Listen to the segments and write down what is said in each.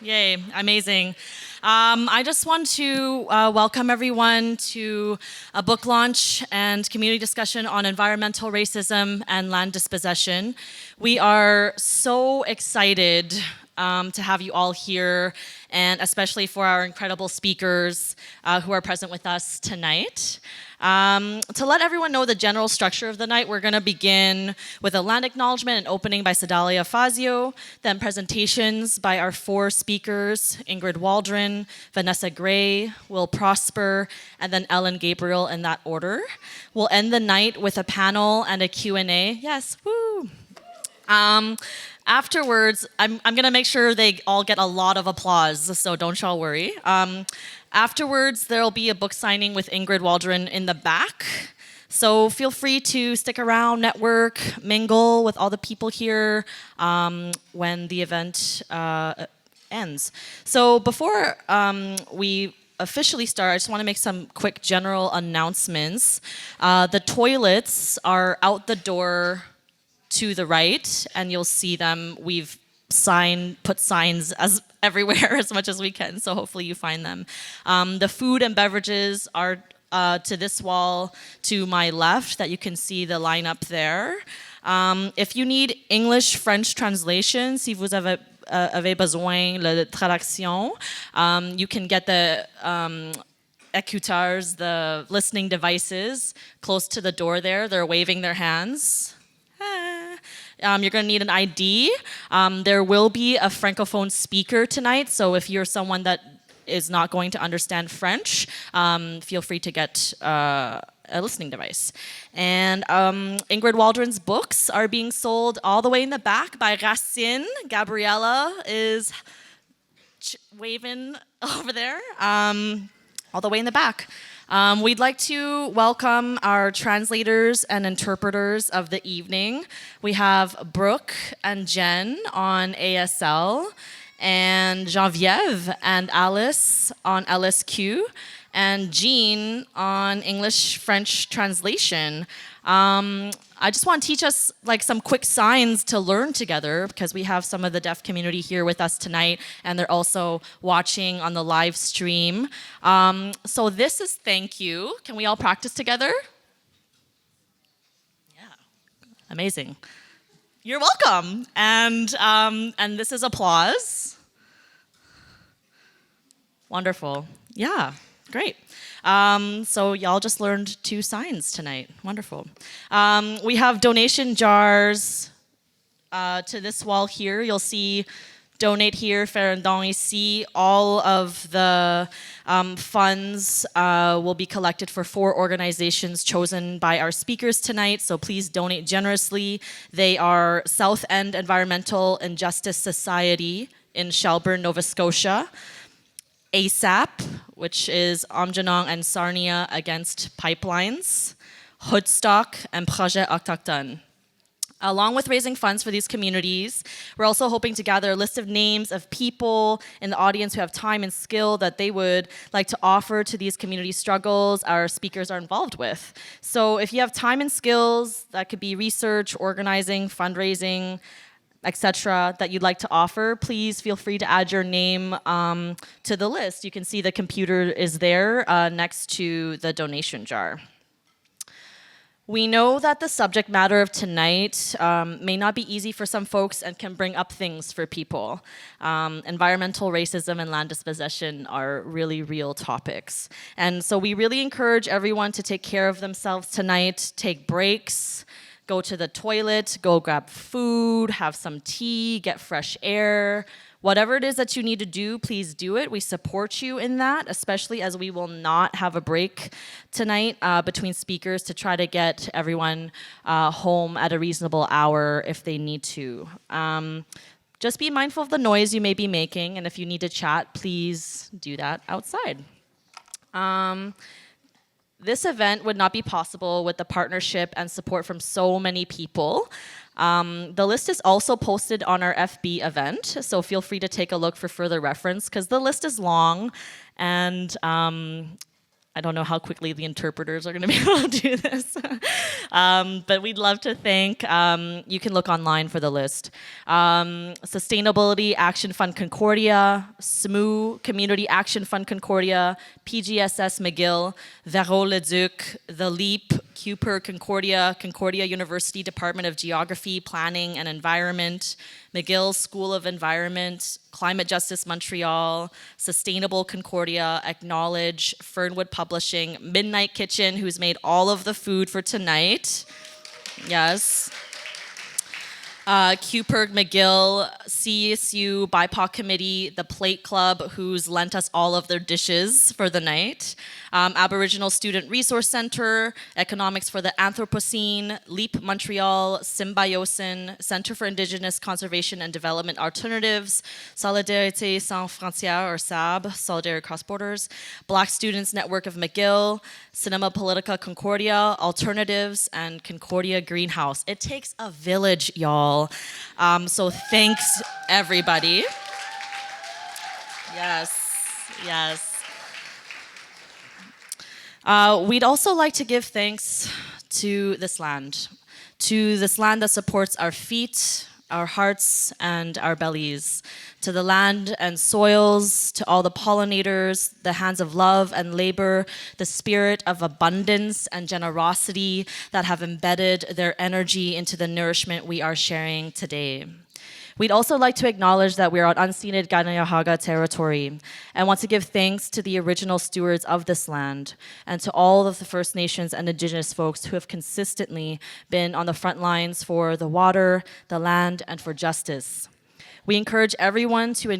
Yay, amazing. I just want to welcome everyone to a book launch and community discussion on environmental racism and land dispossession. We are so excited to have you all here, and especially for our incredible speakers who are present with us tonight. To let everyone know the general structure of the night, we're going to begin with a land acknowledgement and opening by Sedalia Fazio, then presentations by our four speakers, Ingrid Waldron, Vanessa Gray, Will Prosper, and then Ellen Gabriel in that order. We'll end the night with a panel and a Q&A. Yes, woo! Afterwards, I'm going to make sure they all get a lot of applause, so don't y'all worry. Afterwards, there'll be a book signing with Ingrid Waldron in the back. So feel free to stick around, network, mingle with all the people here when the event ends. So before we officially start, I just want to make some quick general announcements. The toilets are out the door to the right, and you'll see them. We've put signs as everywhere as much as we can, so hopefully you find them. The food and beverages are to this wall to my left, that you can see the lineup there. If you need English-French translation, si vous avez besoin de traduction, you can get the écouteurs, the listening devices, close to the door there. They're waving their hands. You're going to need an ID. There will be a Francophone speaker tonight, so if you're someone that is not going to understand French, feel free to get a listening device. And Ingrid Waldron's books are being sold all the way in the back by Racine. Gabriella is waving over there, all the way in the back. We'd like to welcome our translators and interpreters of the evening. We have Brooke and Jen on ASL, and Geneviève and Alice on LSQ, and Jean on English-French translation. I just want to teach us some quick signs to learn together, because we have some of the deaf community here with us tonight, and they're also watching on the live stream. So this is thank you. Can we all practice together? Yeah, amazing. You're welcome. And this is applause. Wonderful. Yeah, great. So y'all just learned 2 signs tonight. Wonderful. We have donation jars to this wall here. You'll see donate here, faire un don ici. All of the funds will be collected for 4 organizations chosen by our speakers tonight, so please donate generously. They are South End Environmental and Justice Society in Shelburne, Nova Scotia, ASAP, which is Amjanong and Sarnia Against Pipelines, Hoodstock, and Projet Autochtone. Along with raising funds for these communities, we're also hoping to gather a list of names of people in the audience who have time and skill that they would like to offer to these community struggles our speakers are involved with. So if you have time and skills, that could be research, organizing, fundraising, etc., that you'd like to offer, please feel free to add your name to the list. You can see the computer is there next to the donation jar. We know that the subject matter of tonight may not be easy for some folks and can bring up things for people. Environmental racism and land dispossession are really real topics. And so we really encourage everyone to take care of themselves tonight, take breaks, go to the toilet, go grab food, have some tea, get fresh air. Whatever it is that you need to do, please do it. We support you in that, especially as we will not have a break tonight between speakers to try to get everyone home at a reasonable hour if they need to. Just be mindful of the noise you may be making, and if you need to chat, please do that outside. This event would not be possible with the partnership and support from so many people. The list is also posted on our FB event, so feel free to take a look for further reference, because the list is long, and I don't know how quickly the interpreters are going to be able to do this. But we'd love to thank, you can look online for the list. Sustainability Action Fund Concordia, SMU Community Action Fund Concordia, PGSS McGill, Vero-le-Duc, The Leap, Cooper Concordia, Concordia University Department of Geography, Planning and Environment, McGill School of Environment, Climate Justice Montreal, Sustainable Concordia, Acknowledge, Fernwood Publishing, Midnight Kitchen, who's made all of the food for tonight. Yes. Cooper McGill, CSU BIPOC Committee, the Plate Club, who's lent us all of their dishes for the night. Aboriginal Student Resource Center, Economics for the Anthropocene, LEAP Montreal, Symbiosin, Center for Indigenous Conservation and Development Alternatives, Solidarité Sans Frontières, or SAB, Solidarity Cross Borders, Black Students Network of McGill, Cinema Politica Concordia, Alternatives, and Concordia Greenhouse. It takes a village, y'all. So thanks, everybody. Yes. We'd also like to give thanks to this land that supports our feet, our hearts, and our bellies, to the land and soils, to all the pollinators, the hands of love and labor, the spirit of abundance and generosity that have embedded their energy into the nourishment we are sharing today. We'd also like to acknowledge that we are on unceded Kanien'kehá:ka territory and want to give thanks to the original stewards of this land and to all of the First Nations and Indigenous folks who have consistently been on the front lines for the water, the land, and for justice. We encourage everyone to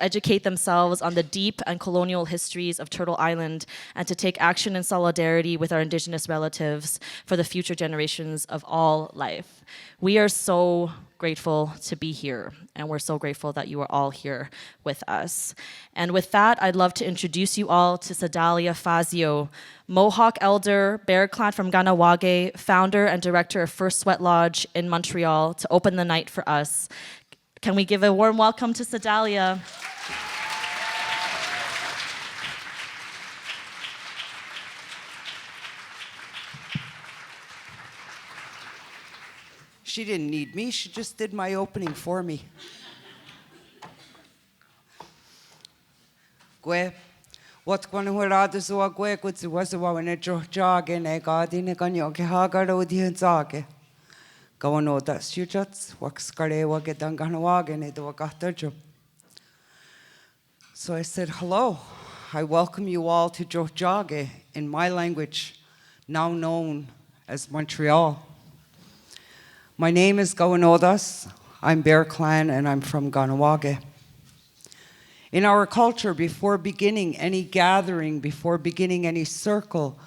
educate themselves on the deep and colonial histories of Turtle Island and to take action in solidarity with our Indigenous relatives for the future generations of all life. We are so grateful to be here, and we're so grateful that you are all here with us. And with that, I'd love to introduce you all to Sedalia Fazio, Mohawk elder, Bear Clan from Kahnawake, founder and director of First Sweat Lodge in Montreal, to open the night for us. Can we give a warm welcome to Sedalia? She didn't need me, she just did my opening for me. Gwe, what gwana hurada so gwe kutsu was when a jog and a garden a ganyo hagaro di zage. Go on, oh, that's you just wax gare wagget danganawag and it wagatarjo. So I said, hello, I welcome you all to Jojage in my language, now known as Montreal. My name is Gawanodas, I'm Bear Clan, and I'm from Kahnawake. In our culture, before beginning any gathering, before beginning any circle,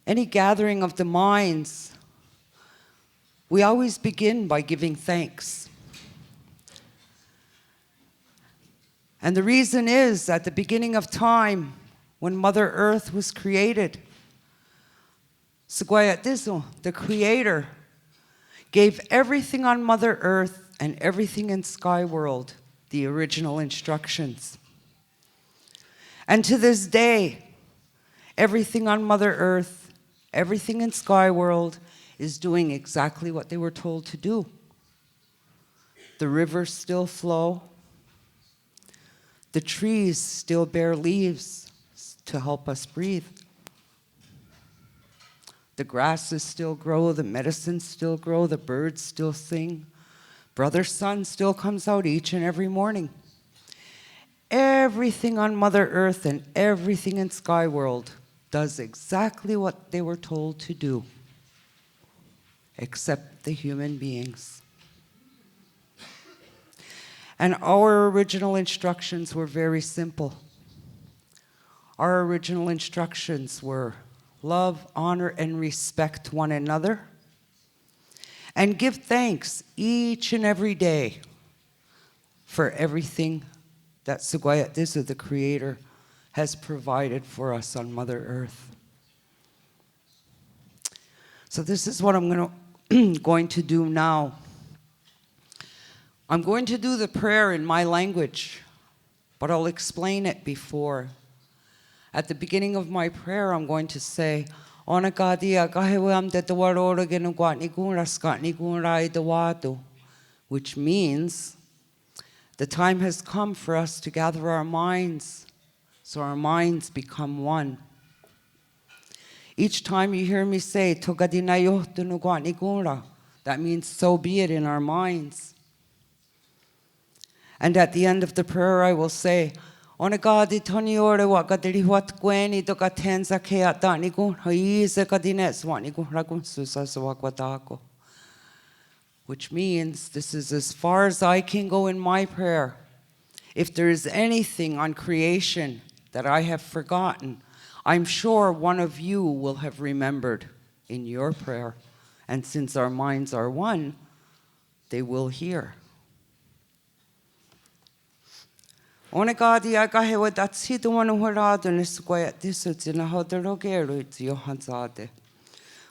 any gathering of the minds, we always begin by giving thanks. And the reason is, at the beginning of time, when Mother Earth was created, Sugwayatizo, the Creator, gave everything on Mother Earth and everything in Sky World the original instructions. And to this day, everything on Mother Earth, everything in Sky World is doing exactly what they were told to do. The rivers still flow. The trees still bear leaves to help us breathe. The grasses still grow, the medicines still grow, the birds still sing. Brother Sun still comes out each and every morning. Everything on Mother Earth and everything in Sky World does exactly what they were told to do, except the human beings. And our original instructions were very simple. Our original instructions were love, honor, and respect one another, and give thanks each and every day for everything that Sugwayatizo, the Creator, has provided for us on Mother Earth. So this is what I'm going to do now. I'm going to do the prayer in my language, but I'll explain it before. At the beginning of my prayer, I'm going to say, Ona kadia kahewam de tawarora genugwat nigura skat nigurai dawatu, which means the time has come for us to gather our minds so our minds become one. Each time you hear me say, that means so be it in our minds. And at the end of the prayer, I will say, which means this is as far as I can go in my prayer. If there is anything on creation that I have forgotten, I'm sure one of you will have remembered in your prayer. And since our minds are one, they will hear. Onekadi agahewa datsido wanuharado nisquayat disutina hoderogeru it's Johansade.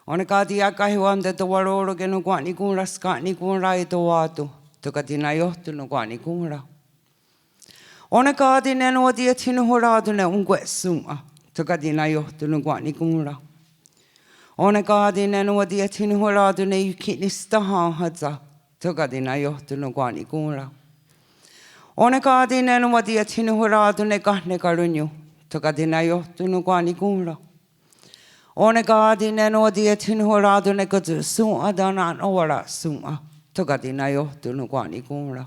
Onekadi agahewam de the waroro genugwani gura skatni gura doado, tokadinayotu nugwani gura. Onekadi neno dietinu horado ne ungwesuma. Tokadinayotu nugwani gura. Onekadi neno dietinu horado ne yukitnistaha hadza. Tokadinayotu nugwani gura. Onekadi neno dietinu horado ne gahne garunyu. Tokadinayotu nugwani gura. Onekadi neno dietinu horado ne godu suma danan ora suma. Tokadinayotu nugwani gura.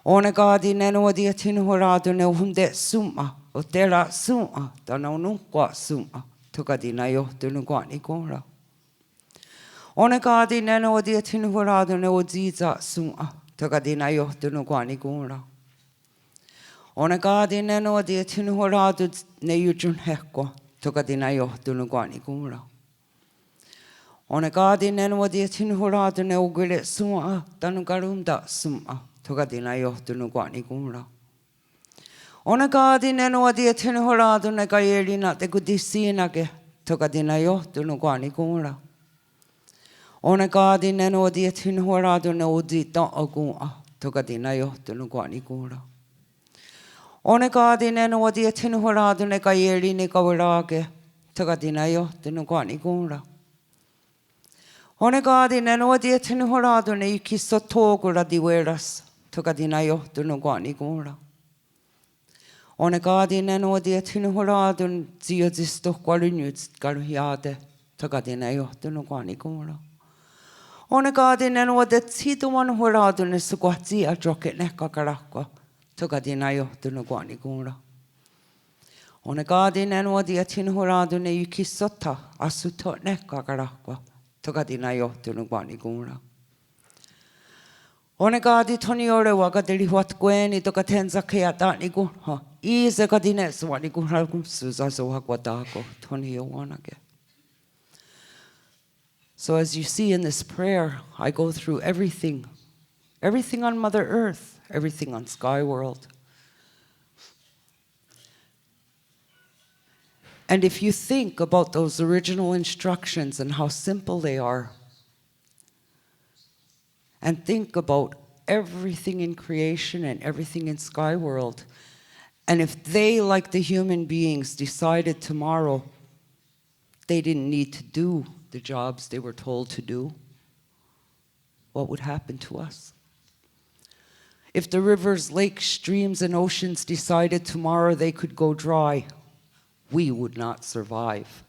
Onekadi neno dietinu horado ne hunde suma. Otera suma, danonukwa suma, tokadinayotu nugwani gora. Onekadi neno dietinu horado ne odziza suma, tokadinayotu nugwani gora. Onekadi neno dietinu horado ne yujun hekwa, tokadinayotu nugwani gora. Onekadi neno dietinu horado ne ogire suma, danugarunda suma, tokadinayotu nugwani gora. Onekadi neno dietinu horado ne gaelina te gudisinage tokadinayotu nugwani gura. Onekadi neno dietinu horado ne odita agua tokadinayotu nugwani gura. Onekadi neno dietinu horado ne gaelini gawarage tokadinayotu nugwani gura. Onekadi neno dietinu horado ne yukisotogura diweras tokadinayotu nugwani gura. Onekadi neno dietinu horado ziozisto kwalunyuts garuhiade tokadinayotu nugwani gura. Onekadi neno detsido one horado ne sugwatzi a droket neka garakwa tokadinayotu nugwani gura. Onekadi neno dietinu horado ne yukisota asuto neka garakwa tokadinayotu nugwani gura. Onekadi toniore wagadeli wat gweni tokatenza keatani gura. Ize kadines wani gura suzazo hagwadako tonio wanage. So as you see in this prayer, I go through everything on Mother Earth, everything on Sky World. And if you think about those original instructions and how simple they are, and think about everything in creation and everything in Sky World, and if they, like the human beings, decided tomorrow they didn't need to do the jobs they were told to do, what would happen to us? If the rivers, lakes, streams, and oceans decided tomorrow they could go dry, we would not survive.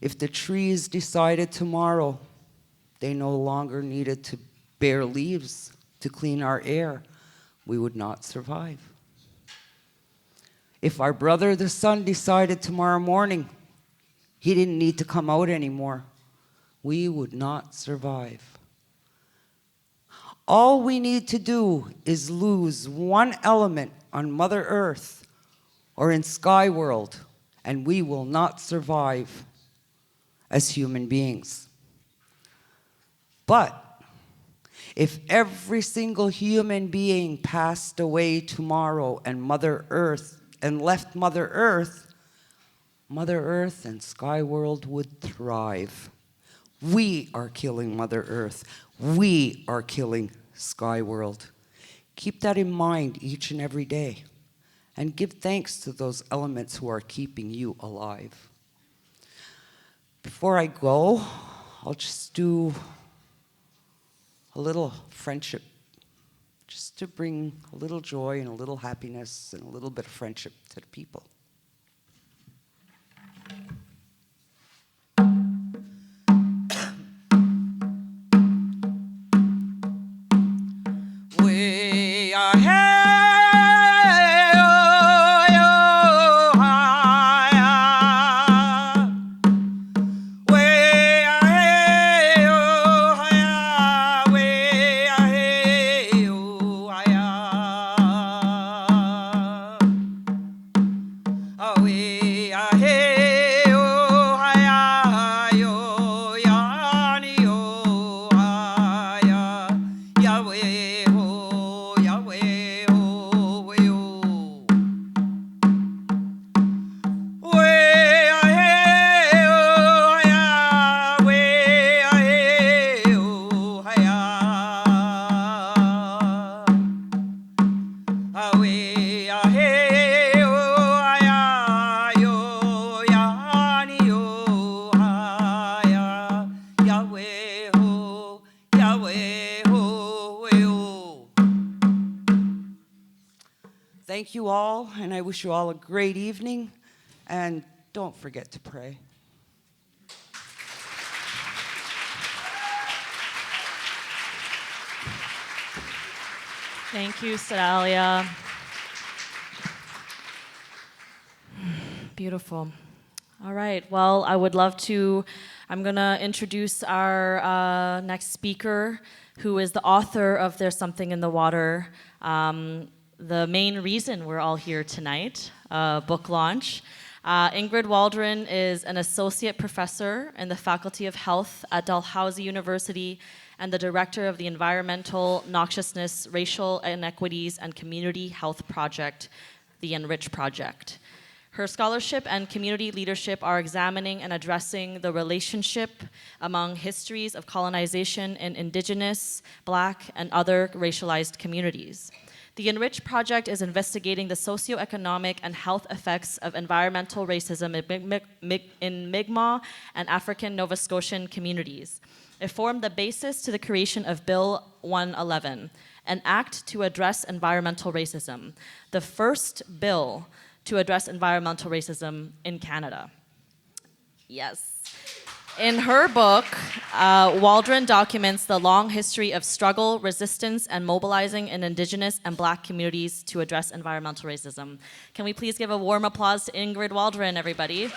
If the trees decided tomorrow they no longer needed to bear leaves to clean our air, we would not survive. If our brother, the sun, decided tomorrow morning he didn't need to come out anymore, we would not survive. All we need to do is lose one element on Mother Earth or in Sky World, and we will not survive as human beings. But if every single human being passed away tomorrow and left Mother Earth and Sky World would thrive. We are killing Mother Earth. We are killing Sky World. Keep that in mind each and every day. and give thanks to those elements who are keeping you alive. Before I go, I'll just do a little friendship, just to bring a little joy and a little happiness and a little bit of friendship to the people. We are here. Thank you all, and I wish you all a great evening, and don't forget to pray. Thank you, Sedalia. Beautiful. All right, well, I'm going to introduce our next speaker, who is the author of There's Something in the Water, the main reason we're all here tonight, book launch. Ingrid Waldron is an associate professor in the Faculty of Health at Dalhousie University and the director of the Environmental Noxiousness, Racial Inequities, and Community Health Project, the Enrich Project. Her scholarship and community leadership are examining and addressing the relationship among histories of colonization in Indigenous, Black, and other racialized communities. The Enrich Project is investigating the socioeconomic and health effects of environmental racism in Mi'kmaq and African Nova Scotian communities. It formed the basis to the creation of Bill 111, an act to address environmental racism, the first bill to address environmental racism in Canada. Yes. In her book, Waldron documents the long history of struggle, resistance, and mobilizing in Indigenous and Black communities to address environmental racism. Can we please give a warm applause to Ingrid Waldron, everybody?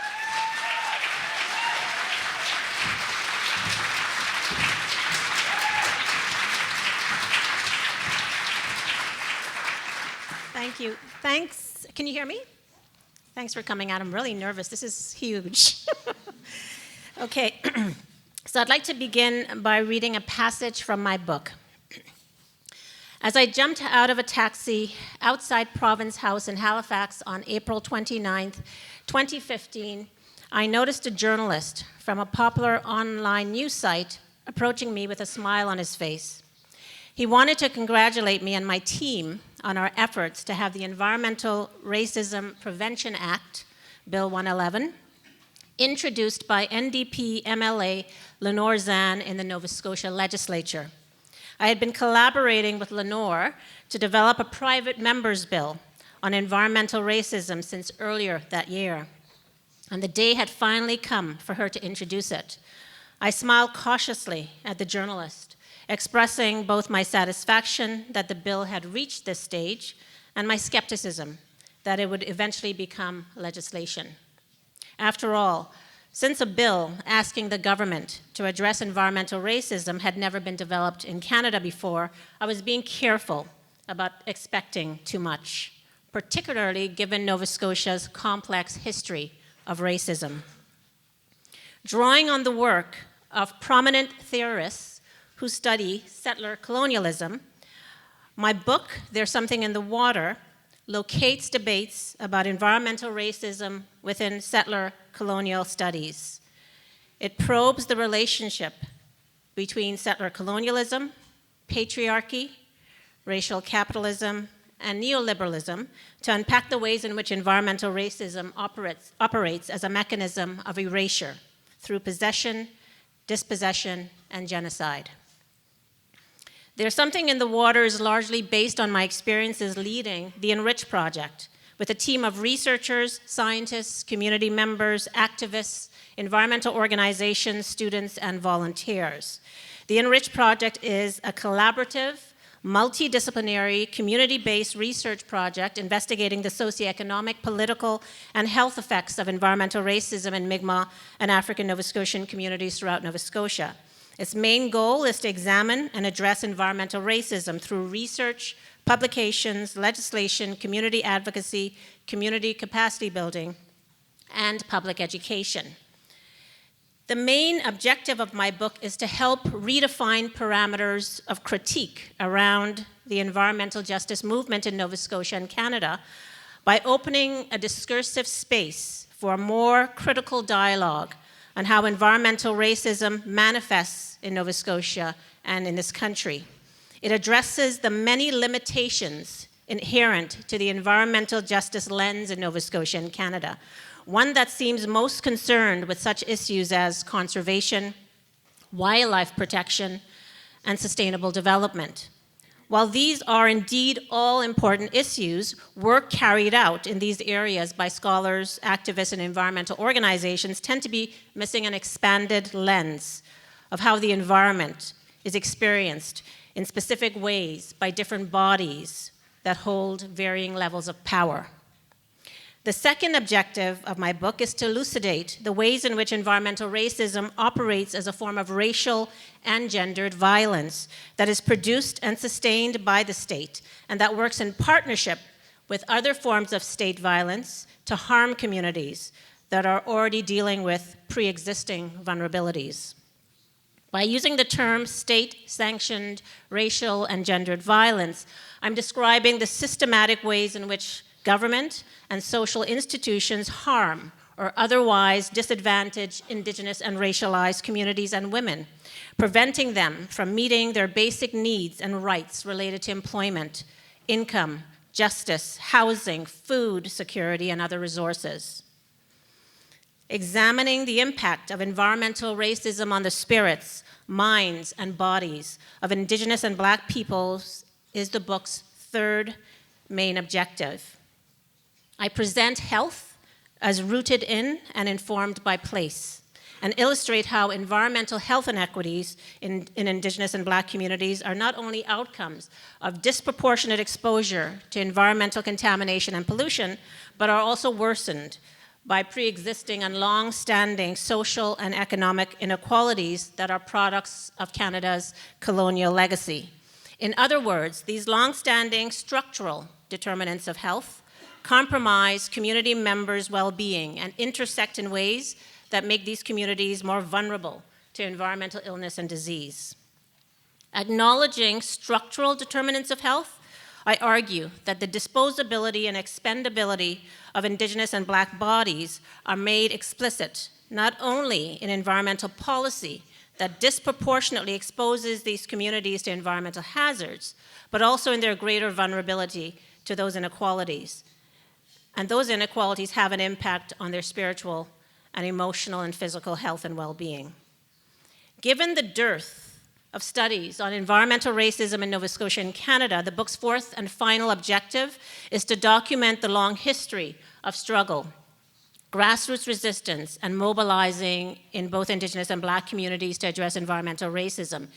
Thank you. Thanks. Can you hear me? Thanks for coming out. I'm really nervous. This is huge. Okay, so I'd like to begin by reading a passage from my book. As I jumped out of a taxi outside Province House in Halifax on April 29th, 2015, I noticed a journalist from a popular online news site approaching me with a smile on his face. He wanted to congratulate me and my team on our efforts to have the Environmental Racism Prevention Act, Bill 111, introduced by NDP MLA Lenore Zan in the Nova Scotia legislature. I had been collaborating with Lenore to develop a private member's bill on environmental racism since earlier that year, and the day had finally come for her to introduce it. I smiled cautiously at the journalist, expressing both my satisfaction that the bill had reached this stage and my skepticism that it would eventually become legislation. After all, since a bill asking the government to address environmental racism had never been developed in Canada before, I was being careful about expecting too much, particularly given Nova Scotia's complex history of racism. Drawing on the work of prominent theorists who study settler colonialism, my book, There's Something in the Water, locates debates about environmental racism within settler colonial studies. It probes the relationship between settler colonialism, patriarchy, racial capitalism, and neoliberalism to unpack the ways in which environmental racism operates as a mechanism of erasure through possession, dispossession, and genocide. There's something in the waters largely based on my experiences leading the Enrich Project with a team of researchers, scientists, community members, activists, environmental organizations, students, and volunteers. The Enrich Project is a collaborative, multidisciplinary, community-based research project investigating the socioeconomic, political, and health effects of environmental racism in Mi'kmaq and African Nova Scotian communities throughout Nova Scotia. Its main goal is to examine and address environmental racism through research, publications, legislation, community advocacy, community capacity building, and public education. The main objective of my book is to help redefine parameters of critique around the environmental justice movement in Nova Scotia and Canada by opening a discursive space for a more critical dialogue on how environmental racism manifests in Nova Scotia and in this country. It addresses the many limitations inherent to the environmental justice lens in Nova Scotia and Canada, one that seems most concerned with such issues as conservation, wildlife protection, and sustainable development. While these are indeed all important issues, work carried out in these areas by scholars, activists, and environmental organizations tend to be missing an expanded lens of how the environment is experienced in specific ways by different bodies that hold varying levels of power. The second objective of my book is to elucidate the ways in which environmental racism operates as a form of racial and gendered violence that is produced and sustained by the state and that works in partnership with other forms of state violence to harm communities that are already dealing with pre-existing vulnerabilities. By using the term state-sanctioned racial and gendered violence, I'm describing the systematic ways in which government and social institutions harm or otherwise disadvantage Indigenous and racialized communities and women, preventing them from meeting their basic needs and rights related to employment, income, justice, housing, food security, and other resources. Examining the impact of environmental racism on the spirits, minds, and bodies of Indigenous and Black peoples is the book's third main objective. I present health as rooted in and informed by place, and illustrate how environmental health inequities in Indigenous and Black communities are not only outcomes of disproportionate exposure to environmental contamination and pollution, but are also worsened by pre-existing and long-standing social and economic inequalities that are products of Canada's colonial legacy. In other words, these long-standing structural determinants of health compromise community members' well-being and intersect in ways that make these communities more vulnerable to environmental illness and disease. Acknowledging structural determinants of health, I argue that the disposability and expendability of Indigenous and Black bodies are made explicit not only in environmental policy that disproportionately exposes these communities to environmental hazards, but also in their greater vulnerability to those inequalities. And those inequalities have an impact on their spiritual and emotional and physical health and well-being. Given the dearth of studies on environmental racism in Nova Scotia and Canada, the book's fourth and final objective is to document the long history of struggle, grassroots resistance, and mobilizing in both Indigenous and Black communities to address environmental racism.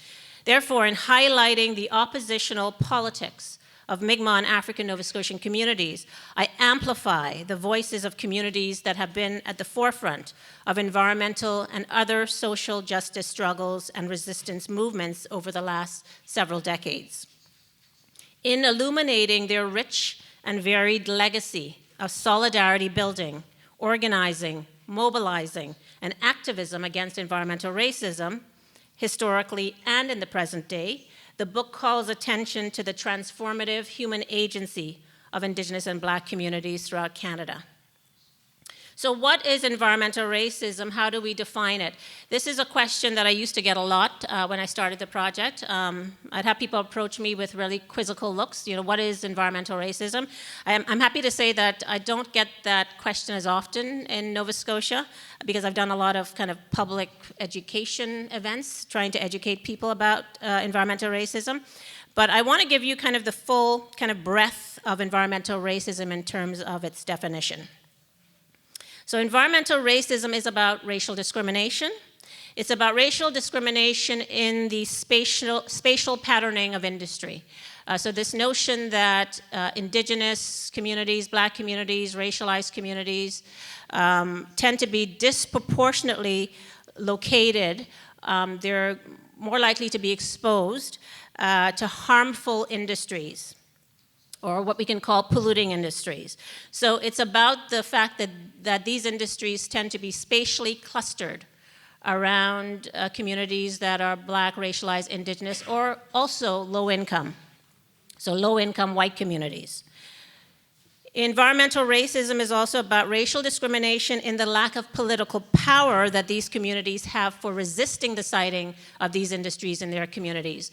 Therefore, in highlighting the oppositional politics of Mi'kmaq and African Nova Scotian communities, I amplify the voices of communities that have been at the forefront of environmental and other social justice struggles and resistance movements over the last several decades. In illuminating their rich and varied legacy of solidarity building, organizing, mobilizing, and activism against environmental racism, historically and in the present day, the book calls attention to the transformative human agency of Indigenous and Black communities throughout Canada. So what is environmental racism? How do we define it? This is a question that I used to get a lot when I started the project. I'd have people approach me with really quizzical looks. What is environmental racism? I'm happy to say that I don't get that question as often in Nova Scotia because I've done a lot of kind of public education events trying to educate people about environmental racism. But I want to give you kind of the full kind of breadth of environmental racism in terms of its definition. So environmental racism is about racial discrimination. It's about racial discrimination in the spatial patterning of industry. So this notion that indigenous communities, black communities, racialized communities tend to be disproportionately located. They're more likely to be exposed to harmful industries, or what we can call polluting industries. So it's about the fact that these industries tend to be spatially clustered around communities that are black, racialized, indigenous, or also low income. So low income white communities. Environmental racism is also about racial discrimination in the lack of political power that these communities have for resisting the siting of these industries in their communities.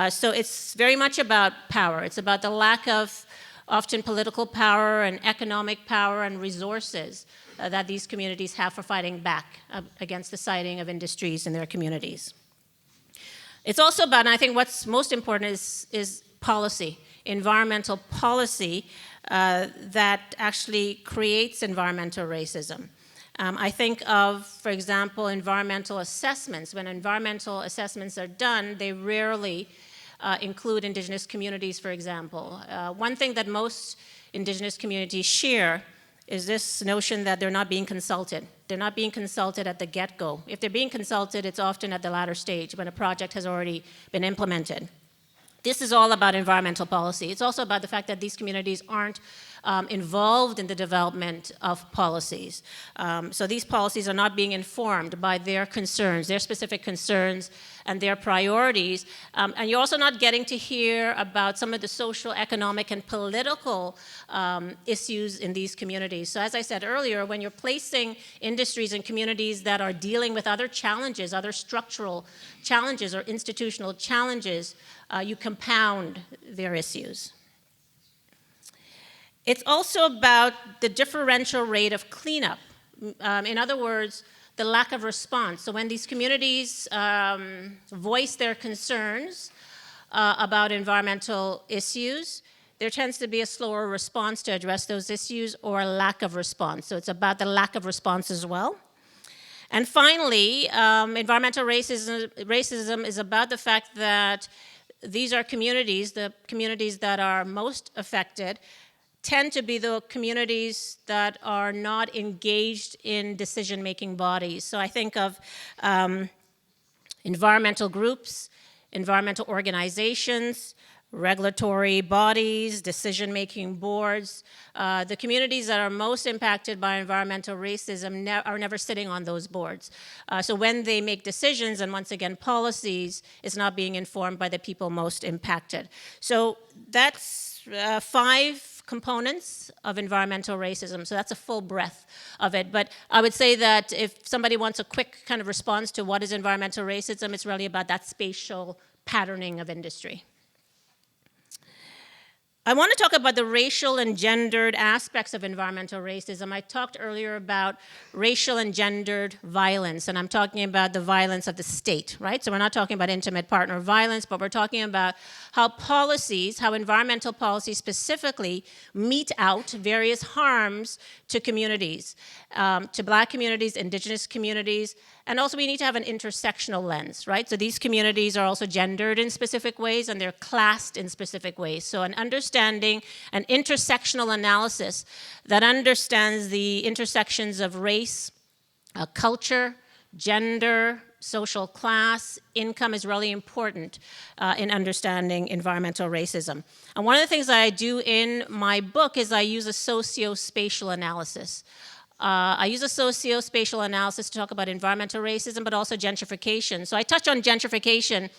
So it's very much about power. It's about the lack of often political power and economic power and resources that these communities have for fighting back against the siting of industries in their communities. It's also about, and I think what's most important is policy, environmental policy that actually creates environmental racism. I think of, for example, environmental assessments. When environmental assessments are done, they rarely include indigenous communities, for example. One thing that most indigenous communities share is this notion that they're not being consulted. They're not being consulted at the get-go. If they're being consulted, it's often at the latter stage when a project has already been implemented. This is all about environmental policy. It's also about the fact that these communities aren't involved in the development of policies. So these policies are not being informed by their concerns, their specific concerns and their priorities. And you're also not getting to hear about some of the social, economic, and political issues in these communities. So as I said earlier, when you're placing industries in communities that are dealing with other challenges, other structural challenges or institutional challenges, you compound their issues. It's also about the differential rate of cleanup. In other words, the lack of response. So when these communities voice their concerns about environmental issues, there tends to be a slower response to address those issues or a lack of response. So it's about the lack of response as well. And finally, environmental racism is about the fact that these are communities, the communities that are most affected, tend to be the communities that are not engaged in decision-making bodies. So I think of environmental groups, environmental organizations, regulatory bodies, decision-making boards. The communities that are most impacted by environmental racism are never sitting on those boards. So when they make decisions, and once again, policies, is not being informed by the people most impacted. So that's 5 components of environmental racism. So that's a full breadth of it. But I would say that if somebody wants a quick kind of response to what is environmental racism, it's really about that spatial patterning of industry. I want to talk about the racial and gendered aspects of environmental racism. I talked earlier about racial and gendered violence, and I'm talking about the violence of the state, right? So we're not talking about intimate partner violence, but we're talking about how policies, how environmental policies specifically mete out various harms to communities, to Black communities, Indigenous communities, and also we need to have an intersectional lens, right? So these communities are also gendered in specific ways and they're classed in specific ways. So an understanding, an intersectional analysis that understands the intersections of race, culture, gender, social class, income is really important in understanding environmental racism. And one of the things that I do in my book is I use a socio-spatial analysis. I use a socio-spatial analysis to talk about environmental racism, but also gentrification. So I touch on gentrification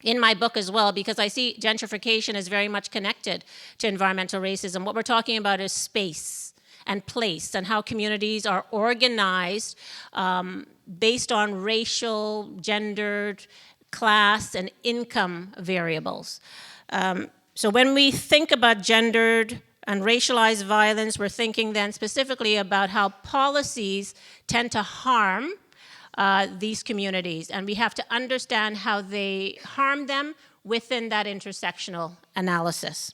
in my book as well, because I see gentrification is very much connected to environmental racism. What we're talking about is space and place, and how communities are organized based on racial, gendered, class, and income variables. So when we think about gendered and racialized violence, we're thinking then specifically about how policies tend to harm these communities, and we have to understand how they harm them within that intersectional analysis.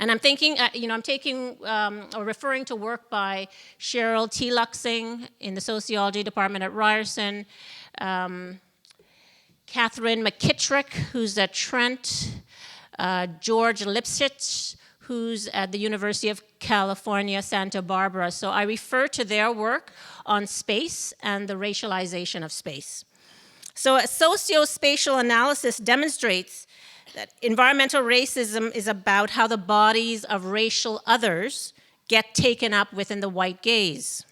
And I'm thinking, I'm taking or referring to work by Cheryl T. Luxing in the sociology department at Ryerson, Catherine McKittrick, who's at Trent, George Lipsitch, who's at the University of California, Santa Barbara. So I refer to their work on space and the racialization of space. So a socio-spatial analysis demonstrates that environmental racism is about how the bodies of racial others get taken up within the white gaze.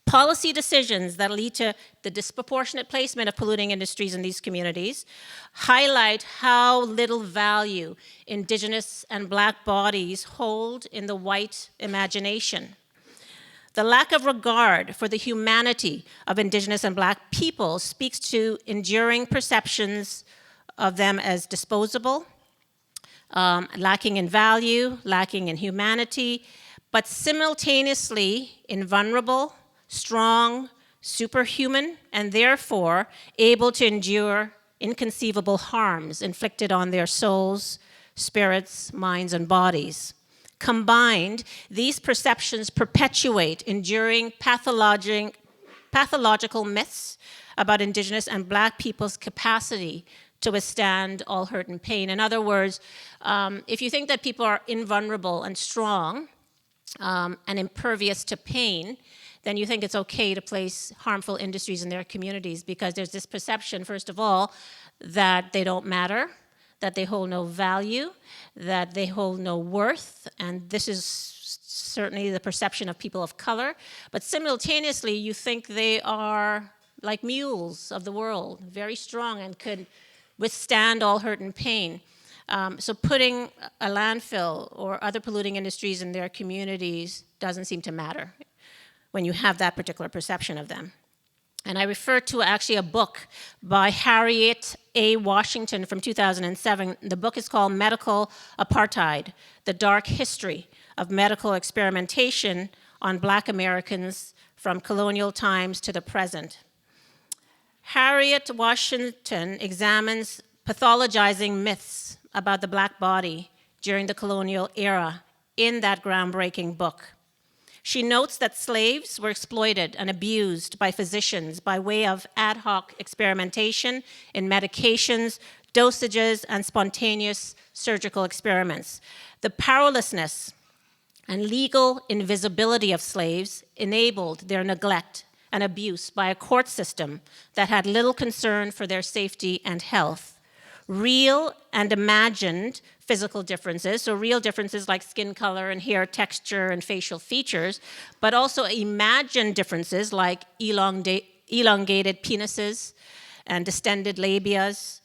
Policy decisions that lead to the disproportionate placement of polluting industries in these communities highlight how little value Indigenous and Black bodies hold in the white imagination. The lack of regard for the humanity of Indigenous and Black people speaks to enduring perceptions of them as disposable, lacking in value, lacking in humanity, but simultaneously invulnerable, strong, superhuman, and therefore able to endure inconceivable harms inflicted on their souls, spirits, minds, and bodies. Combined, these perceptions perpetuate enduring pathological myths about Indigenous and Black people's capacity to withstand all hurt and pain. In other words, if you think that people are invulnerable and strong and impervious to pain, then you think it's okay to place harmful industries in their communities, because there's this perception, first of all, that they don't matter, that they hold no value, that they hold no worth, and this is certainly the perception of people of color. But simultaneously, you think they are like mules of the world, very strong and could withstand all hurt and pain. So putting a landfill or other polluting industries in their communities doesn't seem to matter when you have that particular perception of them. And I refer to actually a book by Harriet A. Washington from 2007. The book is called Medical Apartheid: The Dark History of Medical Experimentation on Black Americans from Colonial Times to the Present. Harriet Washington examines pathologizing myths about the Black body during the colonial era in that groundbreaking book. She notes that slaves were exploited and abused by physicians by way of ad hoc experimentation in medications, dosages, and spontaneous surgical experiments. The powerlessness and legal invisibility of slaves enabled their neglect and abuse by a court system that had little concern for their safety and health. Real and imagined physical differences, so real differences like skin color and hair texture and facial features, but also imagined differences like elongated penises and distended labias.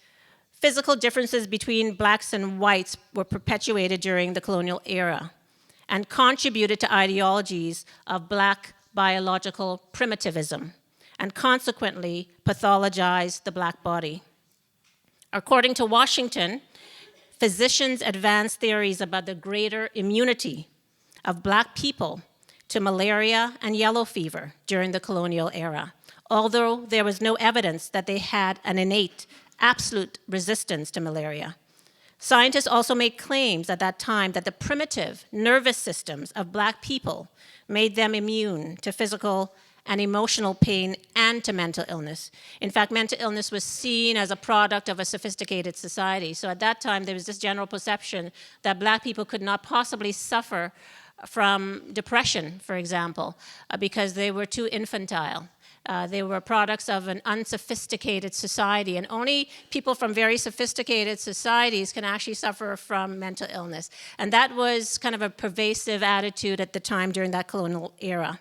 Physical differences between Blacks and whites were perpetuated during the colonial era and contributed to ideologies of Black biological primitivism and consequently pathologized the Black body. According to Washington, physicians advanced theories about the greater immunity of Black people to malaria and yellow fever during the colonial era, although there was no evidence that they had an innate, absolute resistance to malaria. Scientists also made claims at that time that the primitive nervous systems of Black people made them immune to physical and emotional pain and to mental illness. In fact, mental illness was seen as a product of a sophisticated society. So at that time, there was this general perception that Black people could not possibly suffer from depression, for example, because they were too infantile. They were products of an unsophisticated society, and only people from very sophisticated societies can actually suffer from mental illness. And that was kind of a pervasive attitude at the time during that colonial era.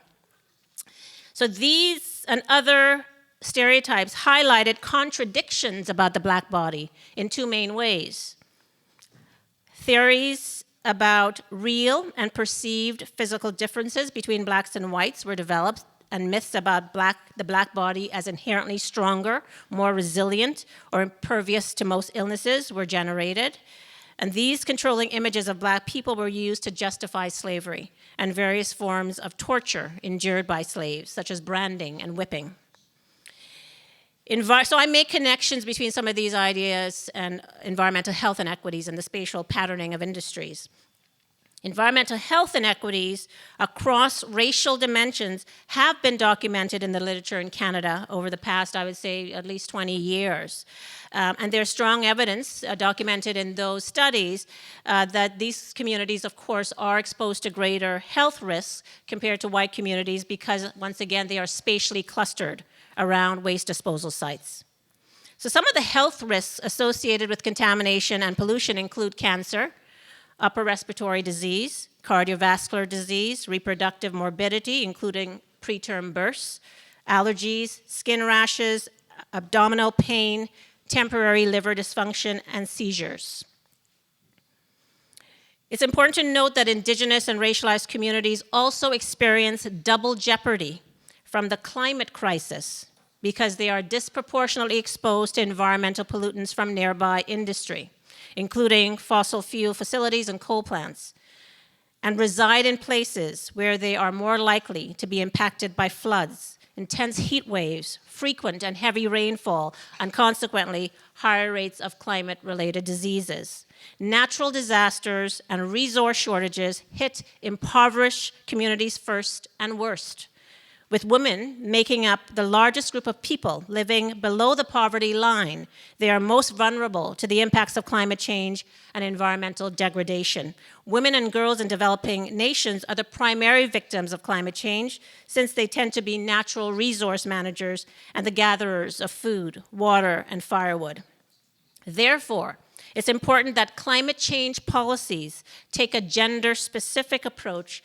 So these and other stereotypes highlighted contradictions about the Black body in two main ways. Theories about real and perceived physical differences between blacks and whites were developed, and myths about the black body as inherently stronger, more resilient, or impervious to most illnesses were generated. And these controlling images of black people were used to justify slavery and various forms of torture endured by slaves, such as branding and whipping. So I make connections between some of these ideas and environmental health inequities and the spatial patterning of industries. Environmental health inequities across racial dimensions have been documented in the literature in Canada over the past, I would say, at least 20 years. And there's strong evidence documented in those studies that these communities, of course, are exposed to greater health risks compared to white communities because, once again, they are spatially clustered around waste disposal sites. So some of the health risks associated with contamination and pollution include cancer, upper respiratory disease, cardiovascular disease, reproductive morbidity, including preterm births, allergies, skin rashes, abdominal pain, temporary liver dysfunction, and seizures. It's important to note that Indigenous and racialized communities also experience double jeopardy from the climate crisis because they are disproportionately exposed to environmental pollutants from nearby industry, including fossil fuel facilities and coal plants, and reside in places where they are more likely to be impacted by floods, intense heat waves, frequent and heavy rainfall, and consequently higher rates of climate-related diseases. Natural disasters and resource shortages hit impoverished communities first and worst, with women making up the largest group of people living below the poverty line. They are most vulnerable to the impacts of climate change and environmental degradation. Women and girls in developing nations are the primary victims of climate change, since they tend to be natural resource managers and the gatherers of food, water, and firewood. Therefore, it's important that climate change policies take a gender-specific approach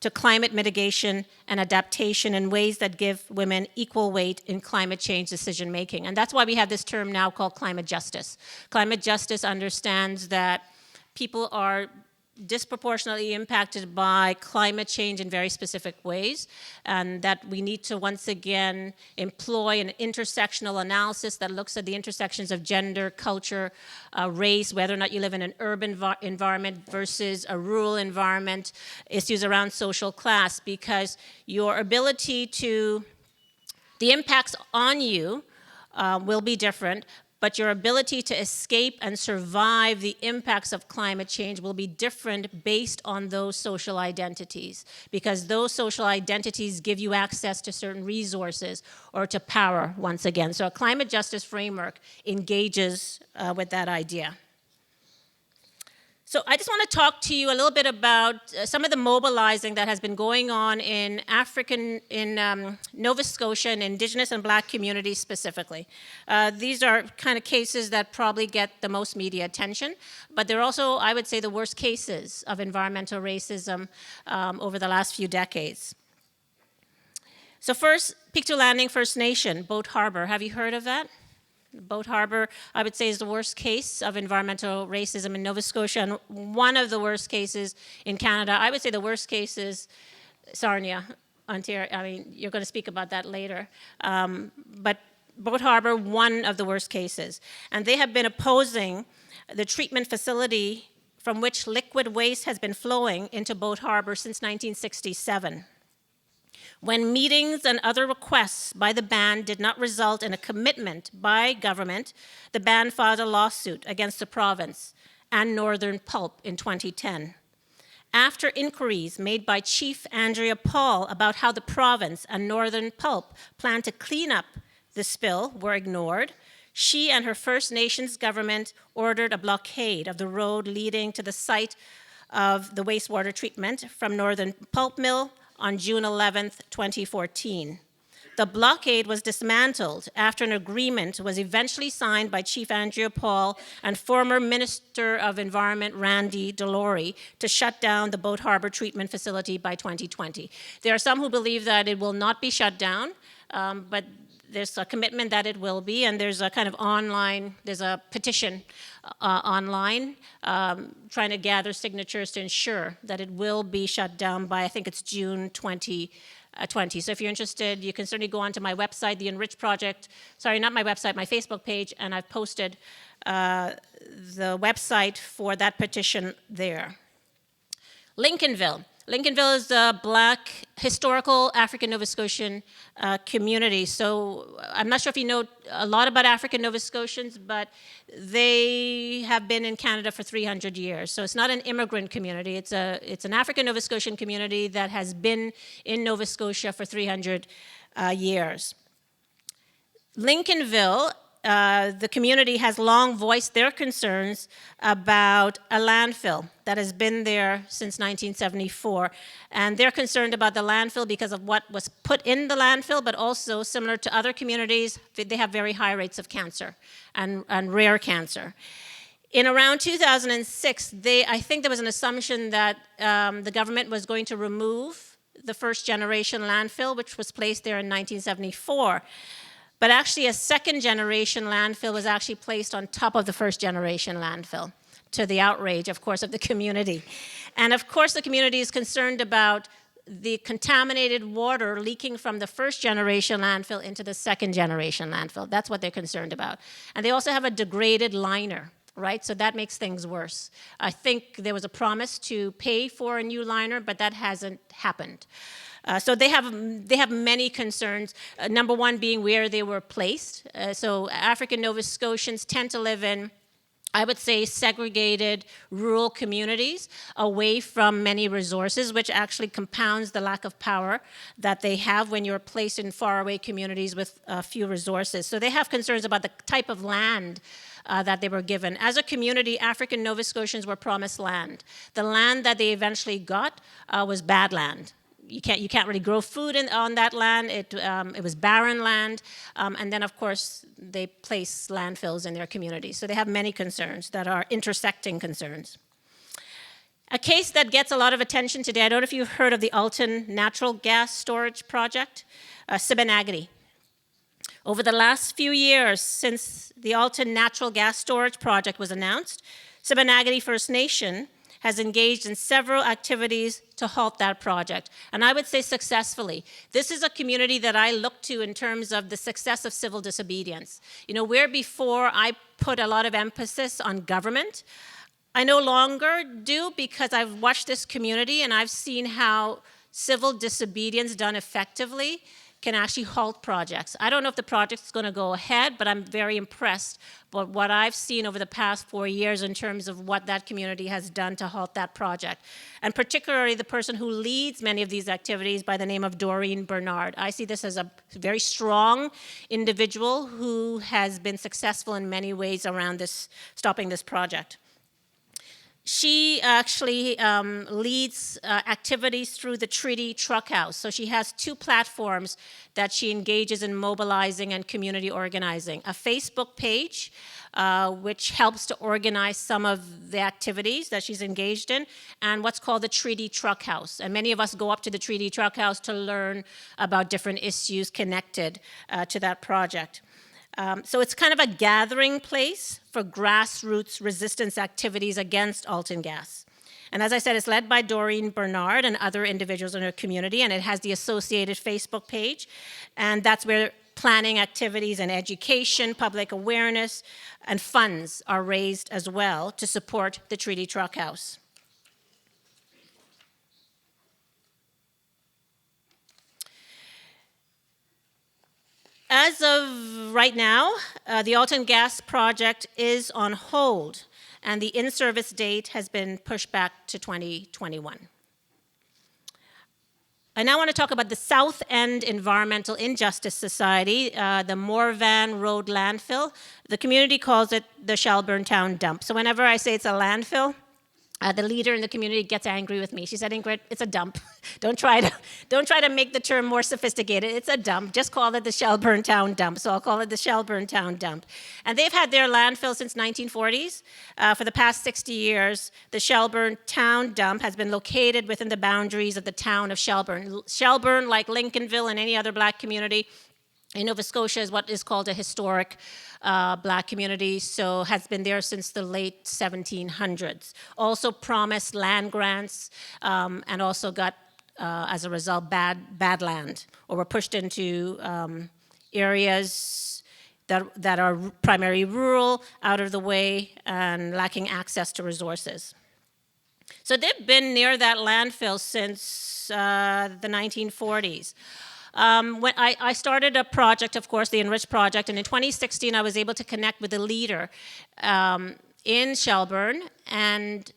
to climate mitigation and adaptation in ways that give women equal weight in climate change decision making. And that's why we have this term now called climate justice. Climate justice understands that people are disproportionately impacted by climate change in very specific ways, and that we need to once again employ an intersectional analysis that looks at the intersections of gender, culture, race, whether or not you live in an urban environment versus a rural environment, issues around social class, because your ability to, the impacts on you will be different, but your ability to escape and survive the impacts of climate change will be different based on those social identities, because those social identities give you access to certain resources or to power once again. So a climate justice framework engages with that idea. So I just want to talk to you a little bit about some of the mobilizing that has been going on in Nova Scotia and Indigenous and Black communities specifically. These are kind of cases that probably get the most media attention, but they're also, I would say, the worst cases of environmental racism over the last few decades. So first, Pictou Landing First Nation, Boat Harbor. Have you heard of that? Boat Harbor, I would say, is the worst case of environmental racism in Nova Scotia, and one of the worst cases in Canada. I would say the worst case is Sarnia, Ontario. I mean, you're going to speak about that later. But Boat Harbor, one of the worst cases. And they have been opposing the treatment facility from which liquid waste has been flowing into Boat Harbor since 1967. When meetings and other requests by the band did not result in a commitment by government, the band filed a lawsuit against the province and Northern Pulp in 2010. After inquiries made by Chief Andrea Paul about how the province and Northern Pulp planned to clean up the spill were ignored, she and her First Nations government ordered a blockade of the road leading to the site of the wastewater treatment from Northern Pulp Mill on June 11, 2014. The blockade was dismantled after an agreement was eventually signed by Chief Andrea Paul and former Minister of Environment Randy Delory to shut down the Boat Harbor treatment facility by 2020. There are some who believe that it will not be shut down, but there's a commitment that it will be, and there's a kind of online, there's a petition online trying to gather signatures to ensure that it will be shut down by, I think it's June 2020. So if you're interested, you can certainly go onto my website, the Enrich Project, sorry, not my website, my Facebook page, and I've posted the website for that petition there. Lincolnville. Lincolnville is a Black historical African Nova Scotian community. So I'm not sure if you know a lot about African Nova Scotians, but they have been in Canada for 300 years. So it's not an immigrant community. It's an African Nova Scotian community that has been in Nova Scotia for 300 years. Lincolnville, the community has long voiced their concerns about a landfill that has been there since 1974. And they're concerned about the landfill because of what was put in the landfill, but also similar to other communities, they have very high rates of cancer and rare cancer. In around 2006, I think there was an assumption that the government was going to remove the first generation landfill, which was placed there in 1974. But actually, a second generation landfill was actually placed on top of the first generation landfill, to the outrage, of course, of the community. And of course, the community is concerned about the contaminated water leaking from the first generation landfill into the second generation landfill. That's what they're concerned about. And they also have a degraded liner, right? So that makes things worse. I think there was a promise to pay for a new liner, but that hasn't happened. So they have many concerns. Number one being where they were placed. So African Nova Scotians tend to live in, I would say, segregated rural communities away from many resources, which actually compounds the lack of power that they have when you're placed in faraway communities with few resources. So they have concerns about the type of land that they were given. As a community, African Nova Scotians were promised land. The land that they eventually got was bad land. You can't really grow food on that land. It was barren land. And then, of course, they place landfills in their communities. So they have many concerns that are intersecting concerns. A case that gets a lot of attention today, I don't know if you've heard of the Alton Natural Gas Storage Project, Sibonagady. Over the last few years, since the Alton Natural Gas Storage Project was announced, Sibonagady First Nation has engaged in several activities to halt that project, and I would say successfully. This is a community that I look to in terms of the success of civil disobedience. You know, where before I put a lot of emphasis on government, I no longer do, because I've watched this community and I've seen how civil disobedience done effectively can actually halt projects. I don't know if the project is going to go ahead, but I'm very impressed by what I've seen over the past 4 years in terms of what that community has done to halt that project. And particularly the person who leads many of these activities by the name of Doreen Bernard. I see this as a very strong individual who has been successful in many ways around stopping this project. She actually leads activities through the Treaty Truck House. So she has 2 platforms that she engages in mobilizing and community organizing. A Facebook page, which helps to organize some of the activities that she's engaged in, and what's called the Treaty Truck House. And many of us go up to the Treaty Truck House to learn about different issues connected to that project. So it's kind of a gathering place for grassroots resistance activities against Alton Gas. And as I said, it's led by Doreen Bernard and other individuals in her community, and it has the associated Facebook page. And that's where planning activities and education, public awareness, and funds are raised as well to support the Treaty Truck House. As of right now, the Alton Gas project is on hold, and the in-service date has been pushed back to 2021. I now want to talk about the South End Environmental Injustice Society, the Morvan Road landfill. The community calls it the Shelburne Town dump. So whenever I say it's a landfill, the leader in the community gets angry with me. She said, Ingrid, it's a dump. Don't try to make the term more sophisticated. It's a dump. Just call it the Shelburne Town dump. So I'll call it the Shelburne Town dump. And they've had their landfill since 1940s. For the past 60 years, the Shelburne Town dump has been located within the boundaries of the town of Shelburne. Shelburne, like Lincolnville and any other Black community, in Nova Scotia is what is called a historic Black community, so has been there since the late 1700s. Also promised land grants and also got, as a result, bad land, or were pushed into areas that are primarily rural, out of the way, and lacking access to resources. So they've been near that landfill since the 1940s. When I started a project, of course, the Enrich project, and in 2016 I was able to connect with a leader in Shelburne, and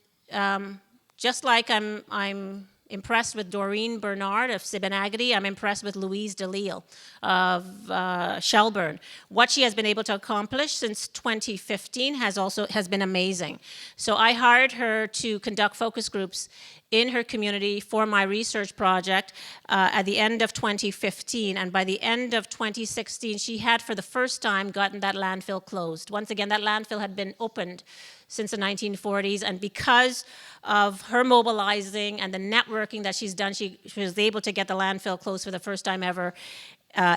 just like I'm impressed with Doreen Bernard of Sibonacity, I'm impressed with Louise DeLille of Shelburne. What she has been able to accomplish since 2015 has been amazing. So I hired her to conduct focus groups in her community for my research project at the end of 2015. And by the end of 2016, she had, for the first time, gotten that landfill closed. Once again, that landfill had been opened since the 1940s, and because of her mobilizing and the networking that she's done, she was able to get the landfill closed for the first time ever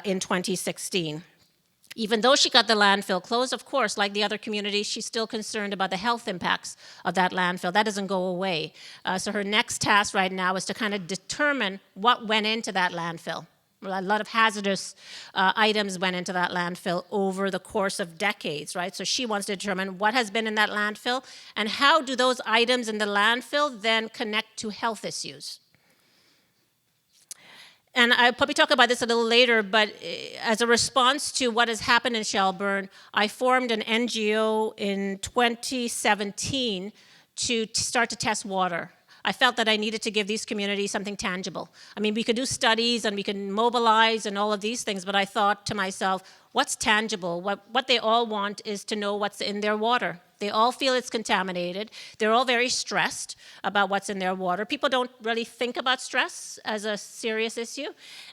in 2016. Even though she got the landfill closed, of course, like the other communities, she's still concerned about the health impacts of that landfill. That doesn't go away. So her next task right now is to kind of determine what went into that landfill. A lot of hazardous items went into that landfill over the course of decades, right? So she wants to determine what has been in that landfill and how do those items in the landfill then connect to health issues. And I'll probably talk about this a little later, but as a response to what has happened in Shelburne, I formed an NGO in 2017 to start to test water. I felt that I needed to give these communities something tangible. I mean, we could do studies and we can mobilize and all of these things, but I thought to myself, what's tangible? What they all want is to know what's in their water. They all feel it's contaminated. They're all very stressed about what's in their water. People don't really think about stress as a serious issue.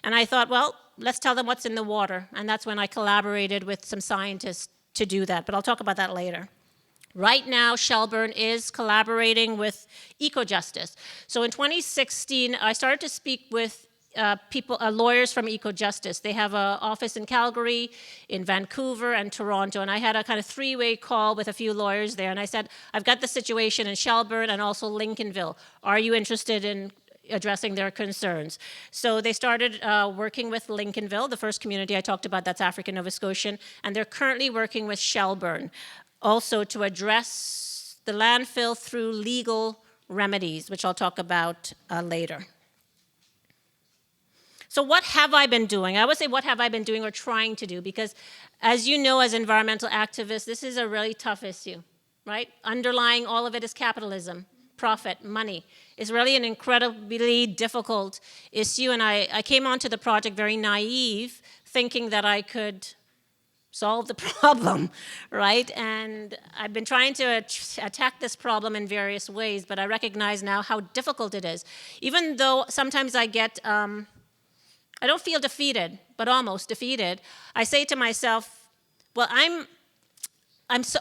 And I thought, well, let's tell them what's in the water. And that's when I collaborated with some scientists to do that, but I'll talk about that later. Right now, Shelburne is collaborating with EcoJustice. So in 2016, I started to speak with lawyers from EcoJustice. They have an office in Calgary, in Vancouver, and Toronto. And I had a kind of three-way call with a few lawyers there. And I said, I've got the situation in Shelburne and also Lincolnville. Are you interested in addressing their concerns? So they started working with Lincolnville, the first community I talked about that's African Nova Scotian. And they're currently working with Shelburne, also to address the landfill through legal remedies, which I'll talk about later. So what have I been doing? I would say what have I been doing or trying to do, because as you know, as environmental activists, this is a really tough issue, right? Underlying all of it is capitalism, profit, money. It's really an incredibly difficult issue, and I came onto the project very naive, thinking that I could solve the problem, right? And I've been trying to attack this problem in various ways, but I recognize now how difficult it is. Even though sometimes I get, I don't feel defeated, but almost defeated, I say to myself, well, I'm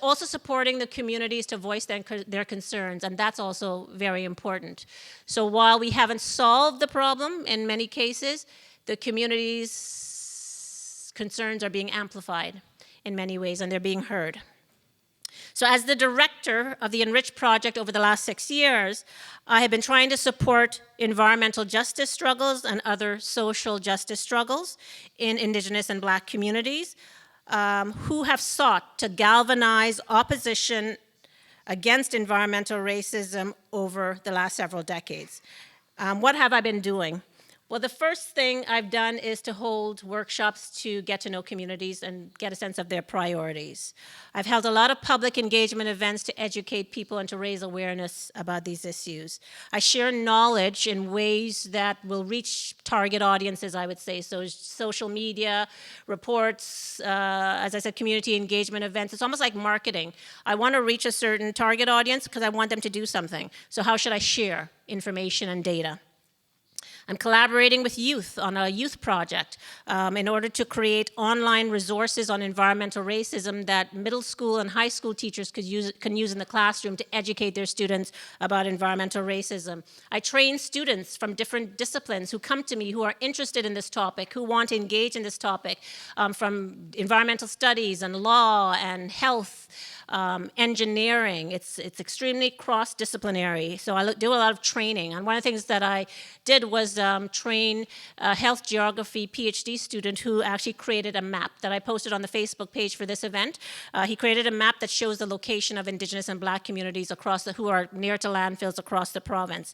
also supporting the communities to voice their concerns, and that's also very important. So while we haven't solved the problem in many cases, the communities' concerns are being amplified in many ways, and they're being heard. So as the director of the Enrich project over the last 6 years, I have been trying to support environmental justice struggles and other social justice struggles in Indigenous and Black communities who have sought to galvanize opposition against environmental racism over the last several decades. What have I been doing? Well, the first thing I've done is to hold workshops to get to know communities and get a sense of their priorities. I've held a lot of public engagement events to educate people and to raise awareness about these issues. I share knowledge in ways that will reach target audiences, I would say, so social media, reports, as I said, community engagement events. It's almost like marketing. I want to reach a certain target audience because I want them to do something. So how should I share information and data? I'm collaborating with youth on a youth project in order to create online resources on environmental racism that middle school and high school teachers can use in the classroom to educate their students about environmental racism. I train students from different disciplines who come to me who are interested in this topic, who want to engage in this topic, from environmental studies and law and health, engineering. It's extremely cross-disciplinary, so I do a lot of training. And one of the things that I did was train a health geography PhD student who actually created a map that I posted on the Facebook page for this event. He created a map that shows the location of Indigenous and Black communities who are near to landfills across the province.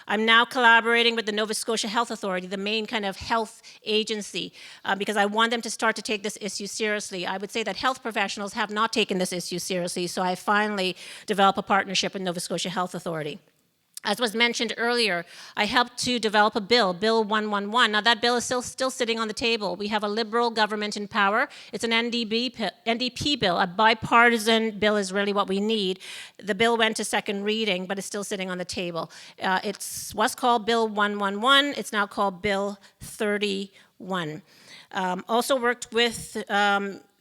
I'm now collaborating with the Nova Scotia Health Authority, the main kind of health agency, because I want them to start to take this issue seriously. I would say that health professionals have not taken this issue seriously, so I finally developed a partnership with Nova Scotia Health Authority. As was mentioned earlier, I helped to develop a bill, Bill 111. Now that bill is still sitting on the table. We have a Liberal government in power. It's an NDP bill. A bipartisan bill is really what we need. The bill went to second reading, but it's still sitting on the table. It was called Bill 111. It's now called Bill 31. Also worked with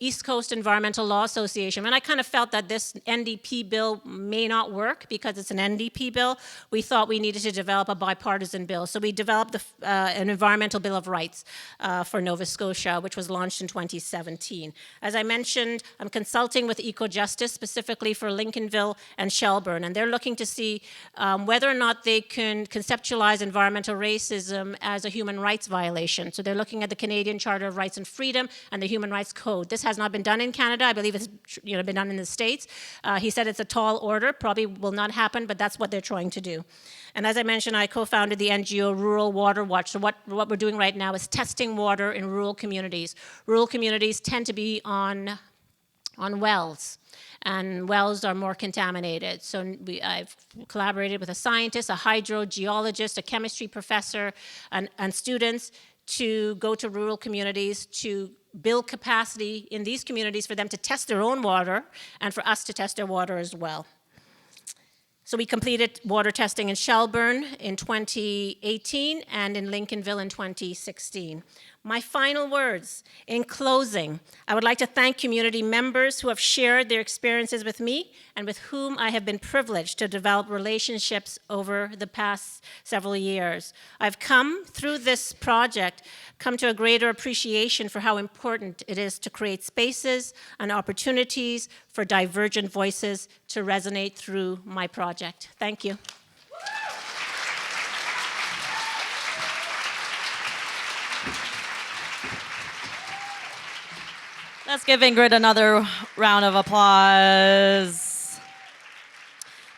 East Coast Environmental Law Association, and I kind of felt that this NDP bill may not work because it's an NDP bill. We thought we needed to develop a bipartisan bill, so we developed an Environmental Bill of Rights for Nova Scotia, which was launched in 2017. As I mentioned, I'm consulting with Eco-Justice, specifically for Lincolnville and Shelburne, and they're looking to see whether or not they can conceptualize environmental racism as a human rights violation. So they're looking at the Canadian Charter of Rights and Freedom and the Human Rights Code. This has not been done in Canada. I believe it's been done in the States. He said it's a tall order, probably will not happen, but that's what they're trying to do. And as I mentioned, I co-founded the NGO Rural Water Watch. So what we're doing right now is testing water in rural communities. Rural communities tend to be on wells, and wells are more contaminated. So I've collaborated with a scientist, a hydrogeologist, a chemistry professor, and students to go to rural communities to build capacity in these communities for them to test their own water and for us to test their water as well. So we completed water testing in Shelburne in 2018 and in Lincolnville in 2016. My final words, in closing, I would like to thank community members who have shared their experiences with me and with whom I have been privileged to develop relationships over the past several years. I've come through this project, come to a greater appreciation for how important it is to create spaces and opportunities for divergent voices to resonate through my project. Thank you. Let's give Ingrid another round of applause.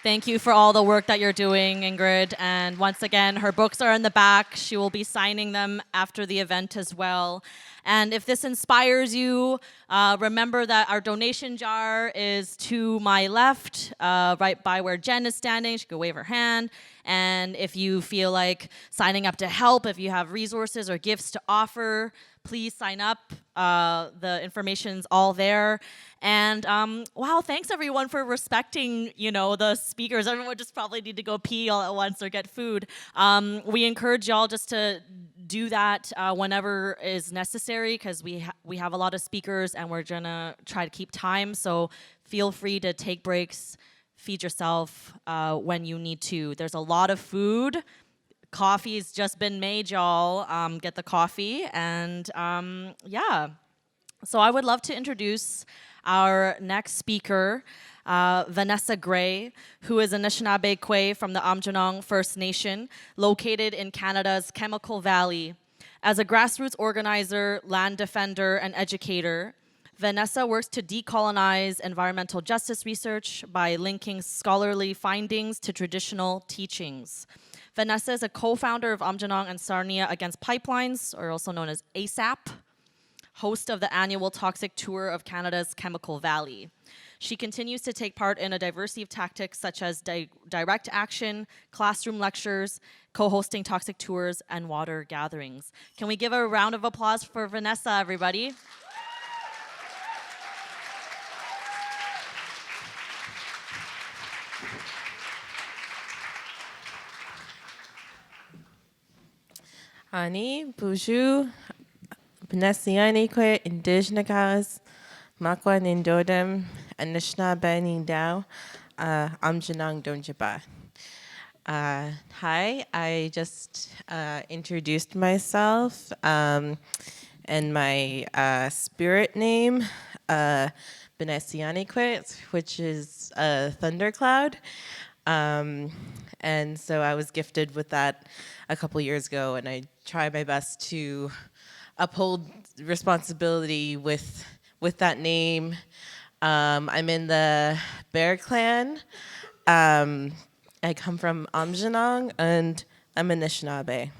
Thank you for all the work that you're doing, Ingrid. And once again, her books are in the back. She will be signing them after the event as well. And if this inspires you, remember that our donation jar is to my left, right by where Jen is standing. She could wave her hand. And if you feel like signing up to help, if you have resources or gifts to offer, please sign up. The information's all there. And wow, thanks everyone for respecting, the speakers. Everyone just probably need to go pee all at once or get food. We encourage y'all just to do that whenever is necessary, because we have a lot of speakers and we're gonna try to keep time. So feel free to take breaks, feed yourself when you need to. There's a lot of food. Coffee's just been made, y'all. Get the coffee. And yeah. So I would love to introduce our next speaker, Vanessa Gray, who is Anishinaabe Kwe from the Aamjiwnaang First Nation, located in Canada's Chemical Valley. As a grassroots organizer, land defender, and educator, Vanessa works to decolonize environmental justice research by linking scholarly findings to traditional teachings. Vanessa is a co-founder of Aamjiwnaang and Sarnia Against Pipelines, or also known as ASAP, host of the annual Toxic Tour of Canada's Chemical Valley. She continues to take part in a diversity of tactics such as direct action, classroom lectures, co-hosting toxic tours, and water gatherings. Can we give a round of applause for Vanessa, everybody? Hani, Buju, Benessianique, Indigenous, Makwa Nindodem, Anishinaabe Nindao, Amjanang Donjaba. Hi, I just introduced myself and my spirit name, Benessianique, which is a thundercloud. And so I was gifted with that a couple years ago, and I try my best to uphold responsibility with that name. I'm in the Bear Clan. I come from Amjanang, and I'm Anishinaabe.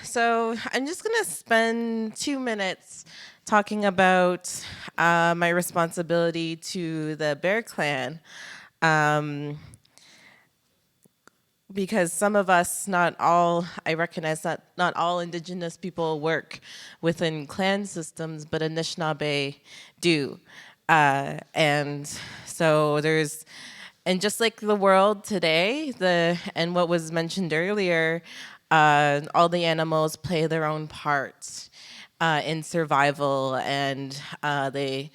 So I'm just going to spend 2 minutes talking about my responsibility to the Bear Clan. Because some of us, not all, I recognize that not all Indigenous people work within clan systems, but Anishinaabe do. And so and just like the world today, and what was mentioned earlier, all the animals play their own parts in survival, and they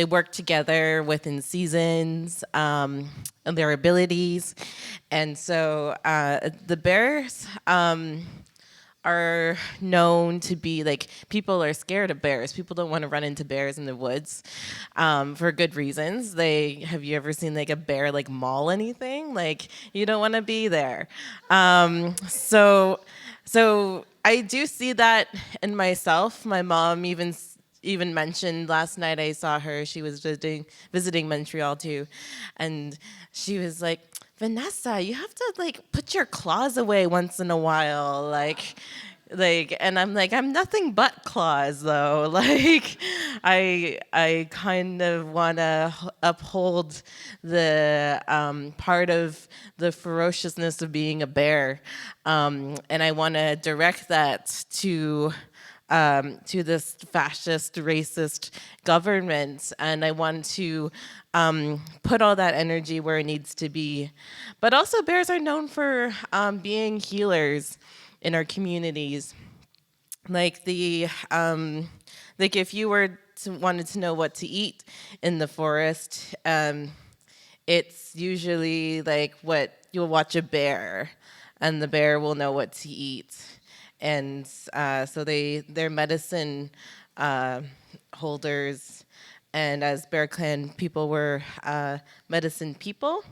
work together within seasons and their abilities. And so the bears are known to be, like, people are scared of bears. People don't want to run into bears in the woods for good reasons. Have you ever seen like a bear like maul anything? Like, you don't want to be there. So I do see that in myself. My mom even mentioned last night, I saw her, she was visiting Montreal too, and she was like, Vanessa, you have to like put your claws away once in a while, like, and I'm like, I'm nothing but claws though. Like, I kind of want to uphold the part of the ferociousness of being a bear, and I want to direct that to this fascist, racist government, and I want to put all that energy where it needs to be. But also, bears are known for being healers in our communities. Like if you wanted to know what to eat in the forest, it's usually like what you'll watch a bear, and the bear will know what to eat. And so they're medicine holders, and as Bear Clan people, were medicine people.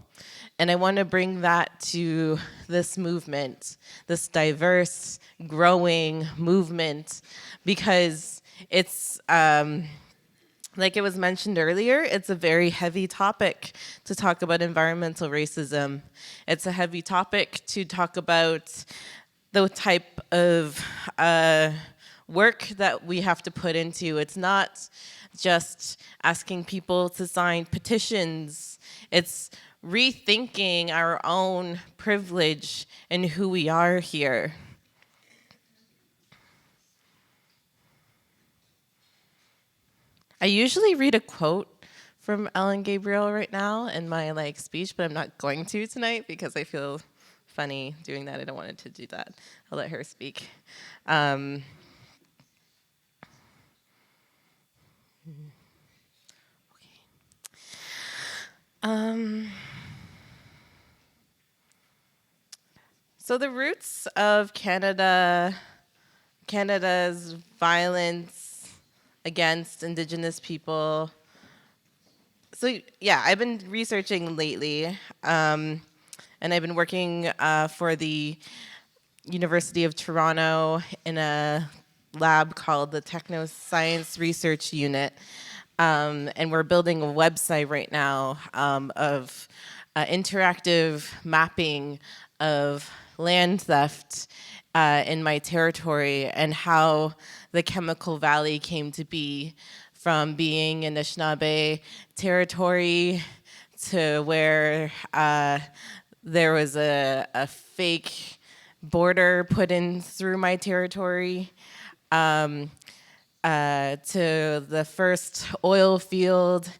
And I want to bring that to this movement, this diverse, growing movement, because it's, like it was mentioned earlier, it's a very heavy topic to talk about environmental racism. It's a heavy topic to talk about the type of work that we have to put into. It's not just asking people to sign petitions. It's rethinking our own privilege and who we are here. I usually read a quote from Ellen Gabriel right now in my speech, but I'm not going to tonight because I feel funny doing that. I don't want it to do that. I'll let her speak. So the roots of Canada's violence against Indigenous people. So yeah, I've been researching lately, and I've been working for the University of Toronto in a lab called the Techno Science Research Unit. And we're building a website right now of interactive mapping of land theft in my territory, and how the Chemical Valley came to be, from being Anishinaabe territory to where there was a fake border put in through my territory, to the first oil field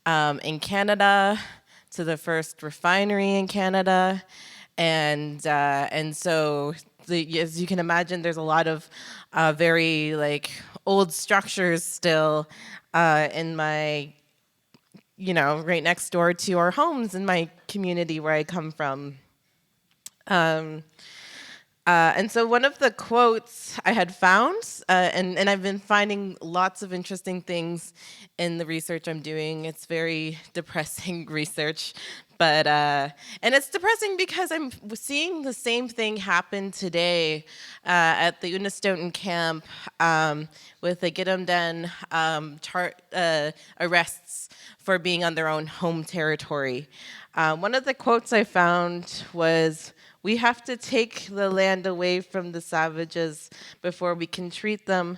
in Canada, to the first refinery in Canada, And so as you can imagine, there's a lot of very like old structures still in my, right next door to our homes in my community where I come from. And so one of the quotes I had found, and I've been finding lots of interesting things in the research I'm doing. It's very depressing research, but and it's depressing because I'm seeing the same thing happen today at the Unistoten camp with the Gidimt'en arrests for being on their own home territory. One of the quotes I found was, "We have to take the land away from the savages before we can treat them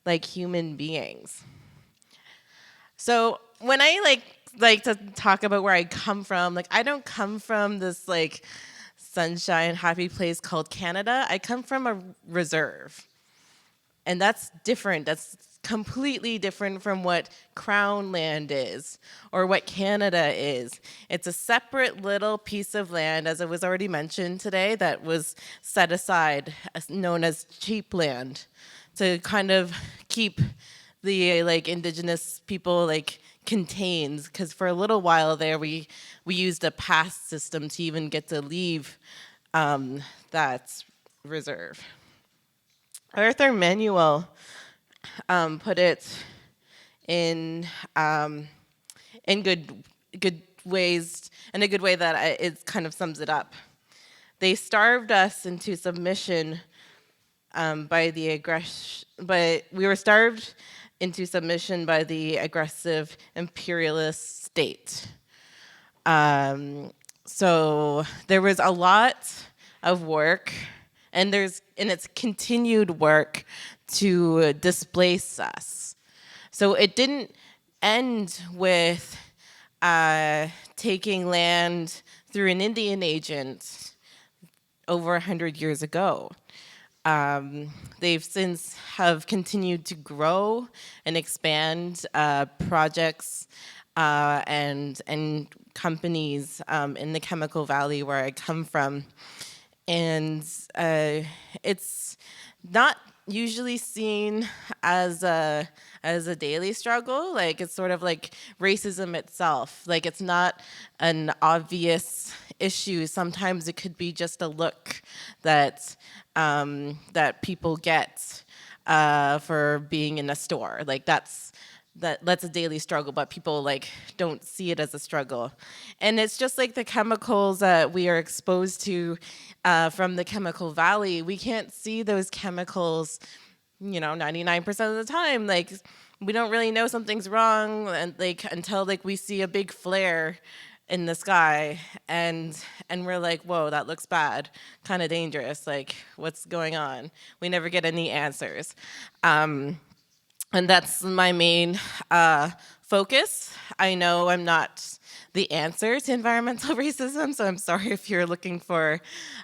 like human beings." So when I like to talk about where I come from, I don't come from this sunshine, happy place called Canada. I come from a reserve. And that's different. That's completely different from what Crown land is or what Canada is. It's a separate little piece of land, as it was already mentioned today, that was set aside, known as cheap land, to kind of keep the indigenous people contained. Because for a little while there, we used a pass system to even get to leave that reserve. Arthur Manuel put it in good ways, in a good way that it kind of sums it up. They starved us into submission by the aggression, but we were starved into submission by the aggressive imperialist state. So there was a lot of work, and it's continued work to displace us. So it didn't end with taking land through an Indian agent over 100 years ago. They've since have continued to grow and expand projects and companies in the Chemical Valley where I come from. And it's not usually seen as a daily struggle. It's sort of like racism itself. It's not an obvious issue. Sometimes it could be just a look that people get for being in a store. That's a daily struggle, but people don't see it as a struggle. And it's just like the chemicals that we are exposed to from the Chemical Valley. We can't see those chemicals, 99% of the time. We don't really know something's wrong and until we see a big flare in the sky and we're like, whoa, that looks bad, kind of dangerous. What's going on? We never get any answers. And that's my main focus. I know I'm not the answer to environmental racism, so I'm sorry if you're looking for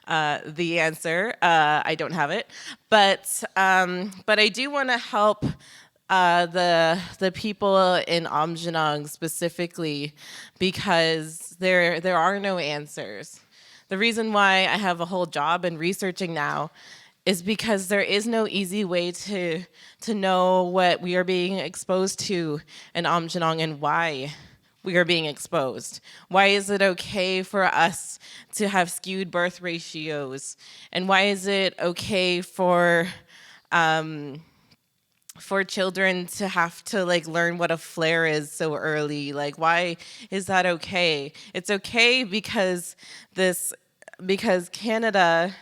the answer. I don't have it, but I do want to help the people in Aamjiwnaang specifically because there are no answers. The reason why I have a whole job in researching now is because there is no easy way to know what we are being exposed to in Aamjiwnaang and why we are being exposed. Why is it okay for us to have skewed birth ratios? And why is it okay for children to have to learn what a flare is so early? Why is that okay? It's okay because Canada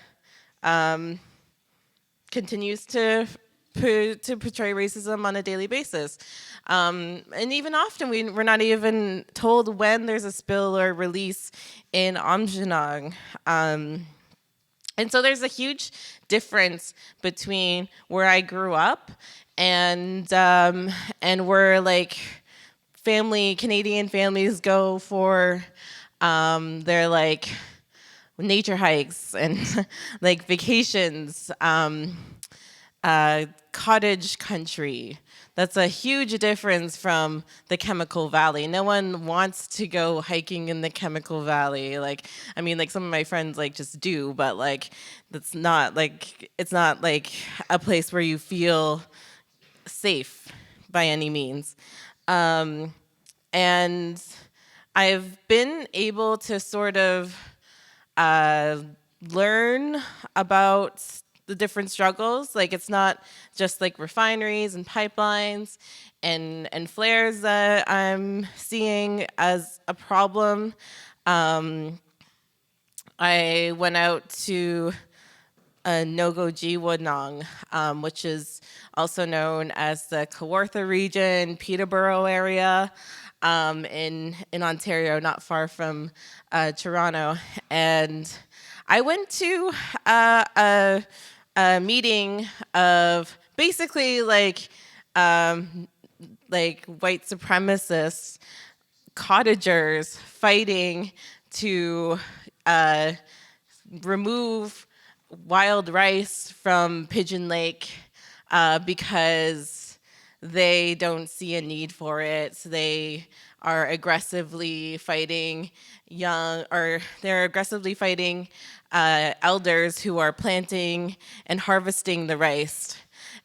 continues to portray racism on a daily basis. And even often we're not even told when there's a spill or release in Aamjiwnaang. And so there's a huge difference between where I grew up and where Canadian families go for their nature hikes and vacations, cottage country. that's a huge difference from the Chemical Valley. No one wants to go hiking in the Chemical Valley. Like, I mean, like some of my friends like just do, but like that's not like, it's not like a place where you feel safe by any means. And I've been able to sort of learn about the different struggles. Like, it's not just like refineries and pipelines and flares that I'm seeing as a problem. I went out to Nogoji Wodnong, which is also known as the Kawartha region, Peterborough area, in Ontario, not far from Toronto. And I went to a meeting of basically like white supremacists, cottagers fighting to remove wild rice from Pigeon Lake because they don't see a need for it. So they are aggressively fighting elders who are planting and harvesting the rice.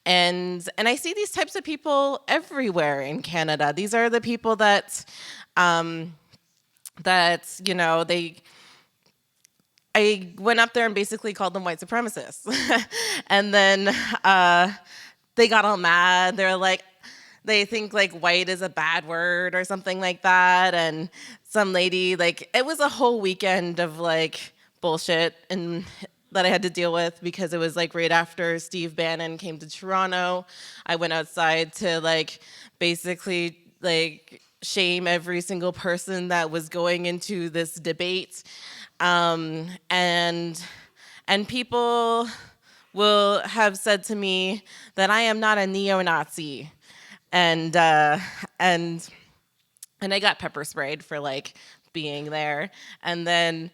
And I see these types of people everywhere in Canada. These are the people that you know, I went up there and basically called them white supremacists. And then they got all mad. They're like, they think like white is a bad word or something like that. And some lady, like, it was a whole weekend of like bullshit and that I had to deal with because it was like right after Steve Bannon came to Toronto. I went outside to like basically like shame every single person that was going into this debate. And people will have said to me that I am not a neo-Nazi, and I got pepper sprayed for like being there, and then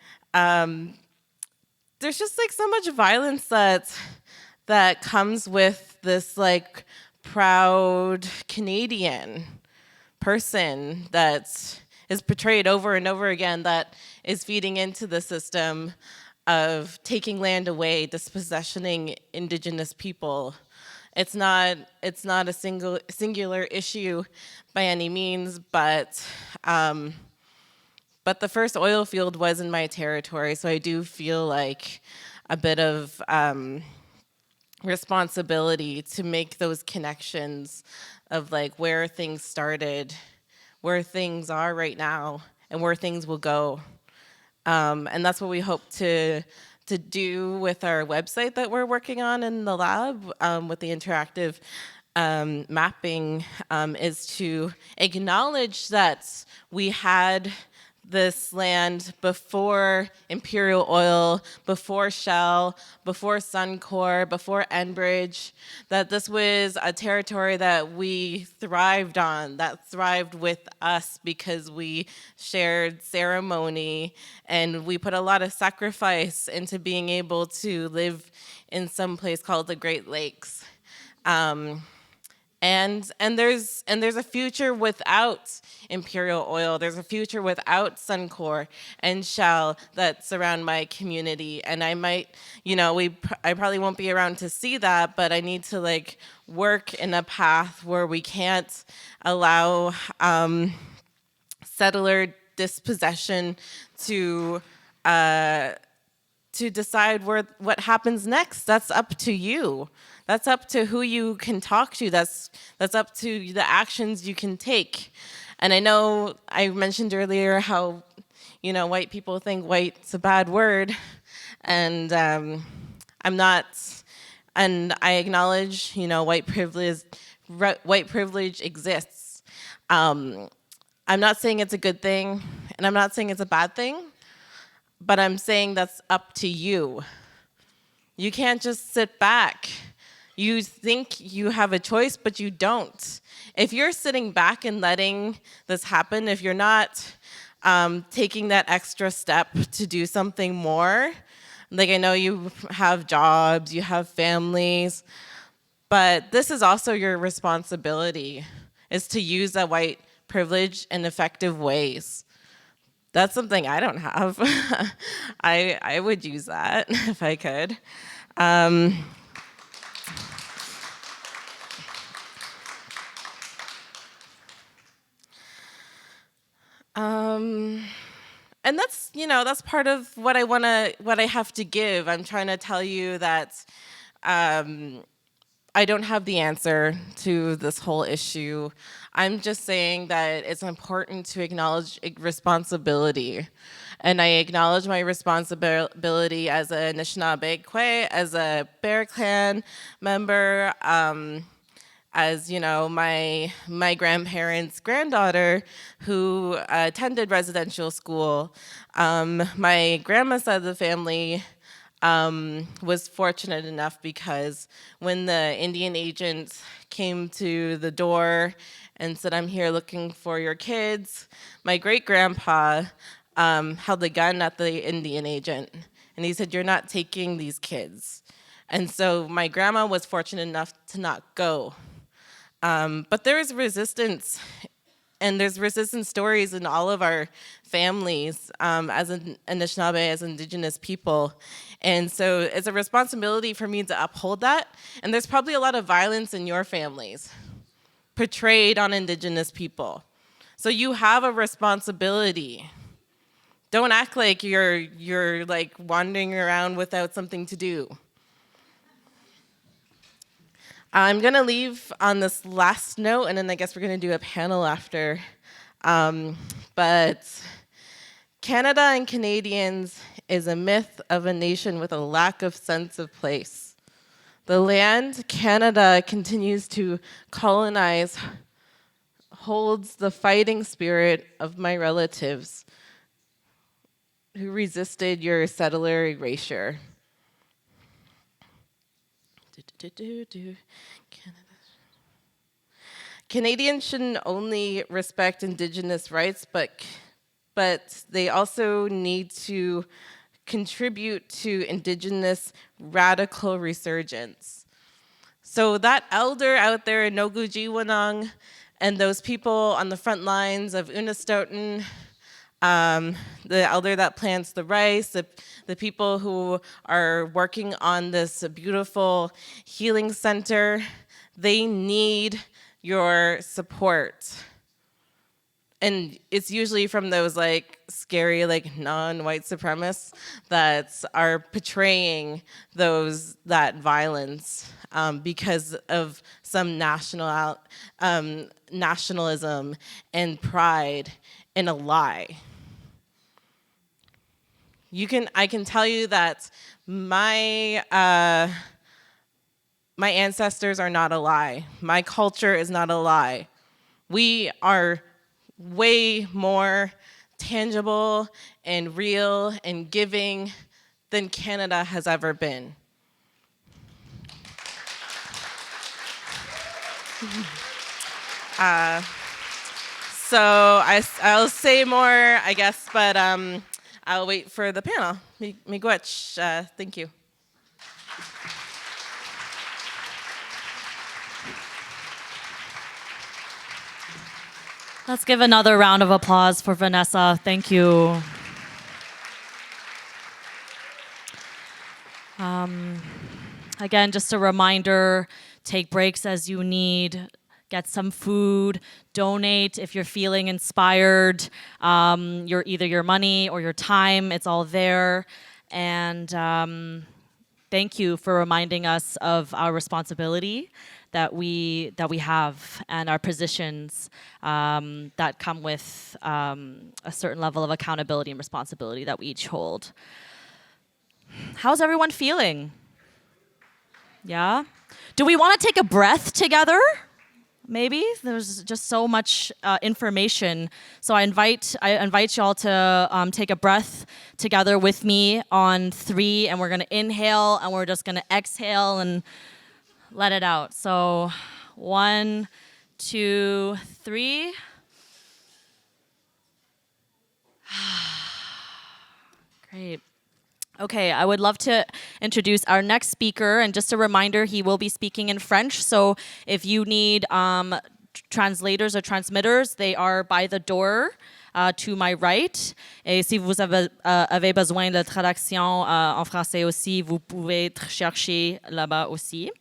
there's just like so much violence that comes with this like proud Canadian person that is portrayed over and over again, that is feeding into the system of taking land away, dispossessioning Indigenous people. It's not a singular issue by any means, but the first oil field was in my territory, so I do feel like a bit of responsibility to make those connections of like where things started, where things are right now, and where things will go. And that's what we hope to do with our website that we're working on in the lab with the interactive mapping, is to acknowledge that we had this land before Imperial Oil, before Shell, before Suncor, before Enbridge, that this was a territory that we thrived on, that thrived with us because we shared ceremony and we put a lot of sacrifice into being able to live in some place called the Great Lakes. And there's a future without Imperial Oil. There's a future without Suncor and Shell that surround my community. And I might, you know, I probably won't be around to see that, but I need to like work in a path where we can't allow settler dispossession to decide what happens next. That's up to you. That's up to who you can talk to. That's up to the actions you can take. And I know I mentioned earlier how, you know, white people think white's a bad word, and I'm not. And I acknowledge, you know, white privilege exists. I'm not saying it's a good thing, and I'm not saying it's a bad thing, but I'm saying that's up to you. You can't just sit back. You think you have a choice, but you don't. If you're sitting back and letting this happen, if you're not taking that extra step to do something more, like I know you have jobs, you have families, But this is also your responsibility, is to use that white privilege in effective ways. That's something I don't have. I would use that if I could. And that's, that's part of what I have to give. I'm trying to tell you that I don't have the answer to this whole issue. I'm just saying that it's important to acknowledge responsibility. And I acknowledge my responsibility as a Anishinaabe Kwe, as a Bear Clan member, as my grandparents' granddaughter who attended residential school. My grandma's side of the family was fortunate enough because when the Indian agent came to the door and said, "I'm here looking for your kids," my great-grandpa held a gun at the Indian agent, and he said, "You're not taking these kids." And so my grandma was fortunate enough to not go. But there is resistance, and there's resistance stories in all of our families as an Anishinaabe, as Indigenous people. And so it's a responsibility for me to uphold that. And there's probably a lot of violence in your families portrayed on Indigenous people. So you have a responsibility. Don't act like you're like wandering around without something to do. I'm gonna leave on this last note, and then I guess we're gonna do a panel after. But Canada and Canadians is a myth of a nation with a lack of sense of place. The land Canada continues to colonize holds the fighting spirit of my relatives who resisted your settler erasure. Canadians shouldn't only respect Indigenous rights, but they also need to contribute to Indigenous radical resurgence. So that elder out there in Nogujiwanong and those people on the front lines of Unistoten, the elder that plants the rice, the people who are working on this beautiful healing center, they need your support. And it's usually from those like scary, like non-white supremacists that are portraying that violence because of some nationalism and pride in a lie. I can tell you that my ancestors are not a lie. My culture is not a lie. We are way more tangible and real and giving than Canada has ever been. So I'll say more, I guess, but I'll wait for the panel. Miigwech, thank you. Let's give another round of applause for Vanessa. Thank you. Again, just a reminder, take breaks as you need, get some food, donate if you're feeling inspired, either your money or your time, it's all there. And thank you for reminding us of our responsibility that we have and our positions that come with a certain level of accountability and responsibility that we each hold. How's everyone feeling? Yeah? Do we want to take a breath together? Maybe there's just so much information. So I invite y'all to take a breath together with me on 3, and we're gonna inhale, and we're just gonna exhale and let it out. So 1, 2, 3. Great. Okay, I would love to introduce our next speaker, and just a reminder, he will be speaking in French, so if you need translators or transmitters, they are by the door to my right. Et si vous avez besoin de traduction en français aussi, vous pouvez chercher là-bas aussi.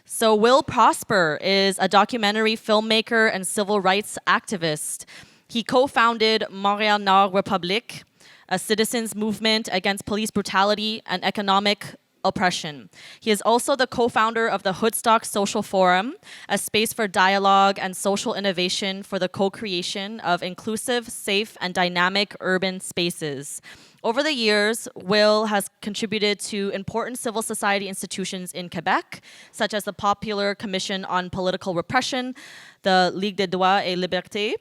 So Will Prosper is a documentary filmmaker and civil rights activist. He co-founded Montréal Nord Republic, a citizens' movement against police brutality and economic oppression. He is also the co-founder of the Hoodstock Social Forum, a space for dialogue and social innovation for the co-creation of inclusive, safe, and dynamic urban spaces. Over the years, Will has contributed to important civil society institutions in Quebec, such as the Popular Commission on Political Repression, the Ligue des Droits et Libertés,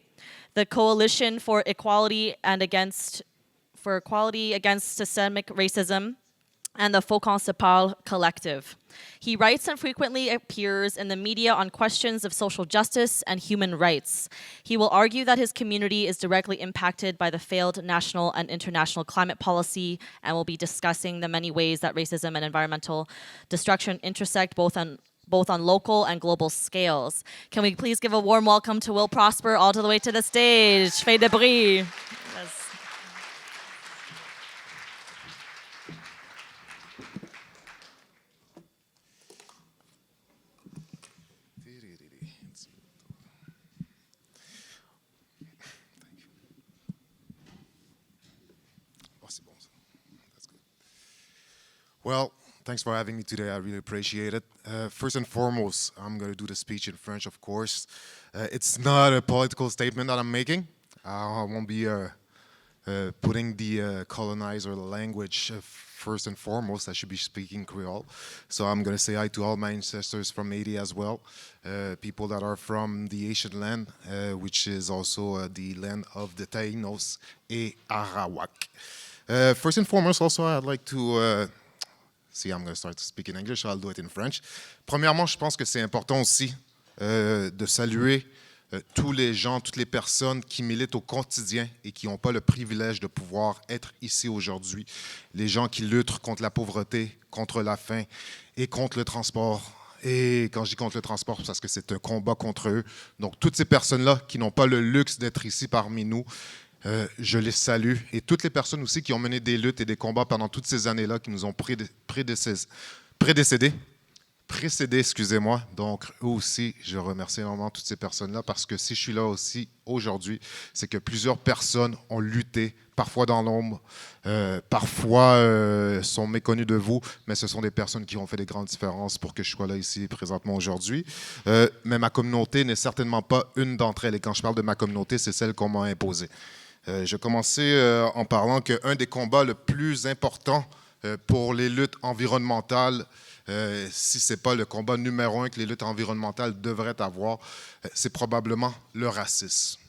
the Coalition for Equality against systemic racism, and the Faucon Se Parle collective. He writes and frequently appears in the media on questions of social justice and human rights. He will argue that his community is directly impacted by the failed national and international climate policy, and will be discussing the many ways that racism and environmental destruction intersect both on local and global scales. Can we please give a warm welcome to Will Prosper all the way to the stage? Fais de bruit. Yes. Well, thanks for having me today. I really appreciate it. First and foremost, I'm going to do the speech in French, of course. It's not a political statement that I'm making. I won't be putting the colonizer language first and foremost. I should be speaking Creole. So I'm going to say hi to all my ancestors from Haiti as well, people that are from the Haitian land, which is also the land of the Taínos et Arawak. First and foremost, also, I'd like to... See, I'm going to start speaking English, so I'll do it in French. Premièrement, je pense que c'est important aussi de saluer tous les gens, toutes les personnes qui militent au quotidien et qui n'ont pas le privilège de pouvoir être ici aujourd'hui. Les gens qui luttent contre la pauvreté, contre la faim et contre le transport. Et quand je dis contre le transport, c'est parce que c'est un combat contre eux. Donc, toutes ces personnes-là qui n'ont pas le luxe d'être ici parmi nous, je les salue. Et toutes les personnes aussi qui ont mené des luttes et des combats pendant toutes ces années-là, qui nous ont précédés, excusez-moi. Donc, eux aussi, je remercie énormément toutes ces personnes-là, parce que si je suis là aussi aujourd'hui, c'est que plusieurs personnes ont lutté, parfois dans l'ombre, parfois sont méconnues de vous, mais ce sont des personnes qui ont fait des grandes différences pour que je sois là ici présentement aujourd'hui. Mais ma communauté n'est certainement pas une d'entre elles. Et quand je parle de ma communauté, c'est celle qu'on m'a imposée. Je vais commencer en parlant qu'un des combats le plus importants pour les luttes environnementales, si ce n'est pas le combat numéro 1 que les luttes environnementales devraient avoir, c'est probablement le racisme.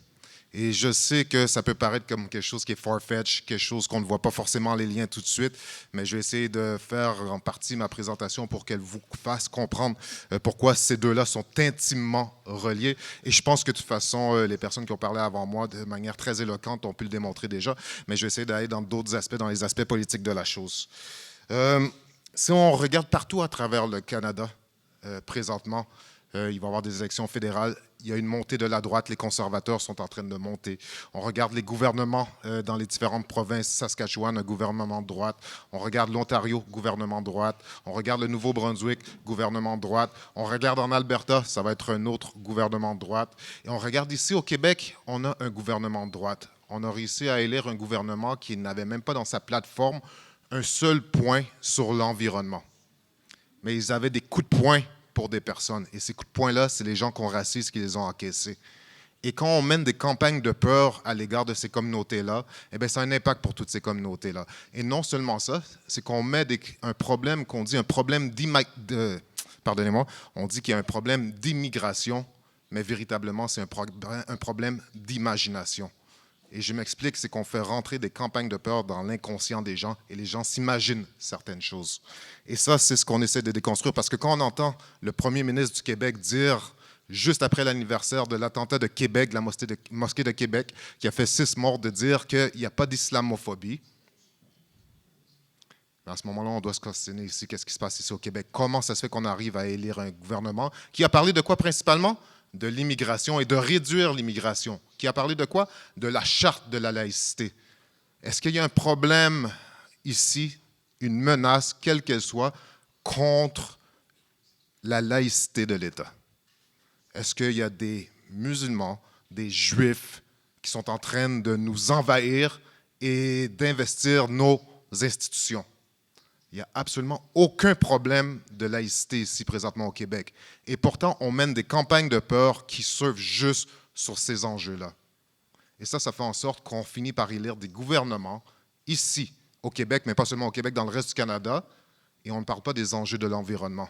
Et je sais que ça peut paraître comme quelque chose qui est far-fetched, quelque chose qu'on ne voit pas forcément les liens tout de suite, mais je vais essayer de faire en partie ma présentation pour qu'elle vous fasse comprendre pourquoi ces deux-là sont intimement reliés. Et je pense que de toute façon, les personnes qui ont parlé avant moi de manière très éloquente ont pu le démontrer déjà, mais je vais essayer d'aller dans d'autres aspects, dans les aspects politiques de la chose. Si on regarde partout à travers le Canada, présentement, il va y avoir des élections fédérales. Il y a une montée de la droite. Les conservateurs sont en train de monter. On regarde les gouvernements dans les différentes provinces. Saskatchewan, un gouvernement de droite. On regarde l'Ontario, gouvernement de droite. On regarde le Nouveau-Brunswick, gouvernement de droite. On regarde en Alberta, ça va être un autre gouvernement de droite. Et on regarde ici au Québec, on a un gouvernement de droite. On a réussi à élire un gouvernement qui n'avait même pas dans sa plateforme un seul point sur l'environnement. Mais ils avaient des coups de poing pour des personnes. Et ces coups de poing-là, c'est les gens qu'on racise qui les ont encaissés. Et quand on mène des campagnes de peur à l'égard de ces communautés-là, eh bien, ça a un impact pour toutes ces communautés-là. Et non seulement ça, c'est qu'on met un problème, qu'on dit un problème on dit qu'il y a un problème d'immigration, mais véritablement, c'est un problème d'imagination. Et je m'explique, c'est qu'on fait rentrer des campagnes de peur dans l'inconscient des gens et les gens s'imaginent certaines choses. Et ça, c'est ce qu'on essaie de déconstruire, parce que quand on entend le premier ministre du Québec dire, juste après l'anniversaire de l'attentat de Québec, de la mosquée de Québec, qui a fait 6 morts, de dire qu'il n'y a pas d'islamophobie, Mais à ce moment-là, on doit se questionner ici, qu'est-ce qui se passe ici au Québec? Comment ça se fait qu'on arrive à élire un gouvernement qui a parlé de quoi principalement? De l'immigration et de réduire l'immigration. Qui a parlé de quoi? De la charte de la laïcité. Est-ce qu'il y a un problème ici, une menace, quelle qu'elle soit, contre la laïcité de l'État? Est-ce qu'il y a des musulmans, des juifs qui sont en train de nous envahir et d'investir nos institutions? Il n'y a absolument aucun problème de laïcité ici présentement au Québec. Et pourtant, on mène des campagnes de peur qui surfent juste sur ces enjeux-là. Et ça fait en sorte qu'on finit par élire des gouvernements ici au Québec, mais pas seulement au Québec, dans le reste du Canada, et on ne parle pas des enjeux de l'environnement.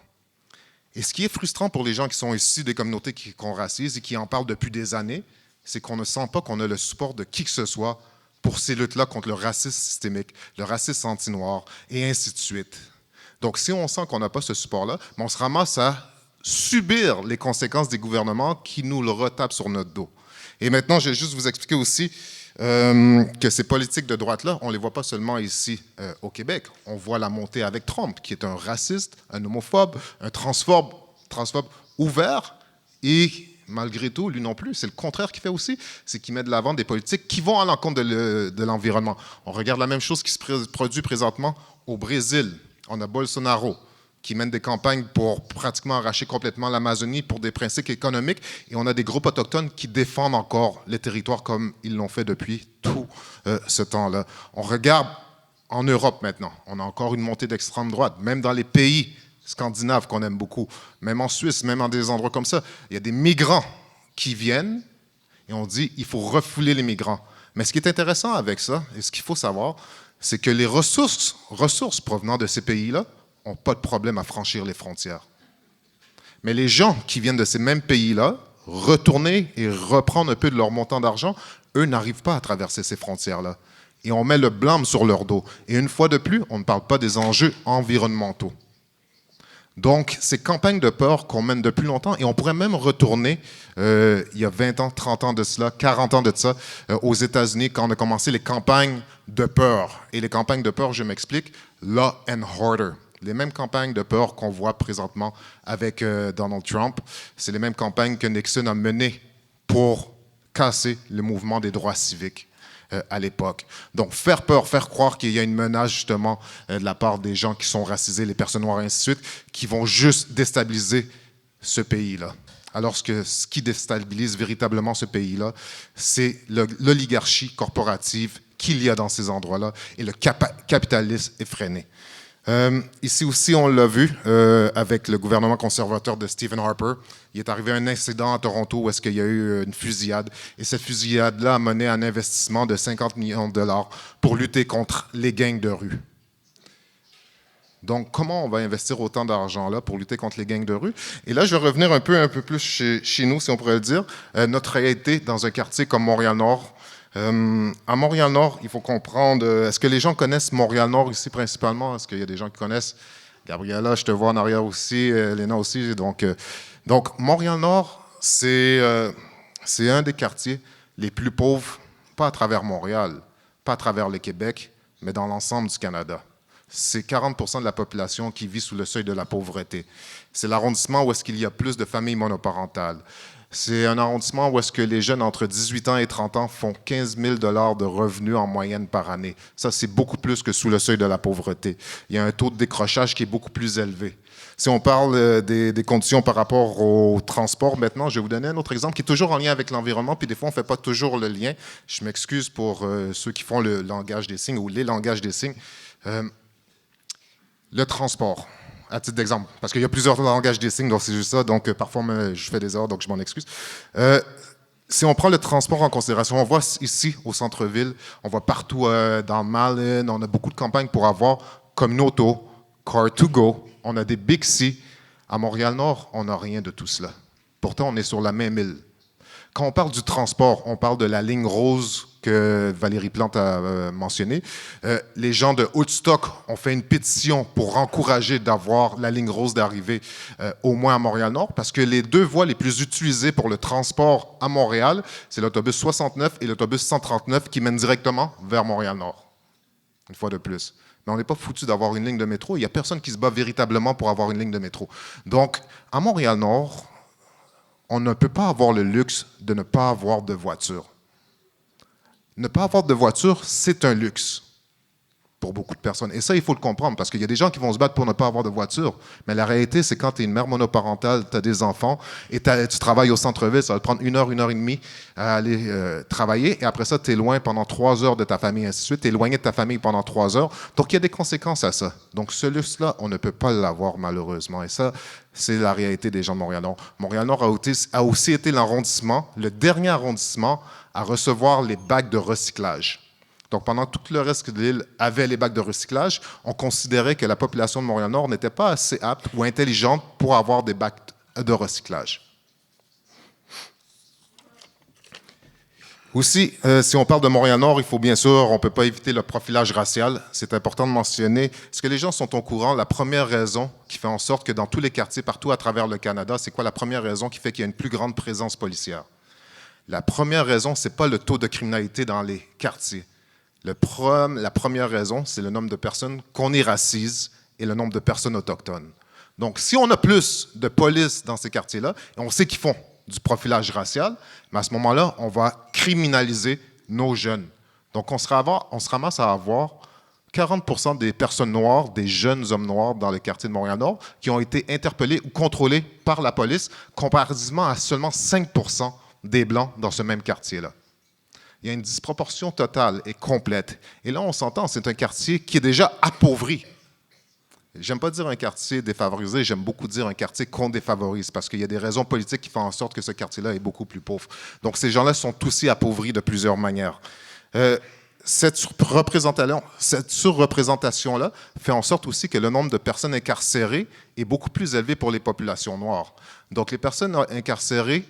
Et ce qui est frustrant pour les gens qui sont ici, des communautés qu'on racise et qui en parlent depuis des années, c'est qu'on ne sent pas qu'on a le support de qui que ce soit pour ces luttes-là contre le racisme systémique, le racisme anti-noir, et ainsi de suite. Donc, si on sent qu'on n'a pas ce support-là, on se ramasse à subir les conséquences des gouvernements qui nous le retapent sur notre dos. Et maintenant, je vais juste vous expliquer aussi que ces politiques de droite-là, on ne les voit pas seulement ici au Québec. On voit la montée avec Trump, qui est un raciste, un homophobe, un transphobe ouvert, et malgré tout, lui non plus, c'est le contraire qu'il fait aussi, c'est qu'il met de l'avant des politiques qui vont à l'encontre de l'environnement. On regarde la même chose qui se produit présentement au Brésil. On a Bolsonaro qui mène des campagnes pour pratiquement arracher complètement l'Amazonie pour des principes économiques, et on a des groupes autochtones qui défendent encore les territoires comme ils l'ont fait depuis tout ce temps-là. On regarde en Europe maintenant, on a encore une montée d'extrême droite, même dans les pays scandinaves qu'on aime beaucoup, même en Suisse, même dans des endroits comme ça, il y a des migrants qui viennent et on dit il faut refouler les migrants. Mais ce qui est intéressant avec ça, et ce qu'il faut savoir, c'est que les ressources provenant de ces pays-là n'ont pas de problème à franchir les frontières. Mais les gens qui viennent de ces mêmes pays-là, retourner et reprendre un peu de leur montant d'argent, eux n'arrivent pas à traverser ces frontières-là. Et on met le blâme sur leur dos. Et une fois de plus, on ne parle pas des enjeux environnementaux. Donc, ces campagnes de peur qu'on mène depuis longtemps, et on pourrait même retourner, il y a 20 ans, 30 ans de cela, 40 ans de ça, aux États-Unis, quand on a commencé les campagnes de peur. Et les campagnes de peur, je m'explique, law and order. Les mêmes campagnes de peur qu'on voit présentement avec Donald Trump, c'est les mêmes campagnes que Nixon a menées pour casser le mouvement des droits civiques à l'époque. Donc, faire peur, faire croire qu'il y a une menace, justement, de la part des gens qui sont racisés, les personnes noires, et ainsi de suite, qui vont juste déstabiliser ce pays-là. Alors que ce qui déstabilise véritablement ce pays-là, c'est l'oligarchie corporative qu'il y a dans ces endroits-là et le capitalisme effréné. Ici aussi, on l'a vu avec le gouvernement conservateur de Stephen Harper. Il est arrivé un incident à Toronto où est-ce qu'il y a eu une fusillade. Et cette fusillade-là a mené à un investissement de 50 millions de dollars pour lutter contre les gangs de rue. Donc, comment on va investir autant d'argent-là pour lutter contre les gangs de rue? Et là, je vais revenir un peu plus chez nous, si on pourrait le dire. Notre réalité dans un quartier comme Montréal-Nord. À Montréal-Nord, il faut comprendre, est-ce que les gens connaissent Montréal-Nord ici principalement? Est-ce qu'il y a des gens qui connaissent? Gabriel, je te vois en arrière aussi, Léna aussi. Donc Montréal-Nord, c'est un des quartiers les plus pauvres, pas à travers Montréal, pas à travers le Québec, mais dans l'ensemble du Canada. C'est 40% de la population qui vit sous le seuil de la pauvreté. C'est l'arrondissement où est-ce qu'il y a plus de familles monoparentales. C'est un arrondissement où est-ce que les jeunes entre 18 ans et 30 ans font 15 000 $ de revenus en moyenne par année. Ça, c'est beaucoup plus que sous le seuil de la pauvreté. Il y a un taux de décrochage qui est beaucoup plus élevé. Si on parle des conditions par rapport au transport, maintenant, je vais vous donner un autre exemple qui est toujours en lien avec l'environnement, puis des fois, on ne fait pas toujours le lien. Je m'excuse pour ceux qui font le langage des signes ou les langages des signes. Le transport. À titre d'exemple, parce qu'il y a plusieurs langages des signes, donc c'est juste ça, donc parfois je fais des erreurs, donc je m'en excuse. Si on prend le transport en considération, on voit ici au centre-ville, on voit partout dans Malin, on a beaucoup de campagnes pour avoir communauto, car2go, on a des Big C. À Montréal-Nord, on n'a rien de tout cela. Pourtant, on est sur la même île. Quand on parle du transport, on parle de la ligne rose que Valérie Plante a mentionné. Les gens de Woodstock ont fait une pétition pour encourager d'avoir la ligne rose d'arrivée au moins à Montréal-Nord, parce que les deux voies les plus utilisées pour le transport à Montréal, c'est l'autobus 69 et l'autobus 139 qui mènent directement vers Montréal-Nord. une fois de plus. Mais on n'est pas foutu d'avoir une ligne de métro. Il n'y a personne qui se bat véritablement pour avoir une ligne de métro. Donc, à Montréal-Nord, on ne peut pas avoir le luxe de ne pas avoir de voiture. Ne pas avoir de voiture, c'est un luxe pour beaucoup de personnes. Et ça, il faut le comprendre, parce qu'il y a des gens qui vont se battre pour ne pas avoir de voiture. Mais la réalité, c'est quand tu es une mère monoparentale, tu as des enfants, et tu travailles au centre-ville, ça va te prendre 1 heure et demie à aller travailler, et après ça, tu es loin pendant 3 heures de ta famille, et ainsi de suite. Tu es éloigné de ta famille pendant 3 heures. Donc, il y a des conséquences à ça. Donc, ce luxe-là, on ne peut pas l'avoir, malheureusement. Et ça, c'est la réalité des gens de Montréal-Nord. Montréal-Nord a aussi été l'arrondissement, le dernier arrondissement à recevoir les bacs de recyclage. Donc, pendant tout le reste de l'île avait les bacs de recyclage, on considérait que la population de Montréal-Nord n'était pas assez apte ou intelligente pour avoir des bacs de recyclage. Aussi, si on parle de Montréal-Nord, il faut bien sûr, on ne peut pas éviter le profilage racial. C'est important de mentionner. Est-ce que les gens sont au courant? La première raison qui fait en sorte que dans tous les quartiers, partout à travers le Canada, c'est quoi la première raison qui fait qu'il y a une plus grande présence policière? La première raison, ce n'est pas le taux de criminalité dans les quartiers. La première raison, c'est le nombre de personnes qu'on irracise et le nombre de personnes autochtones. Donc, si on a plus de police dans ces quartiers-là, et on sait qu'ils font du profilage racial, mais à ce moment-là, on va criminaliser nos jeunes. Donc, on se ramasse à avoir 40% des personnes noires, des jeunes hommes noirs dans le quartier de Montréal-Nord, qui ont été interpellés ou contrôlés par la police, comparativement à seulement 5% des Blancs dans ce même quartier-là. Il y a une disproportion totale et complète. Et là, on s'entend, c'est un quartier qui est déjà appauvri. J'aime pas dire un quartier défavorisé, j'aime beaucoup dire un quartier qu'on défavorise, parce qu'il y a des raisons politiques qui font en sorte que ce quartier-là est beaucoup plus pauvre. Donc, ces gens-là sont aussi appauvris de plusieurs manières. Cette surreprésentation-là fait en sorte aussi que le nombre de personnes incarcérées est beaucoup plus élevé pour les populations noires. Donc, les personnes incarcérées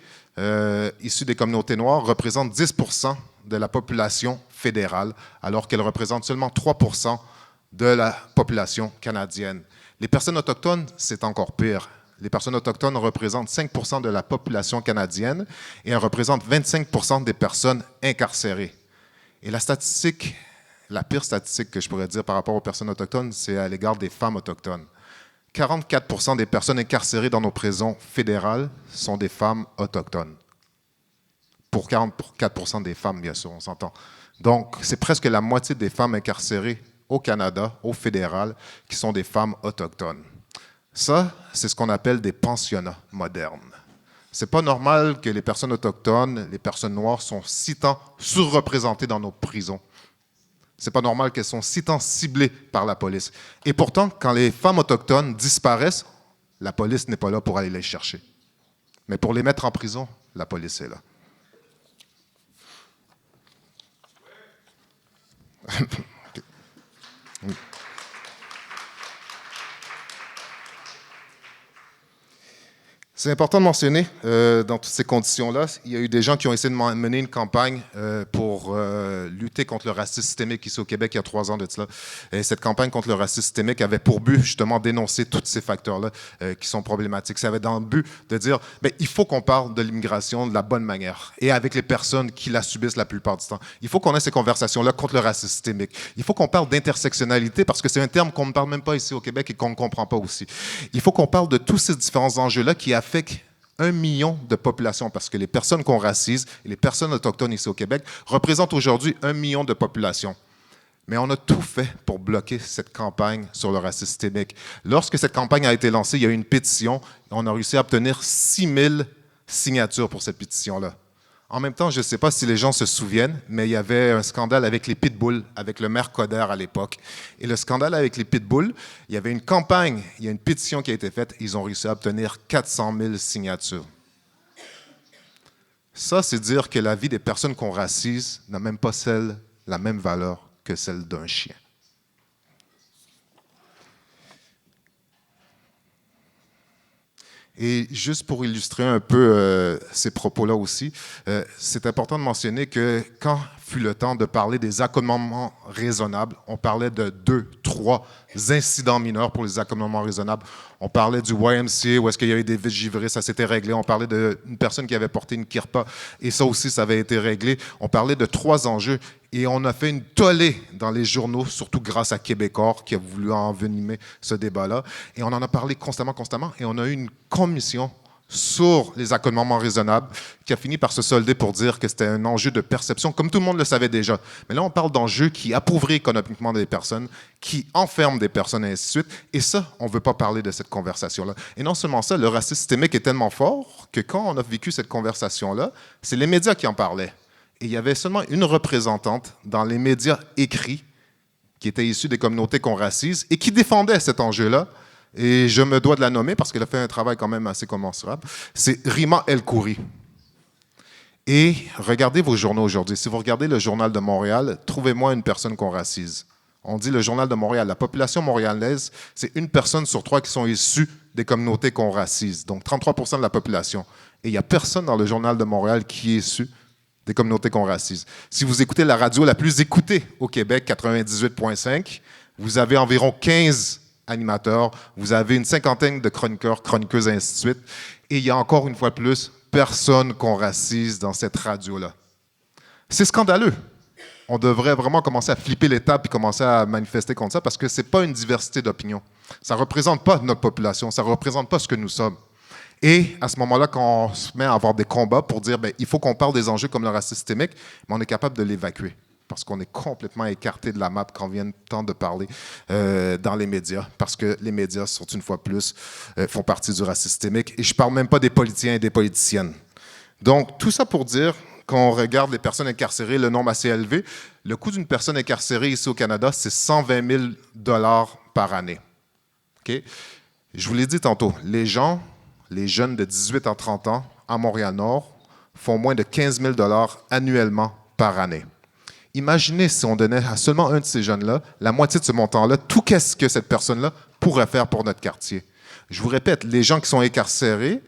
issues des communautés noires représentent 10% de la population fédérale, alors qu'elles représentent seulement 3% de la population canadienne. Les personnes autochtones, c'est encore pire. Les personnes autochtones représentent 5% de la population canadienne et elles représentent 25% des personnes incarcérées. Et la pire statistique que je pourrais dire par rapport aux personnes autochtones, c'est à l'égard des femmes autochtones. 44% des personnes incarcérées dans nos prisons fédérales sont des femmes autochtones. Pour 44% des femmes, bien sûr, on s'entend. Donc, c'est presque la moitié des femmes incarcérées au Canada, au fédéral, qui sont des femmes autochtones. Ça, c'est ce qu'on appelle des pensionnats modernes. C'est pas normal que les personnes autochtones, les personnes noires, sont si tant surreprésentées dans nos prisons. C'est pas normal qu'elles sont si tant ciblées par la police. Et pourtant, quand les femmes autochtones disparaissent, la police n'est pas là pour aller les chercher. Mais pour les mettre en prison, la police est là. Oui. C'est important de mentionner, dans toutes ces conditions-là, il y a eu des gens qui ont essayé de mener une campagne pour lutter contre le racisme systémique ici au Québec il y a 3 ans de cela. Et cette campagne contre le racisme systémique avait pour but justement d'énoncer tous ces facteurs-là qui sont problématiques. Ça avait dans le but de dire, bien, il faut qu'on parle de l'immigration de la bonne manière et avec les personnes qui la subissent la plupart du temps. Il faut qu'on ait ces conversations-là contre le racisme systémique. Il faut qu'on parle d'intersectionnalité parce que c'est un terme qu'on ne parle même pas ici au Québec et qu'on ne comprend pas aussi. Il faut qu'on parle de tous ces différents enjeux-là qui affectent 1 million de populations, parce que les personnes qu'on racise et les personnes autochtones ici au Québec représentent aujourd'hui 1 million de populations. Mais on a tout fait pour bloquer cette campagne sur le racisme systémique. Lorsque cette campagne a été lancée, il y a eu une pétition et on a réussi à obtenir 6 000 signatures pour cette pétition-là. En même temps, je ne sais pas si les gens se souviennent, mais il y avait un scandale avec les pitbulls, avec le maire Coder à l'époque. Et le scandale avec les pitbulls, il y avait une campagne, il y a une pétition qui a été faite, ils ont réussi à obtenir 400 000 signatures. Ça, c'est dire que la vie des personnes qu'on racise n'a même pas la même valeur que celle d'un chien. Et juste pour illustrer un peu ces propos-là aussi, c'est important de mentionner que quand fut le temps de parler des accommodements raisonnables, on parlait de 2, 3 3 incidents mineurs pour les accommodements raisonnables. On parlait du YMCA, où est-ce qu'il y avait des vides givrés, ça s'était réglé. On parlait d'une personne qui avait porté une kirpa, et ça aussi, ça avait été réglé. On parlait de 3 enjeux, et on a fait une tollée dans les journaux, surtout grâce à Québécois, qui a voulu envenimer ce débat-là. Et on en a parlé constamment, et on a eu une commission sur les accommodements raisonnables, qui a fini par se solder pour dire que c'était un enjeu de perception, comme tout le monde le savait déjà. Mais là, on parle d'enjeux qui appauvrissent économiquement des personnes, qui enferment des personnes, et ainsi de suite. Et ça, on ne veut pas parler de cette conversation-là. Et non seulement ça, le racisme systémique est tellement fort que quand on a vécu cette conversation-là, c'est les médias qui en parlaient. Et il y avait seulement une représentante dans les médias écrits qui était issue des communautés qu'on racise et qui défendait cet enjeu-là. Et je me dois de la nommer parce qu'elle a fait un travail quand même assez commensurable. C'est Rima El-Khoury. Et regardez vos journaux aujourd'hui. Si vous regardez le Journal de Montréal, trouvez-moi une personne qu'on racise. On dit le Journal de Montréal. La population montréalaise, c'est 1 personne sur 3 qui sont issues des communautés qu'on racise. Donc 33% de la population. Et il n'y a personne dans le Journal de Montréal qui est issu des communautés qu'on racise. Si vous écoutez la radio la plus écoutée au Québec, 98.5, vous avez environ 15 animateurs, vous avez une 50aine de chroniqueurs, chroniqueuses, et ainsi de suite. Et il y a encore une fois plus personne qu'on racise dans cette radio-là. C'est scandaleux. On devrait vraiment commencer à flipper les tables et commencer à manifester contre ça parce que ce n'est pas une diversité d'opinions. Ça ne représente pas notre population, ça ne représente pas ce que nous sommes. Et à ce moment-là, quand on se met à avoir des combats pour dire il faut qu'on parle des enjeux comme le racisme systémique, mais on est capable de l'évacuer. Parce qu'on est complètement écarté de la map quand vient le temps de parler dans les médias, parce que les médias, sont une fois plus, font partie du racisme systémique. Et je ne parle même pas des politiciens et des politiciennes. Donc, tout ça pour dire, quand on regarde les personnes incarcérées, le nombre assez élevé, le coût d'une personne incarcérée ici au Canada, c'est 120 000 $ par année. Okay? Je vous l'ai dit tantôt, les jeunes de 18 à 30 ans à Montréal-Nord font moins de 15 000 $ annuellement par année. Imaginez si on donnait à seulement un de ces jeunes-là la moitié de ce montant-là, tout qu'est-ce que cette personne-là pourrait faire pour notre quartier. Je vous répète, les gens qui sont incarcérés,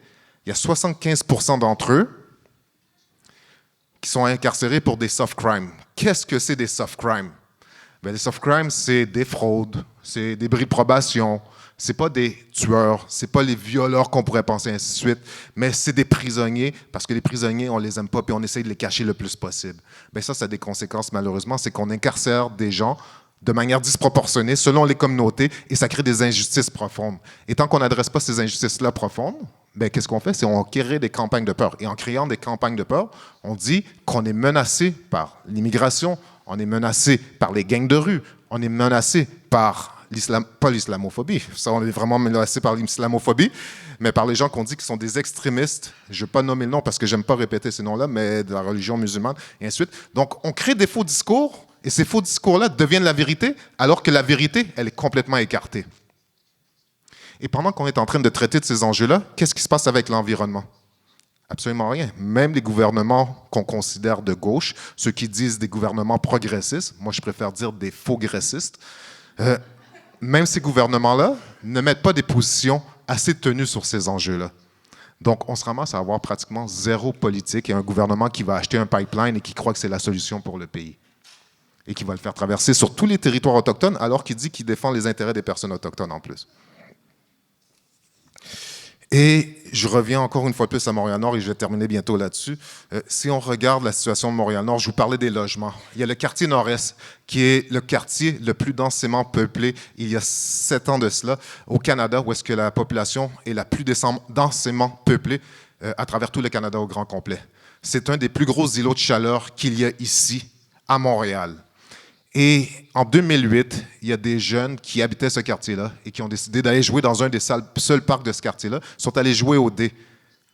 il y a 75% d'entre eux qui sont incarcérés pour des soft crimes. Qu'est-ce que c'est des soft crimes? Les soft crimes, c'est des fraudes, c'est des bris de probation, c'est pas des tueurs, c'est pas les violeurs qu'on pourrait penser, ainsi de suite, mais c'est des prisonniers, parce que les prisonniers, on les aime pas, puis on essaye de les cacher le plus possible. Ça a des conséquences, malheureusement, c'est qu'on incarcère des gens de manière disproportionnée, selon les communautés, et ça crée des injustices profondes. Et tant qu'on n'adresse pas ces injustices-là profondes, qu'est-ce qu'on fait? C'est qu'on crée des campagnes de peur. Et en créant des campagnes de peur, on dit qu'on est menacé par l'immigration, on est menacé par les gangs de rue, on est menacé par pas l'islamophobie, ça on est vraiment menacé par l'islamophobie, mais par les gens qu'on dit qu'ils sont des extrémistes, je ne vais pas nommer le nom parce que j'aime pas répéter ces noms-là, mais de la religion musulmane, et ainsi de suite. Donc on crée des faux discours, et ces faux discours-là deviennent la vérité, alors que la vérité, elle est complètement écartée. Et pendant qu'on est en train de traiter de ces enjeux-là, qu'est-ce qui se passe avec l'environnement? Absolument rien. Même les gouvernements qu'on considère de gauche, ceux qui disent des gouvernements progressistes, moi je préfère dire des faux graissistes, même ces gouvernements-là ne mettent pas des positions assez tenues sur ces enjeux-là. Donc, on se ramasse à avoir pratiquement zéro politique et un gouvernement qui va acheter un pipeline et qui croit que c'est la solution pour le pays. Et qui va le faire traverser sur tous les territoires autochtones, alors qu'il dit qu'il défend les intérêts des personnes autochtones en plus. Et je reviens encore une fois plus à Montréal-Nord et je vais terminer bientôt là-dessus. Si on regarde la situation de Montréal-Nord, je vous parlais des logements. Il y a le quartier Nord-Est, qui est le quartier le plus densément peuplé il y a 7 ans de cela au Canada, où est-ce que la population est la plus densément peuplée à travers tout le Canada au grand complet. C'est un des plus gros îlots de chaleur qu'il y a ici, à Montréal. Et en 2008, il y a des jeunes qui habitaient ce quartier-là et qui ont décidé d'aller jouer dans un des seuls parcs de ce quartier-là, sont allés jouer au dé.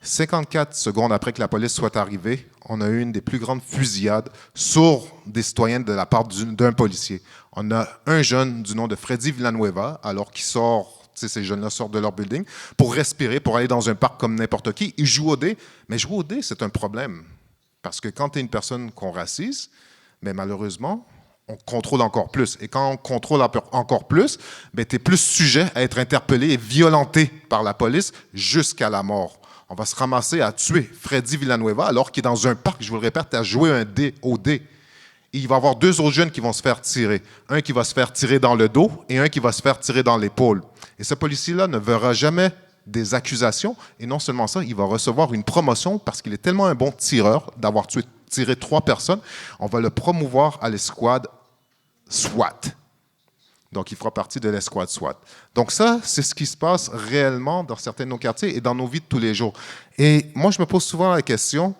54 secondes après que la police soit arrivée, on a eu une des plus grandes fusillades sur des citoyens de la part d'un policier. On a un jeune du nom de Freddy Villanueva, alors qu'il sort, ces jeunes-là sortent de leur building, pour respirer, pour aller dans un parc comme n'importe qui. Ils jouent au dé, mais jouer au dé, c'est un problème. Parce que quand tu es une personne qu'on racise, mais malheureusement, on contrôle encore plus. Et quand on contrôle encore plus, tu es plus sujet à être interpellé et violenté par la police jusqu'à la mort. On va se ramasser à tuer Freddy Villanueva alors qu'il est dans un parc, je vous le répète, à jouer au dé. Et il va y avoir 2 autres jeunes qui vont se faire tirer. Un qui va se faire tirer dans le dos et un qui va se faire tirer dans l'épaule. Et ce policier-là ne verra jamais des accusations. Et non seulement ça, il va recevoir une promotion parce qu'il est tellement un bon tireur d'avoir tiré 3 personnes. On va le promouvoir à l'escouade SWAT. Donc, il fera partie de l'escouade SWAT. Donc ça, c'est ce qui se passe réellement dans certains de nos quartiers et dans nos vies de tous les jours. Et moi, je me pose souvent la question,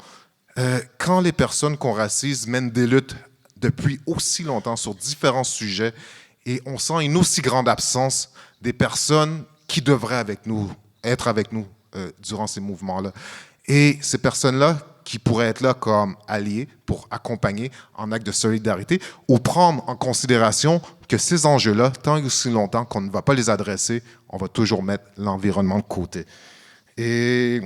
quand les personnes qu'on racise mènent des luttes depuis aussi longtemps sur différents sujets et on sent une aussi grande absence des personnes qui devraient être avec nous durant ces mouvements-là. Et ces personnes-là qui pourraient être là comme alliés pour accompagner en acte de solidarité ou prendre en considération que ces enjeux-là, tant et aussi longtemps qu'on ne va pas les adresser, on va toujours mettre l'environnement de côté. Et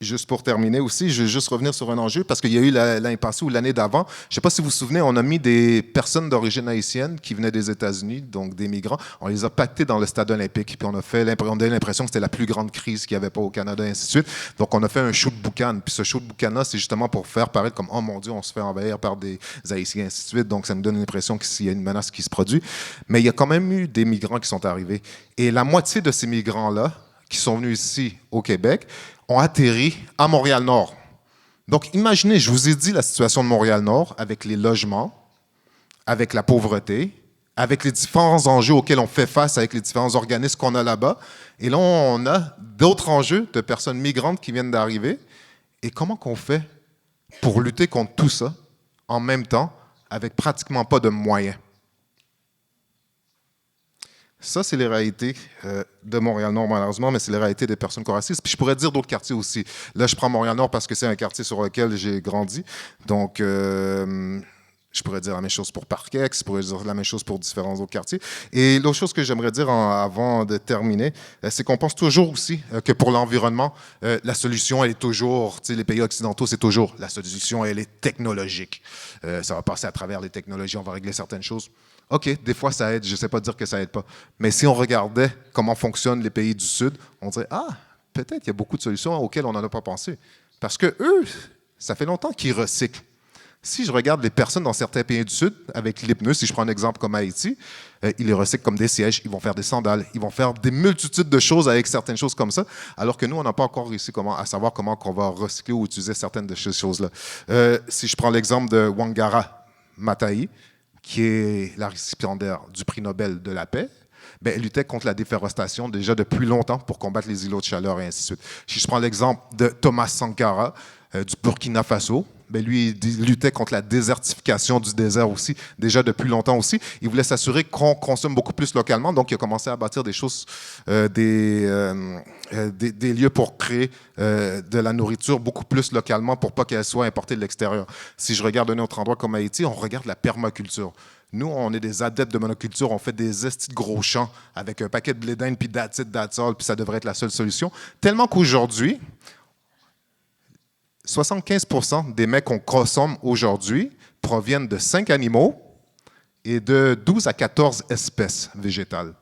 juste pour terminer aussi, je vais juste revenir sur un enjeu parce qu'il y a eu l'année passée ou l'année d'avant. Je ne sais pas si vous vous souvenez, on a mis des personnes d'origine haïtienne qui venaient des États-Unis, donc des migrants. On les a pactés dans le stade olympique. Puis on a eu l'impression que c'était la plus grande crise qu'il n'y avait pas au Canada, et ainsi de suite. Donc on a fait un show de boucan. Puis ce show de boucan-là, c'est justement pour faire paraître comme « Oh mon Dieu, on se fait envahir par des Haïtiens, et ainsi de suite. » Donc ça me donne l'impression qu'il y a une menace qui se produit. Mais il y a quand même eu des migrants qui sont arrivés. Et la moitié de ces migrants-là, qui sont venus ici au Québec, ont atterri à Montréal-Nord. Donc, imaginez, je vous ai dit la situation de Montréal-Nord avec les logements, avec la pauvreté, avec les différents enjeux auxquels on fait face avec les différents organismes qu'on a là-bas. Et là, on a d'autres enjeux de personnes migrantes qui viennent d'arriver. Et comment qu'on fait pour lutter contre tout ça en même temps avec pratiquement pas de moyens? Ça, c'est les réalités de Montréal-Nord, malheureusement, mais c'est les réalités des personnes racistes. Puis je pourrais dire d'autres quartiers aussi. Là, je prends Montréal-Nord parce que c'est un quartier sur lequel j'ai grandi. Donc, je pourrais dire la même chose pour Parquet, je pourrais dire la même chose pour différents autres quartiers. Et l'autre chose que j'aimerais dire avant de terminer, c'est qu'on pense toujours aussi que pour l'environnement, la solution, elle est toujours, tu sais, les pays occidentaux, c'est toujours, la solution, elle est technologique. Ça va passer à travers les technologies, on va régler certaines choses. OK, des fois, ça aide. Je ne sais pas dire que ça aide pas. Mais si on regardait comment fonctionnent les pays du Sud, on dirait, peut-être qu'il y a beaucoup de solutions auxquelles on n'en a pas pensé. Parce que eux, ça fait longtemps qu'ils recyclent. Si je regarde les personnes dans certains pays du Sud, avec l'hypnose, si je prends un exemple comme Haïti, ils les recyclent comme des sièges, ils vont faire des sandales, ils vont faire des multitudes de choses avec certaines choses comme ça, alors que nous, on n'a pas encore réussi à savoir comment on va recycler ou utiliser certaines de ces choses-là. Si je prends l'exemple de Wangara Maathai, qui est la récipiendaire du prix Nobel de la paix, elle luttait contre la déforestation déjà depuis longtemps pour combattre les îlots de chaleur et ainsi de suite. Si je prends l'exemple de Thomas Sankara du Burkina Faso, lui, il luttait contre la désertification du désert aussi, déjà depuis longtemps aussi. Il voulait s'assurer qu'on consomme beaucoup plus localement, donc il a commencé à bâtir des choses, des lieux pour créer de la nourriture beaucoup plus localement pour pas qu'elle soit importée de l'extérieur. Si je regarde un autre endroit comme Haïti, on regarde la permaculture. Nous, on est des adeptes de monoculture, on fait des estis de gros champs avec un paquet de blé d'Inde, puis that's it, that's all, puis ça devrait être la seule solution. Tellement qu'aujourd'hui, 75% des mets qu'on consomme aujourd'hui proviennent de 5 animaux et de 12 à 14 espèces végétales.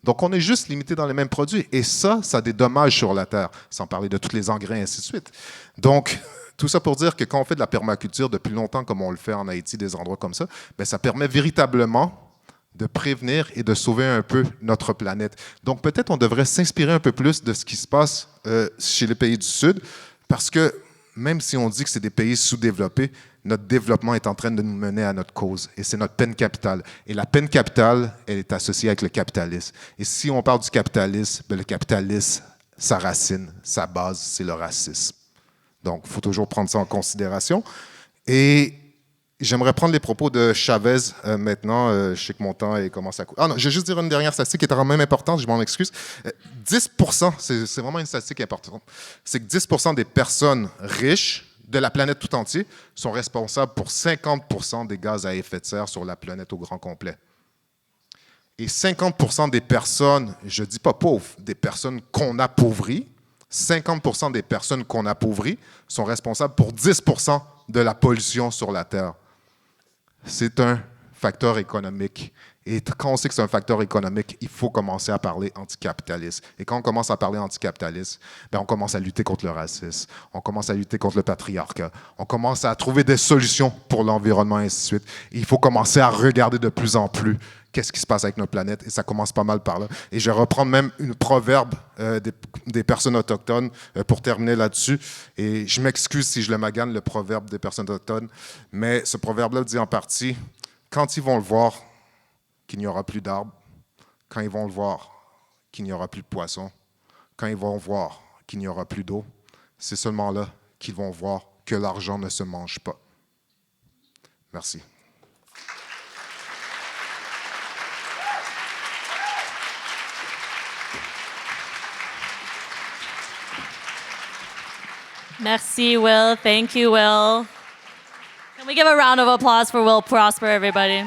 Donc, on est juste limité dans les mêmes produits. Et ça a des dommages sur la terre, sans parler de tous les engrais et ainsi de suite. Donc, tout ça pour dire que quand on fait de la permaculture depuis longtemps, comme on le fait en Haïti, des endroits comme ça, ça permet véritablement de prévenir et de sauver un peu notre planète. Donc, peut-être on devrait s'inspirer un peu plus de ce qui se passe chez les pays du Sud, parce que même si on dit que c'est des pays sous-développés, notre développement est en train de nous mener à notre cause. Et c'est notre peine capitale. Et la peine capitale, elle est associée avec le capitalisme. Et si on parle du capitalisme, le capitalisme, sa racine, sa base, c'est le racisme. Donc, il faut toujours prendre ça en considération. Et j'aimerais prendre les propos de Chavez maintenant. Je sais que mon temps commence à couper. Non, je vais juste dire une dernière statistique qui est quand même importante, je m'en excuse. 10%, c'est vraiment une statistique importante, c'est que 10% des personnes riches de la planète tout entière sont responsables pour 50% des gaz à effet de serre sur la planète au grand complet. Et 50% des personnes, je ne dis pas pauvres, des personnes qu'on appauvrit, 50% des personnes qu'on appauvrit sont responsables pour 10% de la pollution sur la Terre. C'est un facteur économique. Et quand on sait que c'est un facteur économique, il faut commencer à parler anticapitalisme. Et quand on commence à parler anticapitalisme, ben on commence à lutter contre le racisme, on commence à lutter contre le patriarcat, on commence à trouver des solutions pour l'environnement et ainsi de suite. Et il faut commencer à regarder de plus en plus qu'est-ce qui se passe avec notre planète. Et ça commence pas mal par là. Et je vais reprendre même une proverbe des personnes autochtones pour terminer là-dessus. Et je m'excuse si je le magane, le proverbe des personnes autochtones, mais ce proverbe-là dit en partie, quand ils vont le voir, qu'il n'y aura plus d'arbres, quand ils vont le voir, qu'il n'y aura plus de poissons, quand ils vont voir qu'il n'y aura plus d'eau, c'est seulement là qu'ils vont voir que l'argent ne se mange pas. Merci. Merci, Will. Thank you, Will. Can we give a round of applause for Will Prosper, everybody?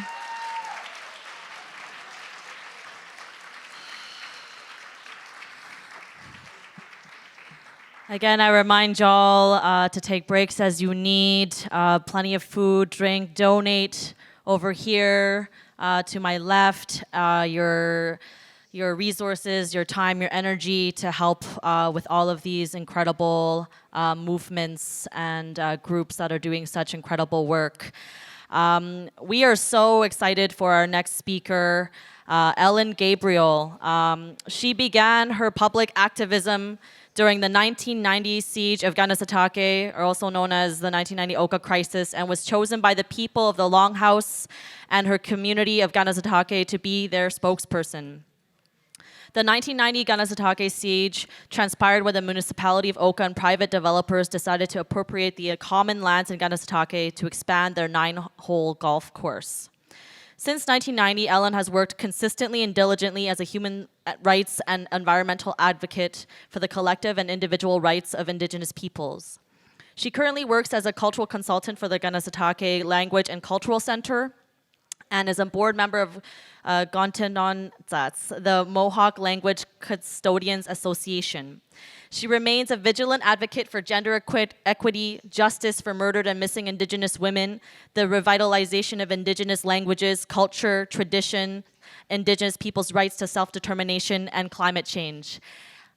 Again, I remind y'all to take breaks as you need. Plenty of food, drink, donate over here to my left. Your resources, your time, your energy to help with all of these incredible movements and groups that are doing such incredible work. We are so excited for our next speaker, Ellen Gabriel. She began her public activism during the 1990 siege of Ganasatake, or also known as the 1990 Oka crisis, and was chosen by the people of the Longhouse and her community of Ganasatake to be their spokesperson. The 1990 Ganasatake siege transpired when the municipality of Oka and private developers decided to appropriate the common lands in Ganasatake to expand their 9-hole golf course. Since 1990, Ellen has worked consistently and diligently as a human rights and environmental advocate for the collective and individual rights of Indigenous peoples. She currently works as a cultural consultant for the Ganasatake Language and Cultural Center and is a board member of Gontenonzats, the Mohawk Language Custodians Association. She remains a vigilant advocate for gender equity, justice for murdered and missing Indigenous women, the revitalization of Indigenous languages, culture, tradition, Indigenous peoples' rights to self-determination, and climate change.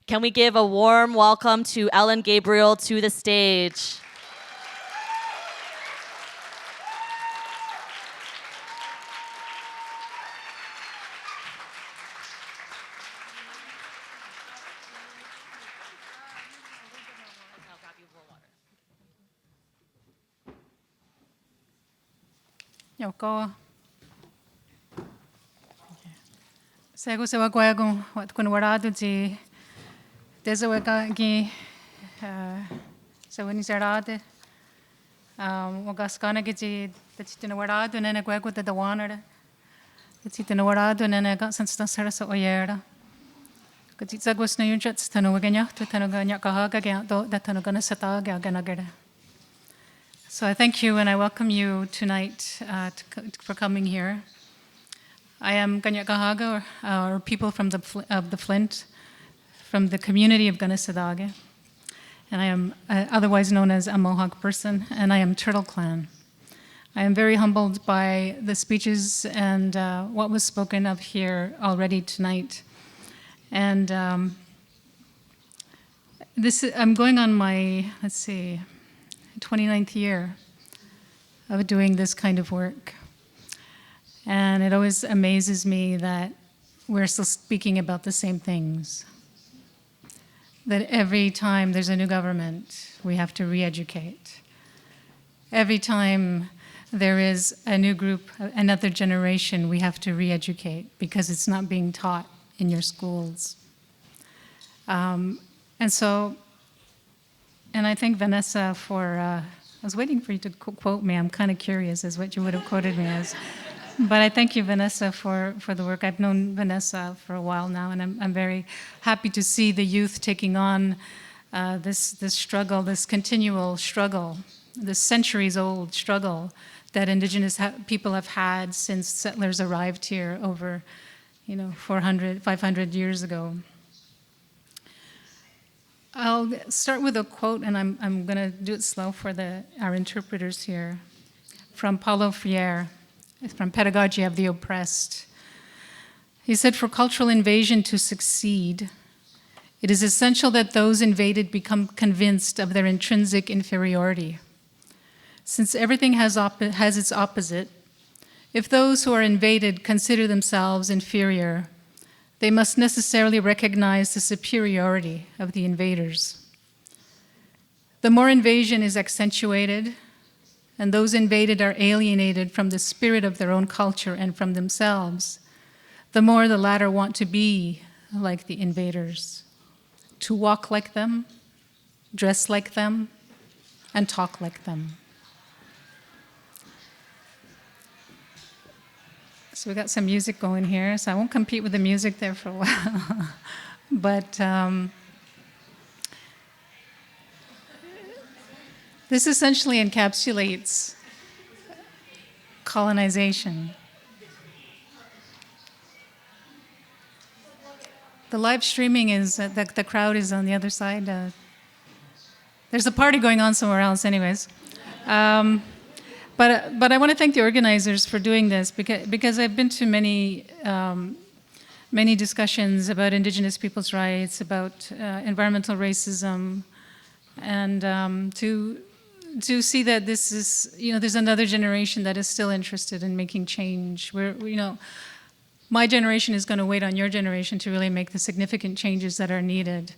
Can we give a warm welcome to Ellen Gabriel to the stage? Yoko. Sego se wa kwago wat kun waradu ji desaweka gi se wani sarade wagaskana gi ji tachitina waradu nene kwago te dawanara tachitina waradu nene ga sansta sarasa oyera kati sagwas na yun chats tano waganya to tano ganya kahaga ga do da tano gana sata ga ganagara. So I thank you and I welcome you tonight for coming here. I am Ganyakahaga, or people from the Flint, from the community of Ganasatake, and I am otherwise known as a Mohawk person, and I am Turtle Clan. I am very humbled by the speeches and what was spoken of here already tonight. And I'm going on my, 29th year of doing this kind of work. And it always amazes me that we're still speaking about the same things. That every time there's a new government, we have to re-educate. Every time there is a new group, another generation, we have to re-educate because it's not being taught in your schools. And I thank Vanessa for, I was waiting for you to quote me. I'm kind of curious as what you would have quoted me as. But I thank you, Vanessa, for the work. I've known Vanessa for a while now, and I'm very happy to see the youth taking on this struggle, this continual struggle, this centuries-old struggle that Indigenous people have had since settlers arrived here over, 400, 500 years ago. I'll start with a quote, and I'm going to do it slow for our interpreters here, from Paulo Freire, from Pedagogy of the Oppressed. He said, for cultural invasion to succeed, it is essential that those invaded become convinced of their intrinsic inferiority. Since everything has its opposite, if those who are invaded consider themselves inferior, they must necessarily recognize the superiority of the invaders. The more invasion is accentuated, and those invaded are alienated from the spirit of their own culture and from themselves, the more the latter want to be like the invaders, to walk like them, dress like them, and talk like them. So we got some music going here, so I won't compete with the music there for a while. But this essentially encapsulates colonization. The live streaming is, the crowd is on the other side. There's a party going on somewhere else anyways. But I want to thank the organizers for doing this because I've been to many discussions about Indigenous people's rights, about environmental racism, and to see that this is, there's another generation that is still interested in making change. My generation is going to wait on your generation to really make the significant changes that are needed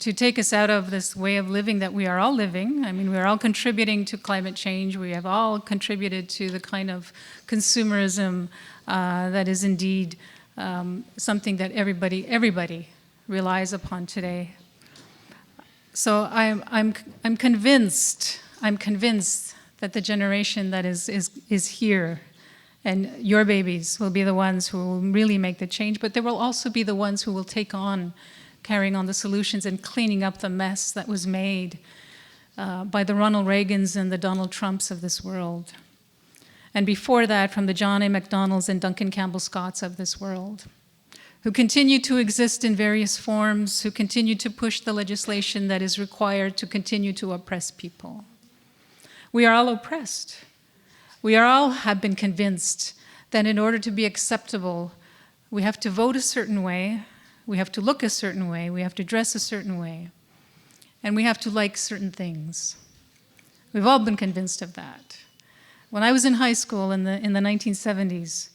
to take us out of this way of living that we are all living. I mean, we're all contributing to climate change. We have all contributed to the kind of consumerism that is indeed something that everybody relies upon today. So I'm convinced that the generation that is here, and your babies will be the ones who will really make the change, but there will also be the ones who will take on carrying on the solutions and cleaning up the mess that was made by the Ronald Reagans and the Donald Trumps of this world. And before that, from the John A. Macdonalds and Duncan Campbell Scotts of this world, who continue to exist in various forms, who continue to push the legislation that is required to continue to oppress people. We are all oppressed. We all have been convinced that in order to be acceptable, we have to vote a certain way, we have to look a certain way, we have to dress a certain way, and we have to like certain things. We've all been convinced of that. When I was in high school in the 1970s,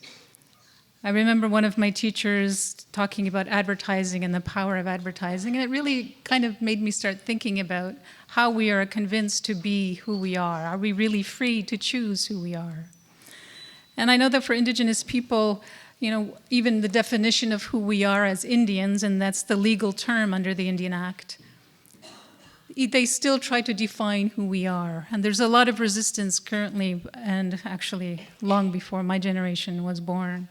I remember one of my teachers talking about advertising and the power of advertising, and it really kind of made me start thinking about how we are convinced to be who we are. Are we really free to choose who we are? And I know that for Indigenous people, even the definition of who we are as Indians, and that's the legal term under the Indian Act, they still try to define who we are. And there's a lot of resistance currently, and actually long before my generation was born,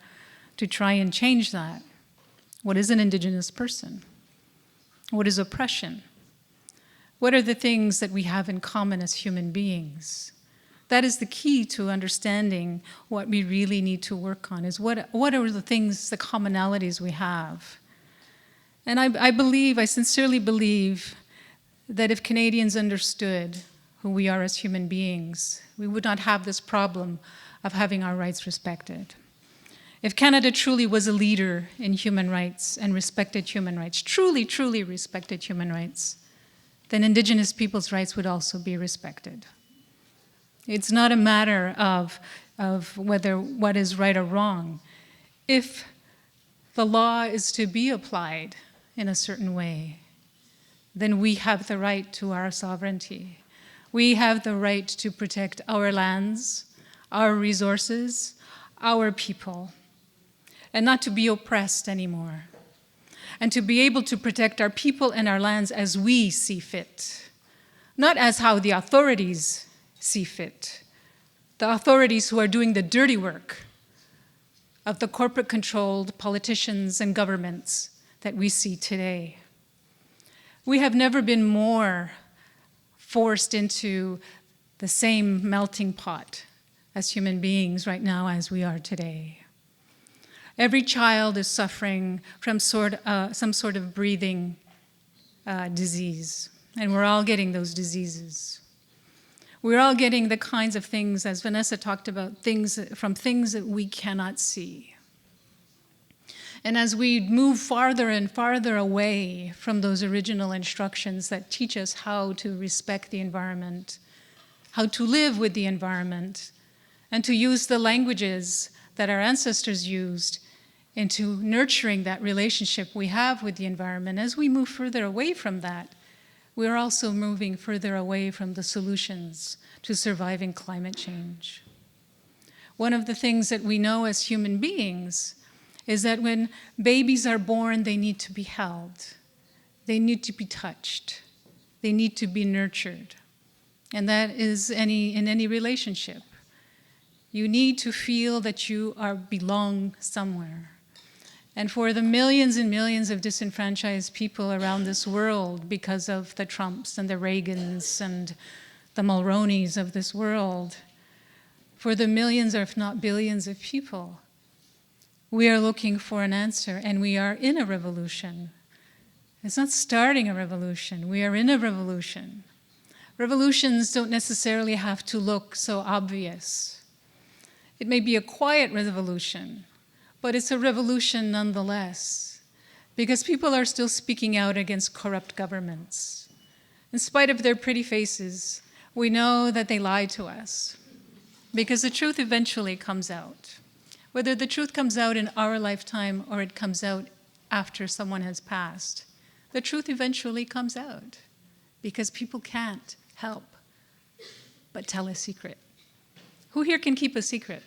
to try and change that. What is an Indigenous person? What is oppression? What are the things that we have in common as human beings? That is the key to understanding what we really need to work on, is what are the things, the commonalities we have. And I sincerely believe that if Canadians understood who we are as human beings, we would not have this problem of having our rights respected. If Canada truly was a leader in human rights and respected human rights, truly, truly respected human rights, then Indigenous people's rights would also be respected. It's not a matter of whether what is right or wrong. If the law is to be applied in a certain way, then we have the right to our sovereignty. We have the right to protect our lands, our resources, our people, and not to be oppressed anymore. And to be able to protect our people and our lands as we see fit, not as how the authorities see fit. The authorities who are doing the dirty work of the corporate-controlled politicians and governments that we see today. We have never been more forced into the same melting pot as human beings right now as we are today. Every child is suffering from some sort of breathing disease, and we're all getting those diseases. We're all getting the kinds of things, as Vanessa talked about, things that we cannot see. And as we move farther and farther away from those original instructions that teach us how to respect the environment, how to live with the environment, and to use the languages that our ancestors used into nurturing that relationship we have with the environment, as we move further away from that, we're also moving further away from the solutions to surviving climate change. One of the things that we know as human beings is that when babies are born, they need to be held. They need to be touched. They need to be nurtured. And that is in any relationship. You need to feel that you belong somewhere. And for the millions and millions of disenfranchised people around this world, because of the Trumps and the Reagans and the Mulroneys of this world, for the millions, or if not billions of people, we are looking for an answer, and we are in a revolution. It's not starting a revolution, we are in a revolution. Revolutions don't necessarily have to look so obvious. It may be a quiet revolution, but it's a revolution nonetheless, because people are still speaking out against corrupt governments. In spite of their pretty faces, we know that they lie to us, because the truth eventually comes out. Whether the truth comes out in our lifetime or it comes out after someone has passed, the truth eventually comes out, because people can't help but tell a secret. Who here can keep a secret?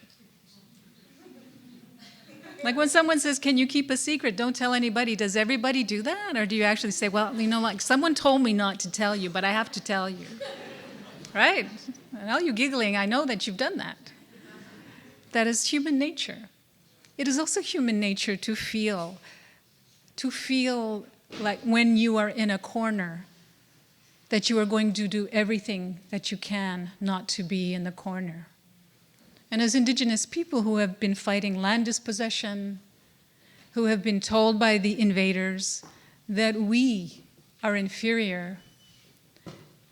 Like when someone says, can you keep a secret? Don't tell anybody. Does everybody do that? Or do you actually say, well, like someone told me not to tell you, but I have to tell you. Right? And all you giggling, I know that you've done that. That is human nature. It is also human nature to feel like when you are in a corner, that you are going to do everything that you can not to be in the corner. And as Indigenous people who have been fighting land dispossession, who have been told by the invaders that we are inferior,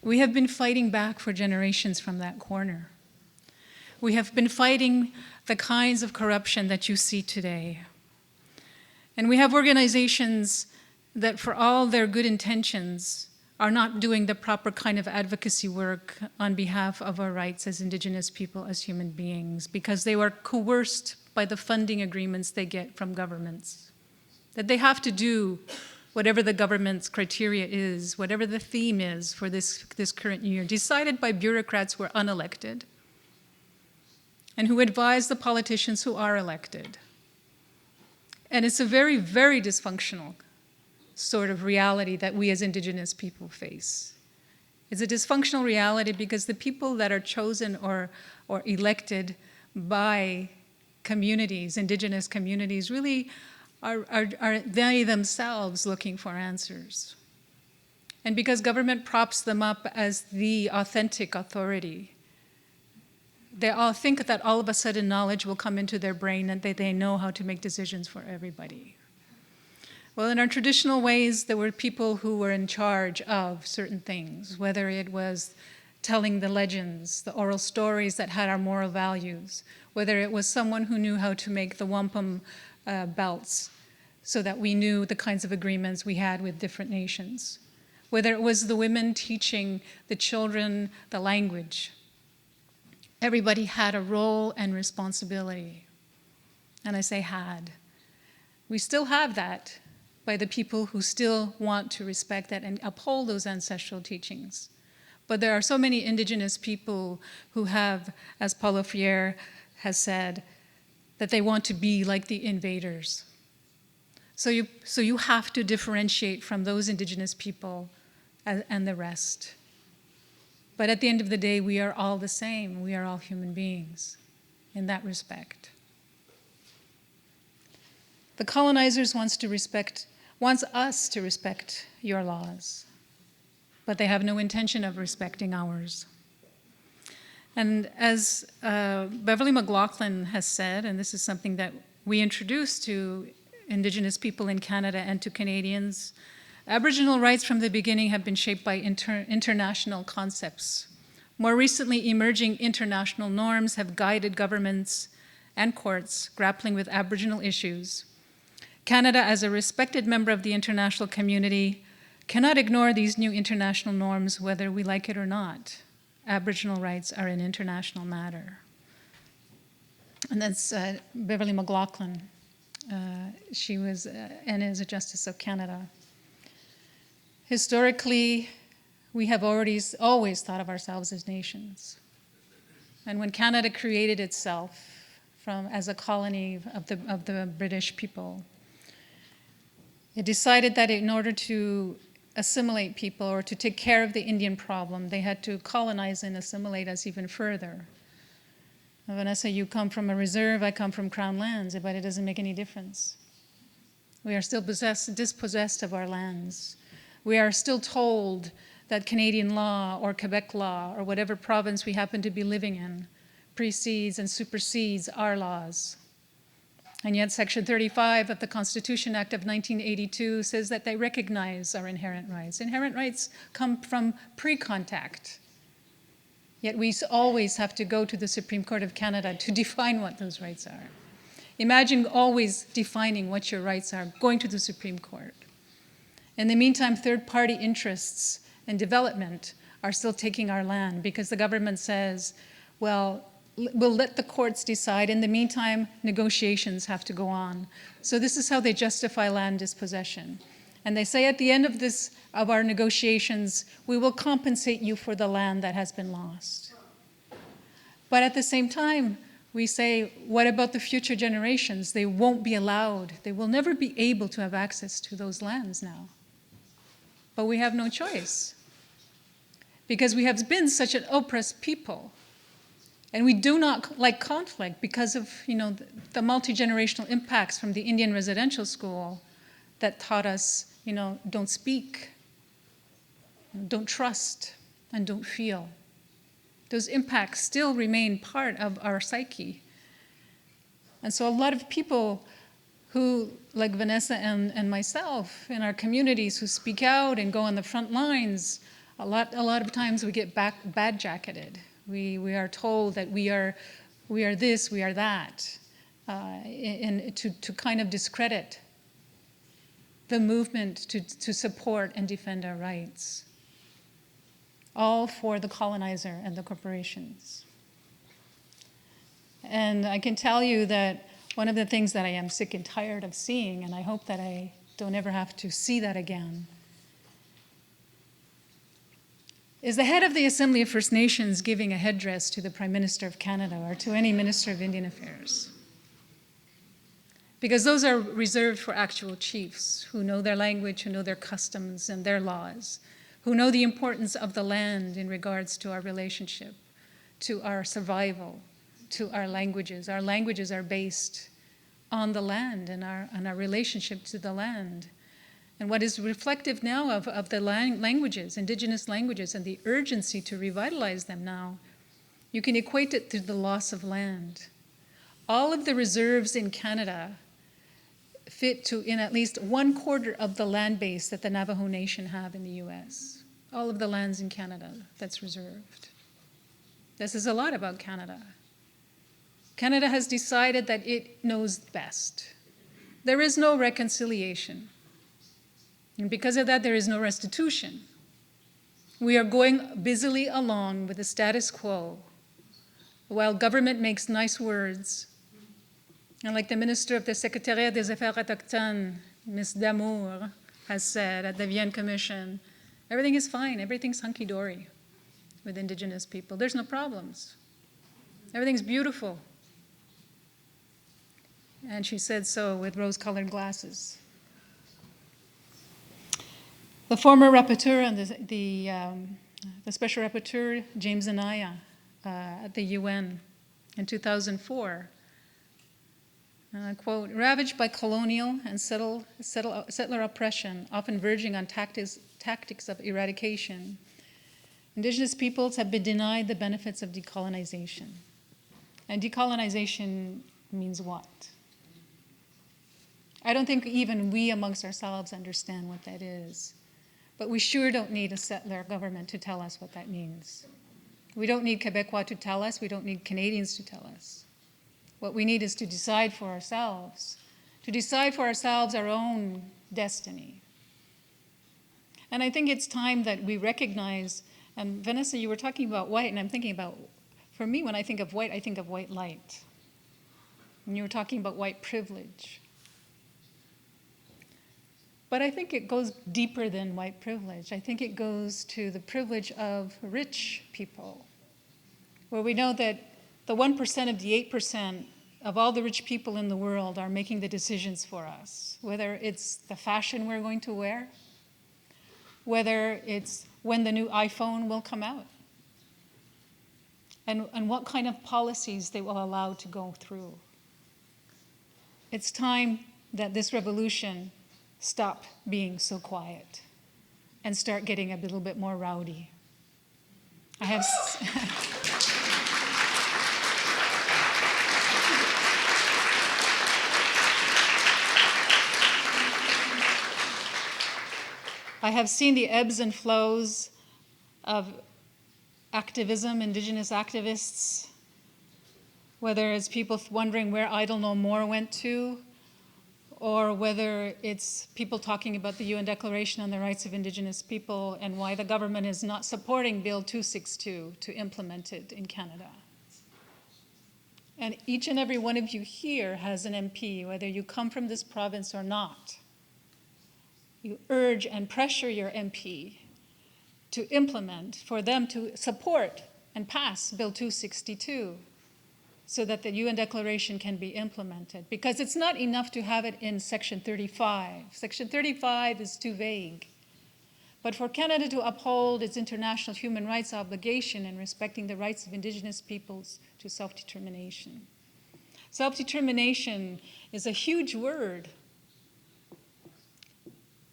we have been fighting back for generations from that corner. We have been fighting the kinds of corruption that you see today. And we have organizations that, for all their good intentions, are not doing the proper kind of advocacy work on behalf of our rights as Indigenous people, as human beings, because they were coerced by the funding agreements they get from governments. That they have to do whatever the government's criteria is, whatever the theme is for this current year, decided by bureaucrats who are unelected and who advise the politicians who are elected. And it's a very, very dysfunctional sort of reality that we as Indigenous people face. It's a dysfunctional reality because the people that are chosen or elected by communities, Indigenous communities, really are they themselves looking for answers. And because government props them up as the authentic authority, they all think that all of a sudden knowledge will come into their brain and that they know how to make decisions for everybody. Well, in our traditional ways, there were people who were in charge of certain things, whether it was telling the legends, the oral stories that had our moral values, whether it was someone who knew how to make the wampum belts so that we knew the kinds of agreements we had with different nations, whether it was the women teaching the children the language. Everybody had a role and responsibility. And I say had. We still have that by the people who still want to respect that and uphold those ancestral teachings. But there are so many Indigenous people who have, as Paulo Freire has said, that they want to be like the invaders. So you have to differentiate from those Indigenous people and the rest. But at the end of the day, we are all the same. We are all human beings in that respect. The colonizers wants us to respect your laws, but they have no intention of respecting ours. And as Beverly McLaughlin has said, and this is something that we introduced to Indigenous people in Canada and to Canadians, Aboriginal rights from the beginning have been shaped by international concepts, More recently, emerging international norms have guided governments and courts grappling with Aboriginal issues. Canada, as a respected member of the international community, cannot ignore these new international norms whether we like it or not. Aboriginal rights are an international matter. And that's Beverly McLaughlin. She was and is a Justice of Canada. Historically, we have always thought of ourselves as nations. And when Canada created itself as a colony of the British people, it decided that in order to assimilate people or to take care of the Indian problem, they had to colonize and assimilate us even further. Vanessa, you come from a reserve, I come from Crown lands, but it doesn't make any difference. We are still dispossessed of our lands. We are still told that Canadian law or Quebec law or whatever province we happen to be living in precedes and supersedes our laws. And yet Section 35 of the Constitution Act of 1982 says that they recognize our inherent rights. Inherent rights come from pre-contact. Yet we always have to go to the Supreme Court of Canada to define what those rights are. Imagine always defining what your rights are, going to the Supreme Court. In the meantime, third-party interests and development are still taking our land because the government says, well, we'll let the courts decide. In the meantime, negotiations have to go on. So this is how they justify land dispossession. And they say at the end of our negotiations, we will compensate you for the land that has been lost. But at the same time, we say, what about the future generations? They won't be allowed. They will never be able to have access to those lands now. But we have no choice because we have been such an oppressed people. And we do not like conflict because of, the multi-generational impacts from the Indian residential school that taught us, don't speak, don't trust, and don't feel. Those impacts still remain part of our psyche. And so a lot of people who, like Vanessa and myself in our communities who speak out and go on the front lines, a lot of times we get bad-jacketed. We are told that we are this, we are that, and to kind of discredit the movement to support and defend our rights, all for the colonizer and the corporations. And I can tell you that one of the things that I am sick and tired of seeing, and I hope that I don't ever have to see that again, is the head of the Assembly of First Nations giving a headdress to the Prime Minister of Canada or to any Minister of Indian Affairs. Because those are reserved for actual chiefs who know their language, who know their customs and their laws, who know the importance of the land in regards to our relationship, to our survival, to our languages. Our languages are based on the land and our relationship to the land. And what is reflective now of the languages, indigenous languages, and the urgency to revitalize them now, you can equate it to the loss of land. All of the reserves in Canada fit to in at least 1/4 of the land base that the Navajo Nation have in the US. All of the lands in Canada that's reserved. This is a lot about Canada. Canada has decided that it knows best. There is no reconciliation. And because of that, there is no restitution. We are going busily along with the status quo while government makes nice words. And like the Minister of the Secretariat des Affaires Autochtones, Ms. Damour, has said at the Vienne Commission, everything is fine, everything's hunky-dory with Indigenous people. There's no problems. Everything's beautiful. And she said so with rose-colored glasses. The former rapporteur and the special rapporteur, James Anaya, at the UN in 2004, quote, ravaged by colonial and settler oppression, often verging on tactics of eradication, Indigenous peoples have been denied the benefits of decolonization. And decolonization means what? I don't think even we amongst ourselves understand what that is. But we sure don't need a settler government to tell us what that means. We don't need Quebecois to tell us. We don't need Canadians to tell us. What we need is to decide for ourselves, our own destiny. And I think it's time that we recognize, and Vanessa, you were talking about white, and I'm thinking about, for me, when I think of white light. And you were talking about white privilege. But I think it goes deeper than white privilege. I think it goes to the privilege of rich people, where we know that the 1% of the 8% of all the rich people in the world are making the decisions for us, whether it's the fashion we're going to wear, whether it's when the new iPhone will come out, and what kind of policies they will allow to go through. It's time that this revolution stop being so quiet and start getting a little bit more rowdy. I have seen the ebbs and flows of activism, Indigenous activists, whether it's people wondering where Idle No More went to, or whether it's people talking about the UN Declaration on the Rights of Indigenous People and why the government is not supporting Bill 262 to implement it in Canada. And each and every one of you here has an MP, whether you come from this province or not. You urge and pressure your MP to implement, for them to support and pass Bill 262 so that the UN Declaration can be implemented. Because it's not enough to have it in Section 35. Section 35 is too vague. But for Canada to uphold its international human rights obligation in respecting the rights of Indigenous peoples to self-determination. Self-determination is a huge word,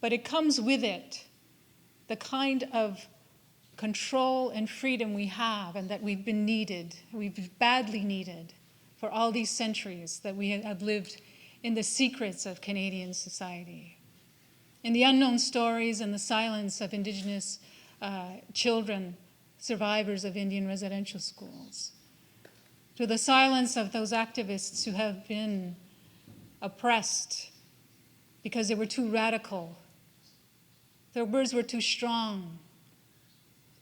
but it comes with it the kind of control and freedom we have and that we've badly needed for all these centuries that we have lived in the secrets of Canadian society, in the unknown stories and the silence of Indigenous children, survivors of Indian residential schools, to the silence of those activists who have been oppressed because they were too radical. Their words were too strong.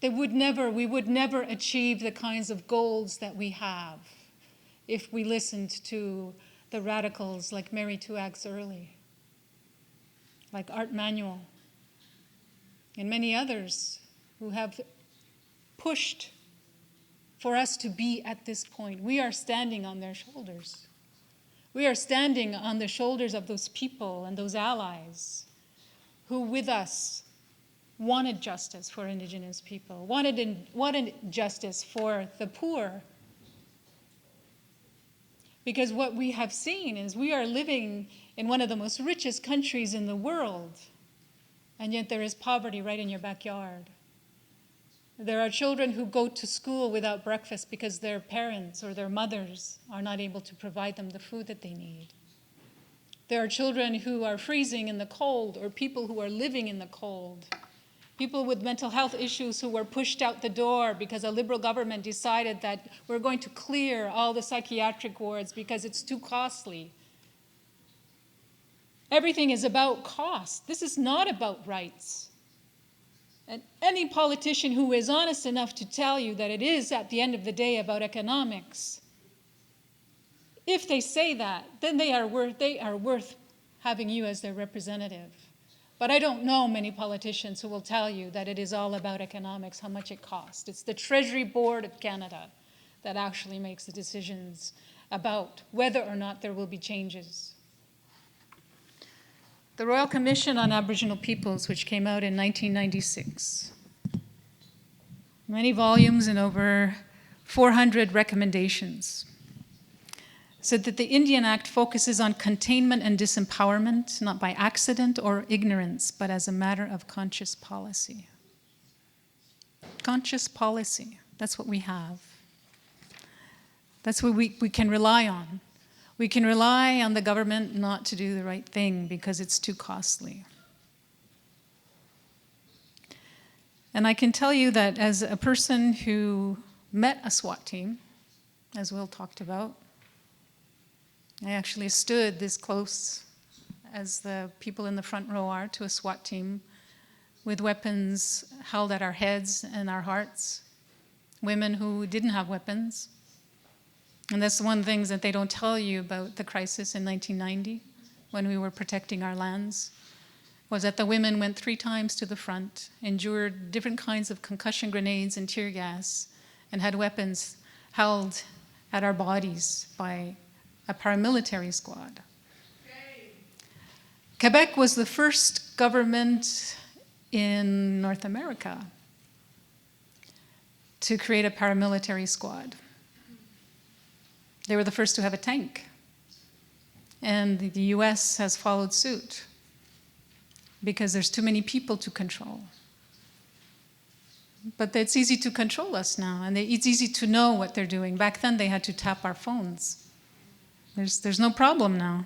We would never achieve the kinds of goals that we have if we listened to the radicals like Mary Tuax Early, like Art Manuel, and many others who have pushed for us to be at this point. We are standing on their shoulders. We are standing on the shoulders of those people and those allies who with us wanted justice for Indigenous people, wanted justice for the poor. Because what we have seen is we are living in one of the most richest countries in the world, and yet there is poverty right in your backyard. There are children who go to school without breakfast because their parents or their mothers are not able to provide them the food that they need. There are children who are freezing in the cold, or people who are living in the cold. People with mental health issues who were pushed out the door because a Liberal government decided that we're going to clear all the psychiatric wards because it's too costly. Everything is about cost. This is not about rights. And any politician who is honest enough to tell you that it is, at the end of the day, about economics, if they say that, then they are worth having you as their representative. But I don't know many politicians who will tell you that it is all about economics, how much it costs. It's the Treasury Board of Canada that actually makes the decisions about whether or not there will be changes. The Royal Commission on Aboriginal Peoples, which came out in 1996, many volumes and over 400 recommendations, said that the Indian Act focuses on containment and disempowerment, not by accident or ignorance, but as a matter of conscious policy. Conscious policy, that's what we have. That's what we can rely on. We can rely on the government not to do the right thing because it's too costly. And I can tell you that as a person who met a SWAT team, as Will talked about. I actually stood this close as the people in the front row are to a SWAT team with weapons held at our heads and our hearts, women who didn't have weapons. And that's one of the things that they don't tell you about the crisis in 1990, when we were protecting our lands, was that the women went 3 times to the front, endured different kinds of concussion grenades and tear gas, and had weapons held at our bodies by a paramilitary squad. Quebec was the first government in North America to create a paramilitary squad. They were the first to have a tank. And the US has followed suit because there's too many people to control. But it's easy to control us now, and it's easy to know what they're doing. Back then, they had to tap our phones. There's no problem now.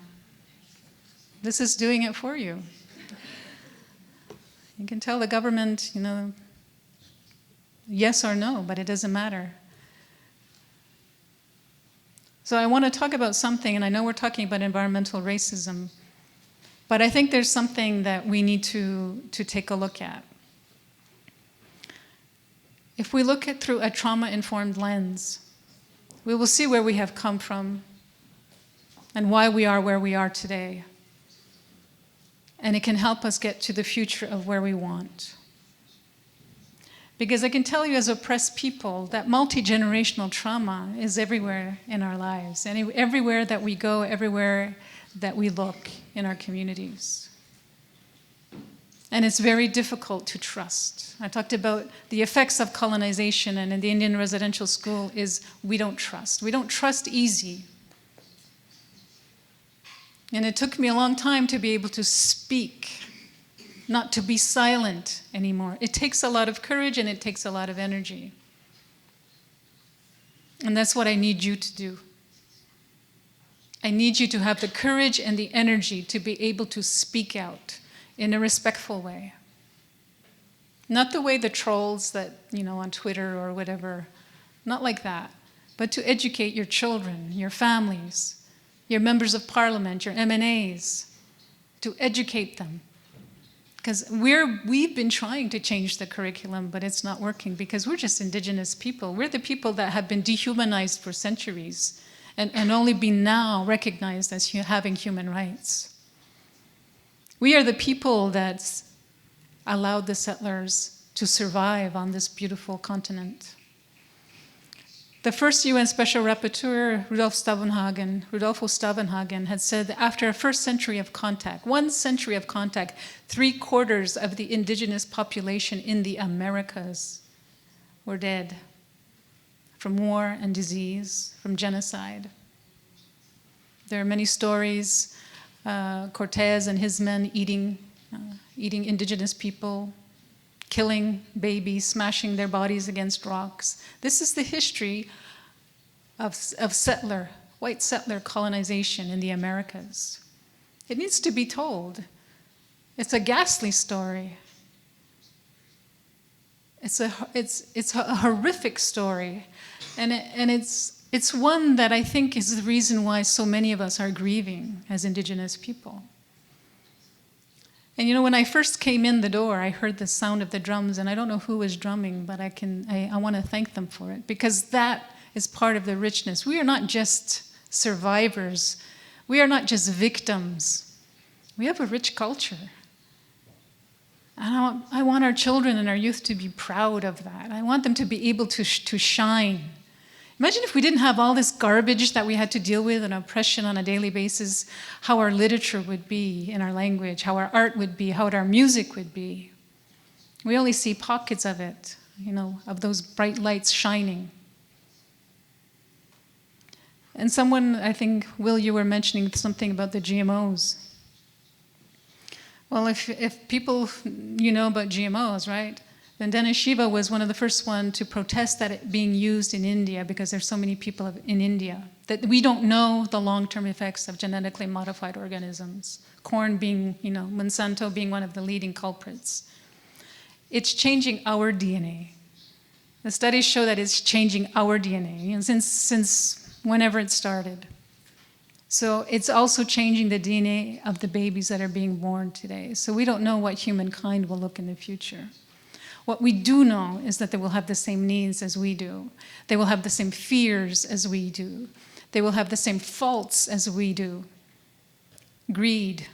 This is doing it for you. You can tell the government, yes or no, but it doesn't matter. So I want to talk about something, and I know we're talking about environmental racism, but I think there's something that we need to take a look at. If we look at through a trauma-informed lens, we will see where we have come from and why we are where we are today. And it can help us get to the future of where we want. Because I can tell you as oppressed people that multi-generational trauma is everywhere in our lives, and everywhere that we go, everywhere that we look in our communities. And it's very difficult to trust. I talked about the effects of colonization, and in the Indian residential school is we don't trust. We don't trust easy. And it took me a long time to be able to speak, not to be silent anymore. It takes a lot of courage and it takes a lot of energy. And that's what I need you to do. I need you to have the courage and the energy to be able to speak out in a respectful way. Not the way the trolls that, on Twitter or whatever, not like that, but to educate your children, your families, your members of parliament, your MNAs, to educate them. Because we've been trying to change the curriculum, but it's not working because we're just Indigenous people. We're the people that have been dehumanized for centuries and only been now recognized as having human rights. We are the people that allowed the settlers to survive on this beautiful continent. The first UN Special Rapporteur, Rudolfo Stavenhagen, had said that after a first century of contact, 1 century of contact, 3/4 of the indigenous population in the Americas were dead from war and disease, from genocide. There are many stories, Cortez and his men eating indigenous people, killing babies, smashing their bodies against rocks. This is the history of white settler colonization in the Americas. It needs to be told. It's a ghastly story. It's a horrific story, and it's one that I think is the reason why so many of us are grieving as Indigenous people. And when I first came in the door, I heard the sound of the drums, and I don't know who was drumming, but I want to thank them for it, because that is part of the richness. We are not just survivors. We are not just victims. We have a rich culture. And I want our children and our youth to be proud of that. I want them to be able to shine. Imagine if we didn't have all this garbage that we had to deal with and oppression on a daily basis, how our literature would be in our language, how our art would be, how our music would be. We only see pockets of it, of those bright lights shining. And someone, I think, Will, you were mentioning something about the GMOs. Well, if people, about GMOs, right? Then Dennis Shiva was one of the first ones to protest that it being used in India because there's so many people in India that we don't know the long-term effects of genetically modified organisms. Corn being, Monsanto being one of the leading culprits. It's changing our DNA. The studies show that it's changing our DNA, and since whenever it started. So it's also changing the DNA of the babies that are being born today. So we don't know what humankind will look in the future. What we do know is that they will have the same needs as we do. They will have the same fears as we do. They will have the same faults as we do. Greed,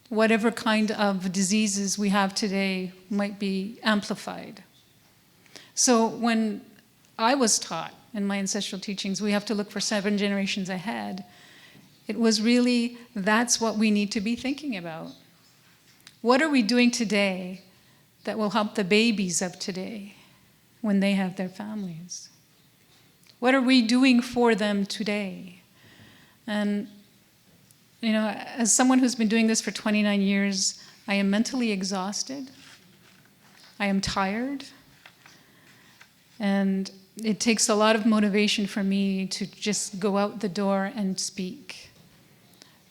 whatever kind of diseases we have today might be amplified. So when I was taught in my ancestral teachings, we have to look for 7 generations ahead, it was really, that's what we need to be thinking about. What are we doing today that will help the babies of today when they have their families? What are we doing for them today? And, as someone who's been doing this for 29 years, I am mentally exhausted. I am tired. And it takes a lot of motivation for me to just go out the door and speak.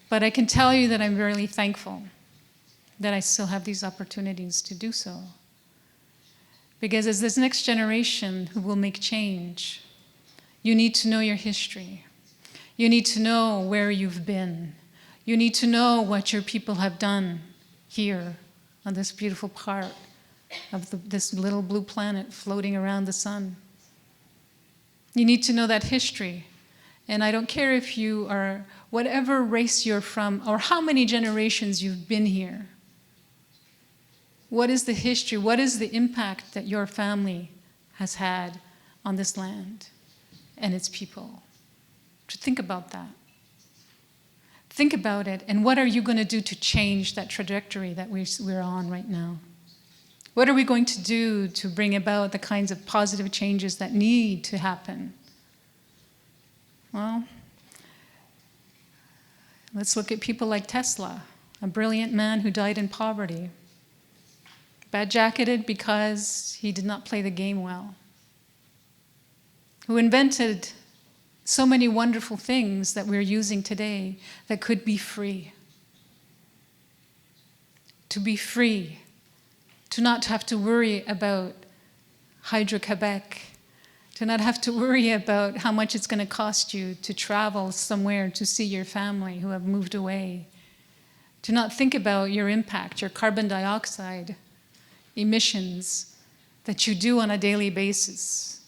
But I can tell you that I'm really thankful that I still have these opportunities to do so. Because as this next generation who will make change, you need to know your history. You need to know where you've been. You need to know what your people have done here on this beautiful part of this little blue planet floating around the sun. You need to know that history. And I don't care if you are, whatever race you're from, or how many generations you've been here. What is the history? What is the impact that your family has had on this land and its people? To think about that. Think about it, and what are you going to do to change that trajectory that we're on right now? What are we going to do to bring about the kinds of positive changes that need to happen? Well, let's look at people like Tesla, a brilliant man who died in poverty, bad-jacketed because he did not play the game well, who invented so many wonderful things that we're using today that could be free. To be free, to not have to worry about Hydro-Quebec, to not have to worry about how much it's going to cost you to travel somewhere to see your family who have moved away, to not think about your impact, your carbon dioxide emissions that you do on a daily basis.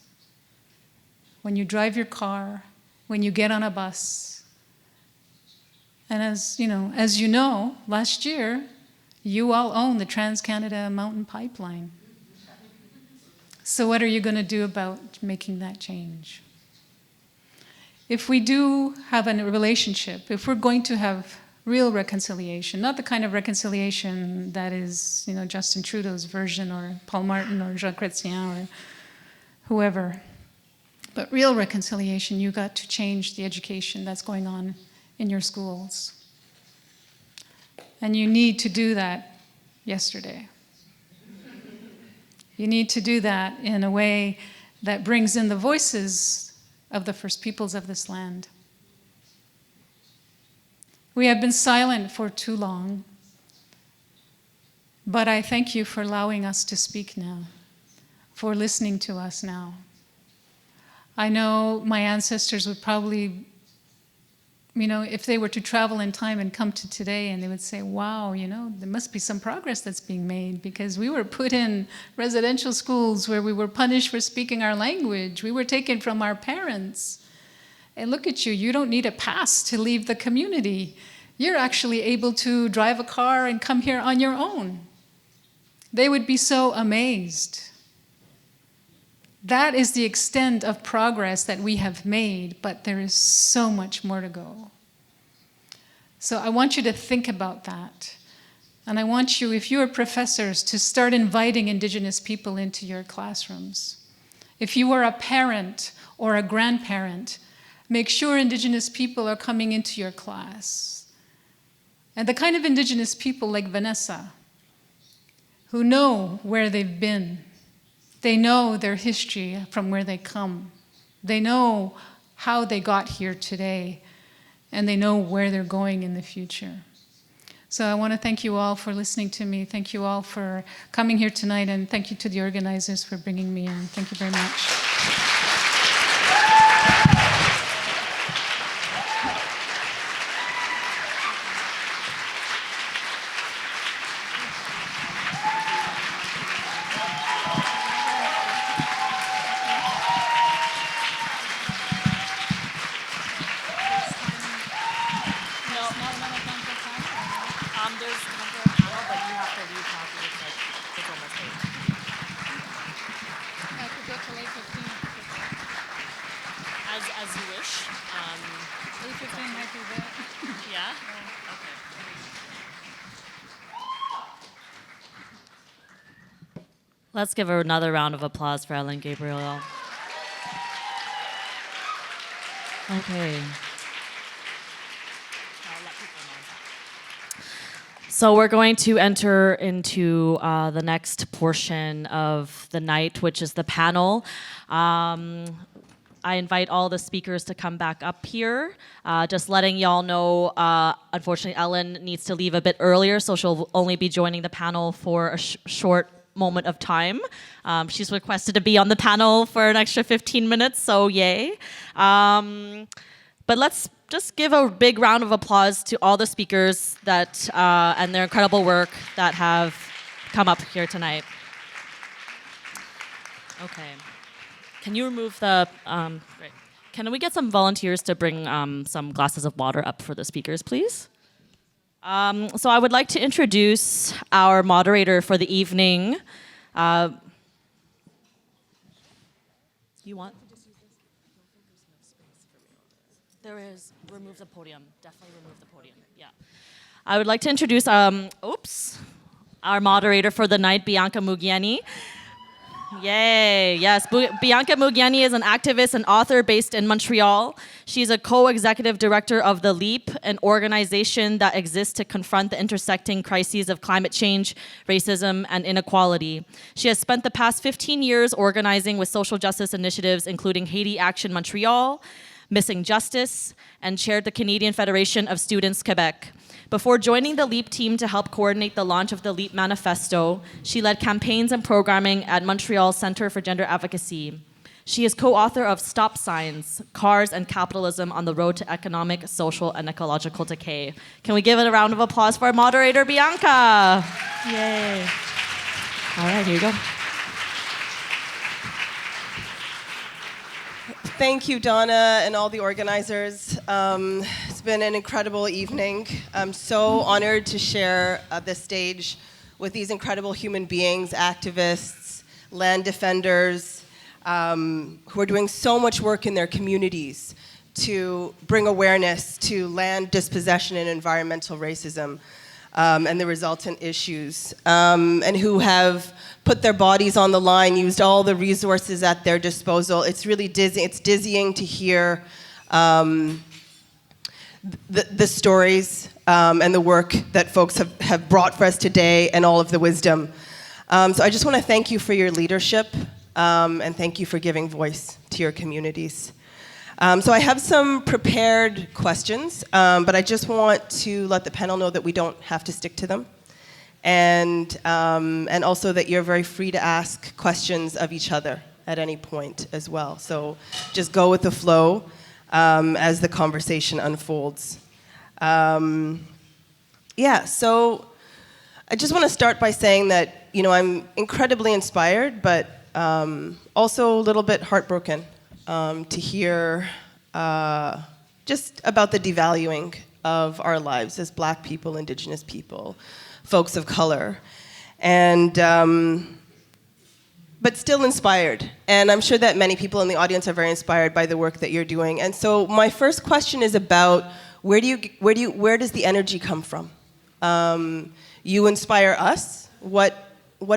When you drive your car, when you get on a bus. And as you know, last year, you all own the Trans-Canada Mountain Pipeline. So what are you going to do about making that change? If we do have a relationship, if we're going to have real reconciliation, not the kind of reconciliation that is, Justin Trudeau's version or Paul Martin or Jean Chrétien or whoever, but real reconciliation, you got to change the education that's going on in your schools. And you need to do that yesterday. You need to do that in a way that brings in the voices of the First Peoples of this land. We have been silent for too long, but I thank you for allowing us to speak now, for listening to us now. I know my ancestors would probably, if they were to travel in time and come to today, and they would say, wow, there must be some progress that's being made, because we were put in residential schools where we were punished for speaking our language. We were taken from our parents. And look at you, you don't need a pass to leave the community. You're actually able to drive a car and come here on your own. They would be so amazed. That is the extent of progress that we have made, but there is so much more to go. So I want you to think about that. And I want you, if you are professors, to start inviting Indigenous people into your classrooms. If you are a parent or a grandparent, make sure Indigenous people are coming into your class. And the kind of Indigenous people like Vanessa, who know where they've been. They know their history from where they come. They know how they got here today, and they know where they're going in the future. So I want to thank you all for listening to me. Thank you all for coming here tonight, and thank you to the organizers for bringing me in. Thank you very much. There's time for a panel, but you have to leave now because it's almost late. I could go till 8:15. As you wish. 8:15 might be that. Yeah? Okay. Let's give her another round of applause for Ellen Gabriel. Okay. So we're going to enter into the next portion of the night, which is the panel. I invite all the speakers to come back up here. Just letting y'all know, unfortunately, Ellen needs to leave a bit earlier, so she'll only be joining the panel for a short moment of time. She's requested to be on the panel for an extra 15 minutes, so yay. But let's just give a big round of applause to all the speakers that and their incredible work that have come up here tonight. Okay. Can you remove the, great. Can we get some volunteers to bring some glasses of water up for the speakers, please? So I would like to introduce our moderator for the evening. You want? There is. Remove the podium. Definitely remove the podium. Yeah. I would like to introduce, our moderator for the night, Bianca Mugyenyi. Yay, yes. Bianca Mugyenyi is an activist and author based in Montreal. She's a co-executive director of The Leap, an organization that exists to confront the intersecting crises of climate change, racism, and inequality. She has spent the past 15 years organizing with social justice initiatives, including Haiti Action Montreal, Missing Justice, and chaired the Canadian Federation of Students Quebec. Before joining the LEAP team to help coordinate the launch of the LEAP Manifesto, she led campaigns and programming at Montreal Centre for Gender Advocacy. She is co-author of Stop Signs, Cars and Capitalism on the Road to Economic, Social, and Ecological Decay. Can we give it a round of applause for our moderator, Bianca? Yay. All right, here you go. Thank you, Donna, and all the organizers. It's been an incredible evening. I'm so honored to share this stage with these incredible human beings, activists, land defenders, who are doing so much work in their communities to bring awareness to land dispossession and environmental racism and the resultant issues, and who have put their bodies on the line, used all the resources at their disposal. It's really dizzying to hear the stories and the work that folks have brought for us today and all of the wisdom. So I just want to thank you for your leadership and thank you for giving voice to your communities. So I have some prepared questions, but I just want to let the panel know that we don't have to stick to them. And also that you're very free to ask questions of each other at any point as well. So just go with the flow as the conversation unfolds. So I just want to start by saying that, I'm incredibly inspired, but also a little bit heartbroken to hear just about the devaluing of our lives as Black people, Indigenous people, folks of color, and but still inspired. And I'm sure that many people in the audience are very inspired by the work that you're doing. And so my first question is about where does the energy come from? You inspire us. What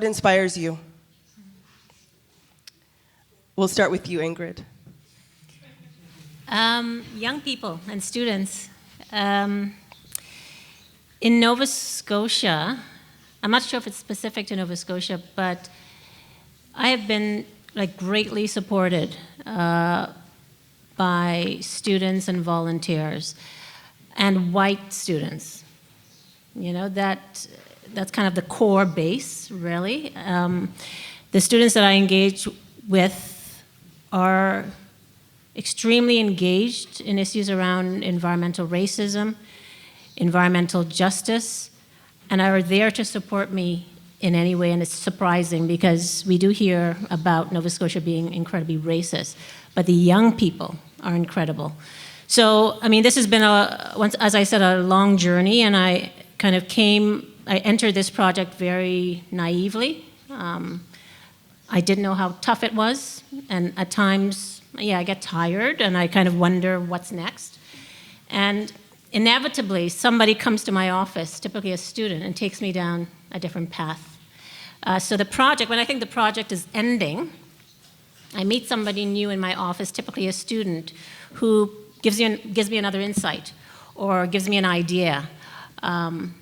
inspires you? We'll start with you, Ingrid. Young people and students. In Nova Scotia, I'm not sure if it's specific to Nova Scotia, but I have been greatly supported by students and volunteers and white students. You know, that's kind of the core base, really. The students that I engage with are extremely engaged in issues around environmental racism, environmental justice, and are there to support me in any way. And it's surprising because we do hear about Nova Scotia being incredibly racist, but the young people are incredible. So, I mean, this has been, as I said, a long journey, and I entered this project very naively. I didn't know how tough it was, and at times, I get tired, and I kind of wonder what's next. And inevitably, somebody comes to my office, typically a student, and takes me down a different path. So the project, when I think the project is ending, I meet somebody new in my office, typically a student, who gives me another insight or gives me an idea. And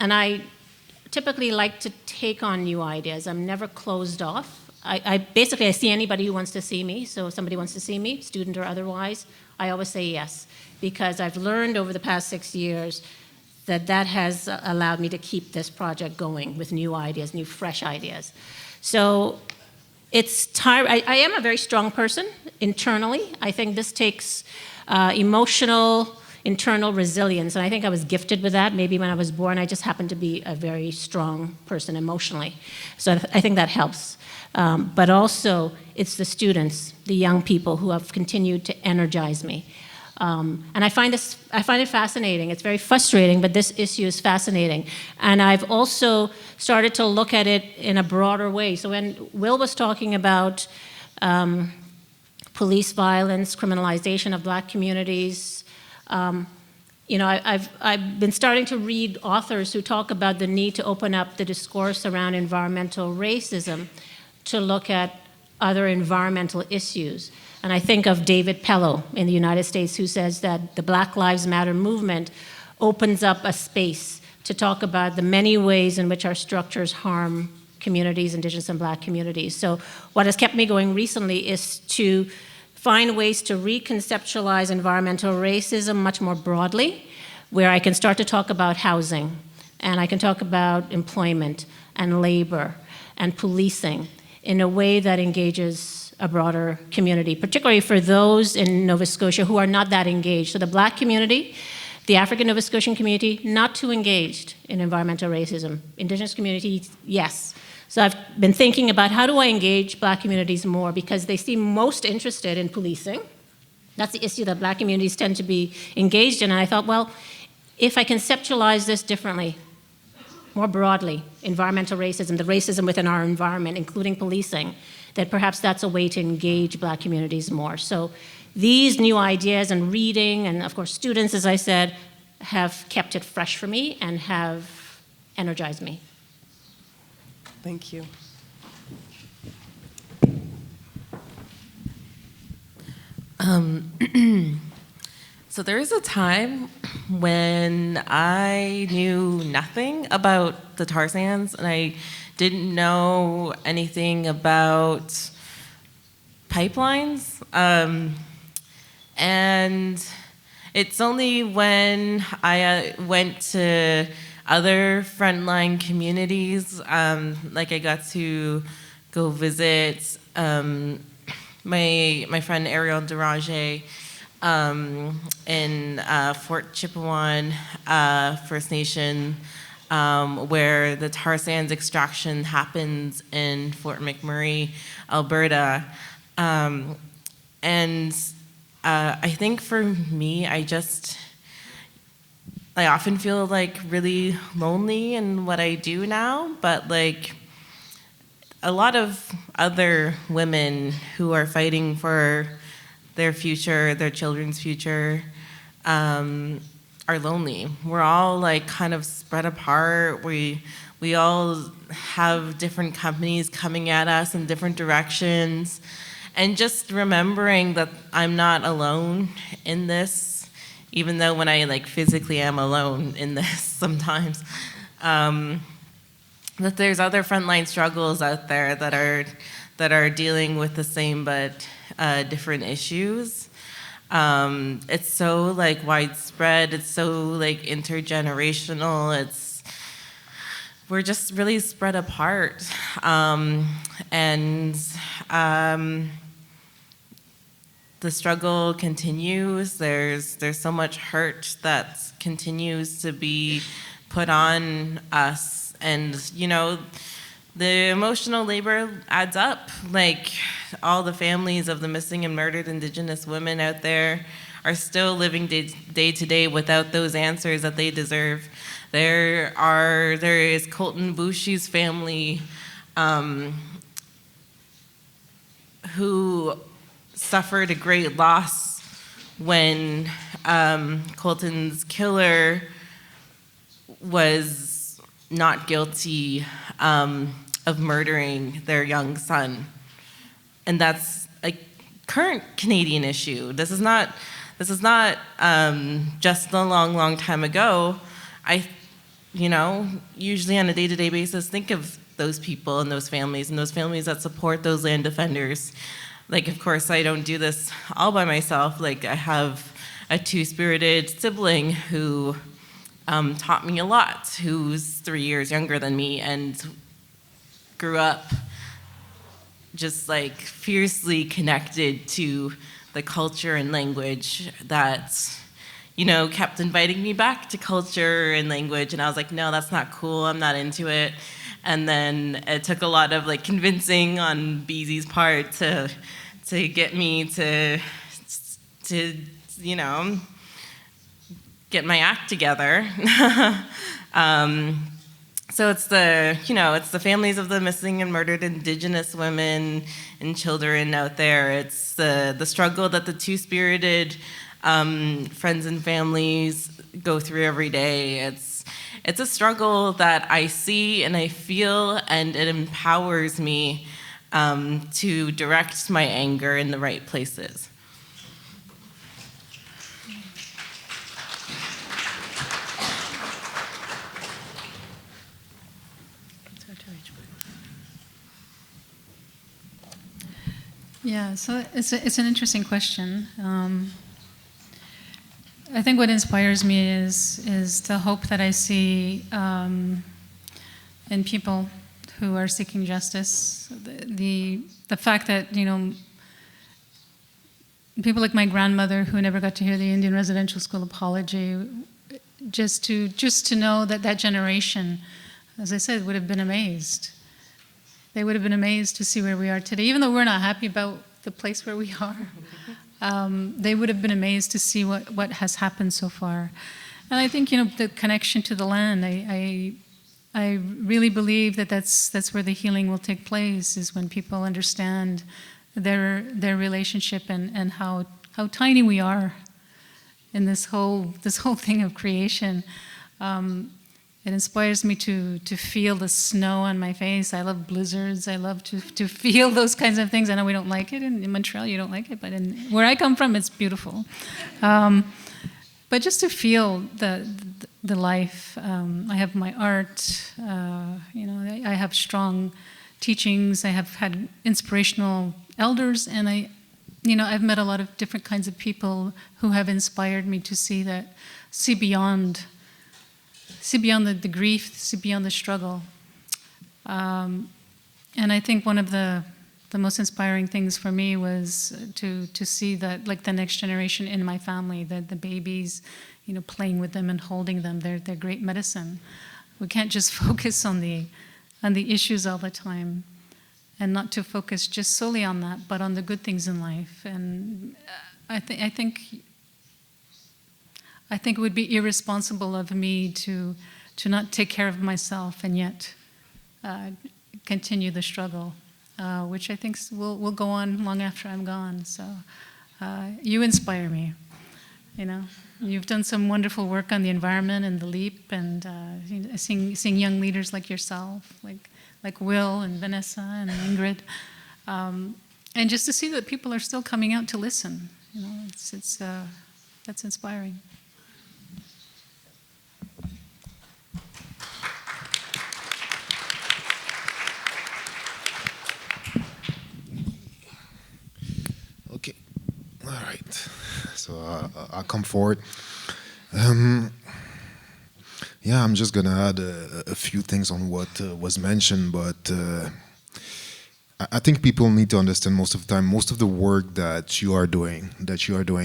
I typically like to take on new ideas. I'm never closed off. I see anybody who wants to see me. So if somebody wants to see me, student or otherwise, I always say yes, because I've learned over the past 6 years that has allowed me to keep this project going with new ideas, new fresh ideas. So it's I am a very strong person internally. I think this takes emotional, internal resilience, and I think I was gifted with that. Maybe when I was born, I just happened to be a very strong person emotionally. So I think that helps. But also, it's the students, the young people who have continued to energize me. And I find it fascinating. It's very frustrating, but this issue is fascinating. And I've also started to look at it in a broader way. So when Will was talking about police violence, criminalization of Black communities, I've been starting to read authors who talk about the need to open up the discourse around environmental racism to look at other environmental issues. And I think of David Pello in the United States, who says that the Black Lives Matter movement opens up a space to talk about the many ways in which our structures harm communities, Indigenous and Black communities. So what has kept me going recently is to find ways to reconceptualize environmental racism much more broadly, where I can start to talk about housing, and I can talk about employment and labor and policing in a way that engages a broader community, particularly for those in Nova Scotia who are not that engaged. So the Black community, the African Nova Scotian community, not too engaged in environmental racism. Indigenous communities, yes. So I've been thinking about how do I engage Black communities more, because they seem most interested in policing. That's the issue that Black communities tend to be engaged in. And I thought, well, if I conceptualize this differently, more broadly, environmental racism, the racism within our environment, including policing, that perhaps that's a way to engage Black communities more. So these new ideas and reading, and of course students, as I said, have kept it fresh for me and have energized me. Thank you. So there was a time when I knew nothing about the tar sands, and I didn't know anything about pipelines. And it's only when I went to other frontline communities, like I got to go visit my friend Ariel Deranger in Fort Chipewyan First Nation, where the tar sands extraction happens in Fort McMurray, Alberta. And I think for me, I often feel like really lonely in what I do now, but like a lot of other women who are fighting for their future, their children's future, are lonely. We're all like kind of spread apart. We all have different companies coming at us in different directions. And just remembering that I'm not alone in this, even though when I like physically am alone in this sometimes, that there's other frontline struggles out there that are dealing with the same but different issues. It's so like widespread. It's so like intergenerational. We're just really spread apart, and the struggle continues. There's so much hurt that continues to be put on us, and you know, the emotional labor adds up. Like, all the families of the missing and murdered Indigenous women out there are still living day to day without those answers that they deserve. There is Colton Bushi's family, who suffered a great loss when Colton's killer was not guilty of murdering their young son. And that's a current Canadian issue. This is not just a long time ago. Usually on a day-to-day basis, think of those people and those families that support those land defenders. Like, of course, I don't do this all by myself. Like, I have a two-spirited sibling who taught me a lot, who's 3 years younger than me and grew up just like fiercely connected to the culture and language that, kept inviting me back to culture and language. And I was like, no, that's not cool. I'm not into it. And then it took a lot of like convincing on BZ's part to get me to get my act together. So it's the families of the missing and murdered Indigenous women and children out there. It's the struggle that the two-spirited friends and families go through every day. It's a struggle that I see and I feel, and it empowers me to direct my anger in the right places. Yeah, so it's an interesting question. I think what inspires me is the hope that I see in people who are seeking justice. The fact that people like my grandmother, who never got to hear the Indian Residential School apology, just to know that generation, as I said, would have been amazed. They would have been amazed to see where we are today. Even though we're not happy about the place where we are, they would have been amazed to see what has happened so far. And I think, the connection to the land, I really believe that's where the healing will take place, is when people understand their relationship and how tiny we are in this whole thing of creation. It inspires me to feel the snow on my face. I love blizzards. I love to feel those kinds of things. I know we don't like it. In Montreal, you don't like it, but where I come from, it's beautiful. But just to feel the life. I have my art. I have strong teachings. I have had inspirational elders, and I've met a lot of different kinds of people who have inspired me to see beyond the grief, see beyond the struggle. And I think one of the most inspiring things for me was to see that, like, the next generation in my family, the babies, playing with them and holding them. They're great medicine. We can't just focus on the issues all the time, and not to focus just solely on that, but on the good things in life. And I think it would be irresponsible of me to not take care of myself and yet continue the struggle, which I think will go on long after I'm gone. So you inspire me. You've done some wonderful work on the environment and the LEAP, and seeing young leaders like yourself, like Will and Vanessa and Ingrid, and just to see that people are still coming out to listen. That's inspiring. Okay. All right. So I'll come forward. Yeah, I'm just gonna add a few things on what was mentioned, but I think people need to understand most of the time, most of the work that you are doing,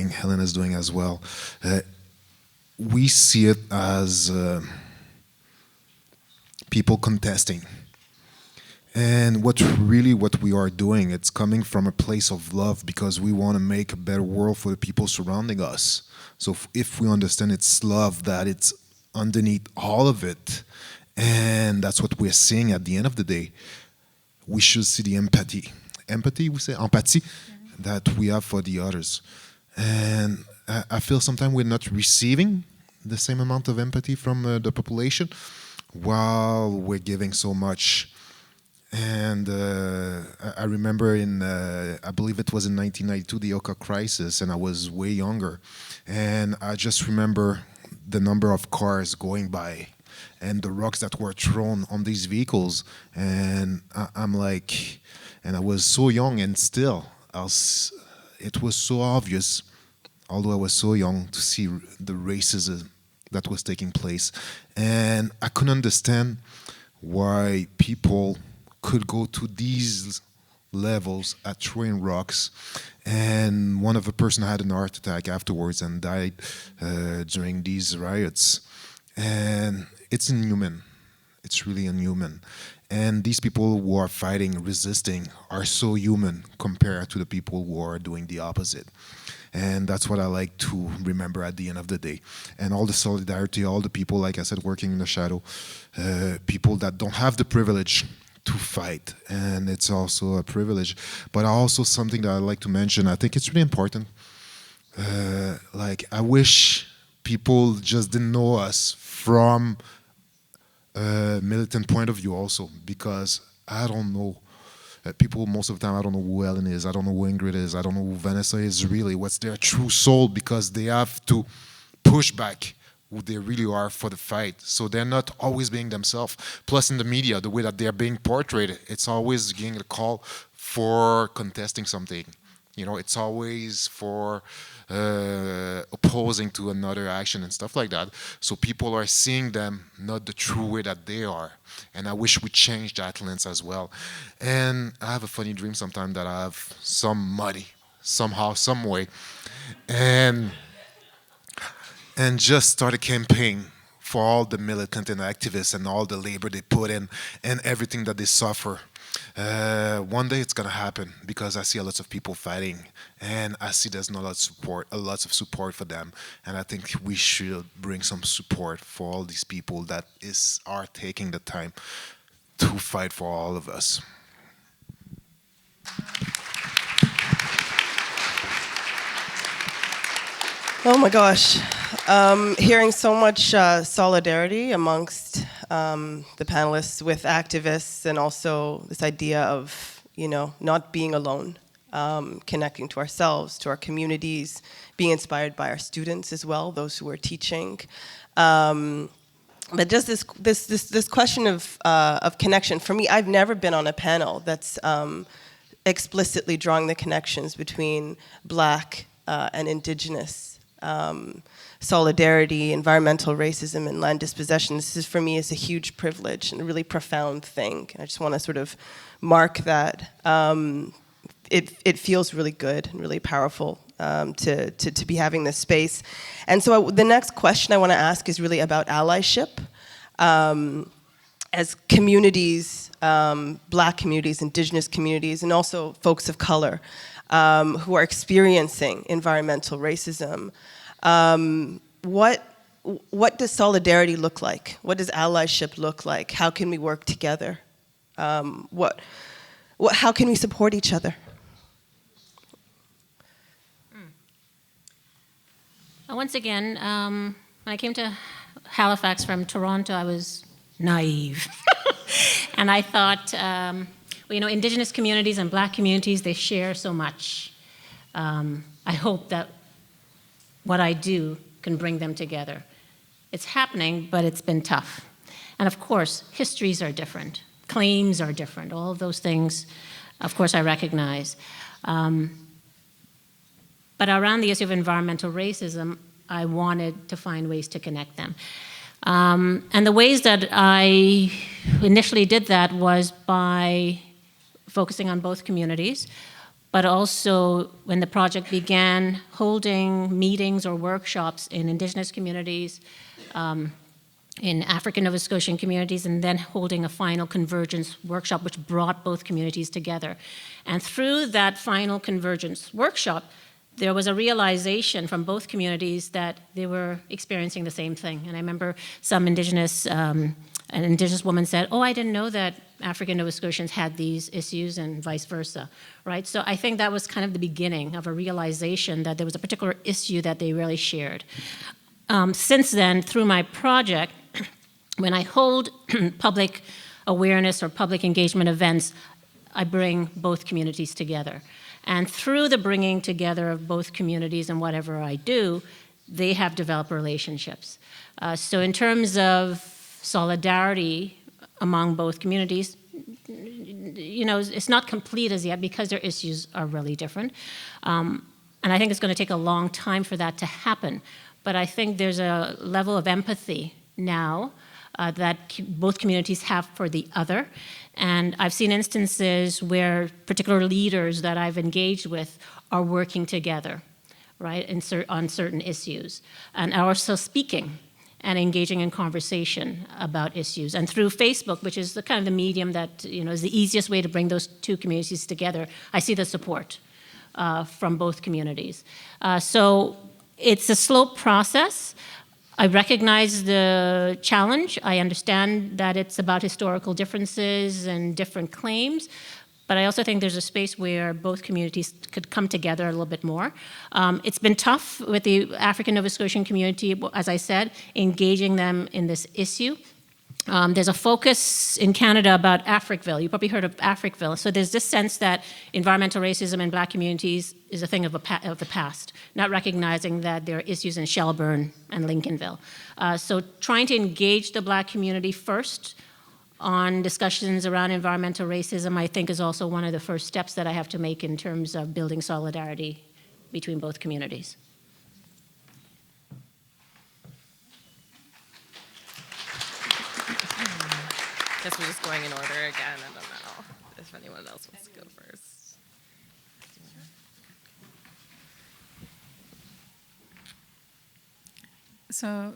Helen is doing as well, we see it as people contesting. And what we are doing, it's coming from a place of love because we want to make a better world for the people surrounding us. So if we understand it's love, that it's underneath all of it, and that's what we're seeing at the end of the day, we should see the empathy. Empathy, we say empathie, that we have for the others. And I feel sometimes we're not receiving the same amount of empathy from the population while we're giving so much. And I remember I believe it was in 1992, the Oka crisis, and I was way younger. And I just remember the number of cars going by and the rocks that were thrown on these vehicles. And I'm like, and I was so young, and still, it was so obvious, although I was so young, to see the racism that was taking place. And I couldn't understand why people could go to these levels at throwing rocks, and one of the person had an heart attack afterwards and died during these riots. And it's inhuman. It's really inhuman. And these people who are fighting, resisting, are so human compared to the people who are doing the opposite. And that's what I like to remember at the end of the day. And all the solidarity, all the people, like I said, working in the shadow, people that don't have the privilege to fight. And it's also a privilege. But also something that I like to mention, I think it's really important. I wish people just didn't know us from a militant point of view also, because I don't know. People, most of the time, I don't know who Ellen is, I don't know who Ingrid is, I don't know who Vanessa is really, what's their true soul, because they have to push back who they really are for the fight. So they're not always being themselves. Plus in the media, the way that they're being portrayed, it's always getting a call for contesting something. You know, it's always for opposing to another action and stuff like that. So people are seeing them not the true way that they are. And I wish we changed that lens as well. And I have a funny dream sometimes that I have some money, somehow, some way, and just start a campaign for all the militant and activists and all the labor they put in and everything that they suffer. One day it's gonna happen, because I see a lot of people fighting, and I see there's not a lot of support for them, and I think we should bring some support for all these people that are taking the time to fight for all of us. Oh my gosh. Hearing so much solidarity amongst the panelists with activists, and also this idea of, not being alone, connecting to ourselves, to our communities, being inspired by our students as well, those who are teaching. But just this question of connection, for me, I've never been on a panel that's explicitly drawing the connections between Black and Indigenous solidarity, environmental racism, and land dispossession. This is, for me, is a huge privilege and a really profound thing. I just want to sort of mark that. It feels really good and really powerful to be having this space. And so the next question I want to ask is really about allyship. As communities, Black communities, Indigenous communities, and also folks of color who are experiencing environmental racism, what does solidarity look like? What does allyship look like? How can we work together? How can we support each other? Once again, when I came to Halifax from Toronto, I was naive. And I thought, Indigenous communities and Black communities, they share so much. I hope that what I do can bring them together. It's happening, but it's been tough. And of course, histories are different. Claims are different. All of those things, of course, I recognize. But around the issue of environmental racism, I wanted to find ways to connect them. And the ways that I initially did that was by focusing on both communities, but also when the project began, holding meetings or workshops in Indigenous communities, in African Nova Scotian communities, and then holding a final convergence workshop which brought both communities together. And through that final convergence workshop, there was a realization from both communities that they were experiencing the same thing. And I remember some an Indigenous woman said, "Oh, I didn't know that African Nova Scotians had these issues," and vice versa, right? So I think that was kind of the beginning of a realization that there was a particular issue that they really shared. Since then, through my project, when I hold public awareness or public engagement events, I bring both communities together. And through the bringing together of both communities and whatever I do, they have developed relationships. So in terms of solidarity among both communities, you know, it's not complete as yet because their issues are really different. And I think it's going to take a long time for that to happen. But I think there's a level of empathy now that both communities have for the other. And I've seen instances where particular leaders that I've engaged with are working together, right, on certain issues, and are also speaking and engaging in conversation about issues. And through Facebook, which is the kind of the medium that, you know, is the easiest way to bring those two communities together, I see the support from both communities. So it's a slow process. I recognize the challenge. I understand that it's about historical differences and different claims, but I also think there's a space where both communities could come together a little bit more. It's been tough with the African Nova Scotian community, as I said, engaging them in this issue. There's a focus in Canada about Africville. You probably heard of Africville. So there's this sense that environmental racism in Black communities is a thing of the past, not recognizing that there are issues in Shelburne and Lincolnville. So trying to engage the Black community first on discussions around environmental racism, I think, is also one of the first steps that I have to make in terms of building solidarity between both communities. Guess we're just going in order again. I don't know if anyone else wants to go first. So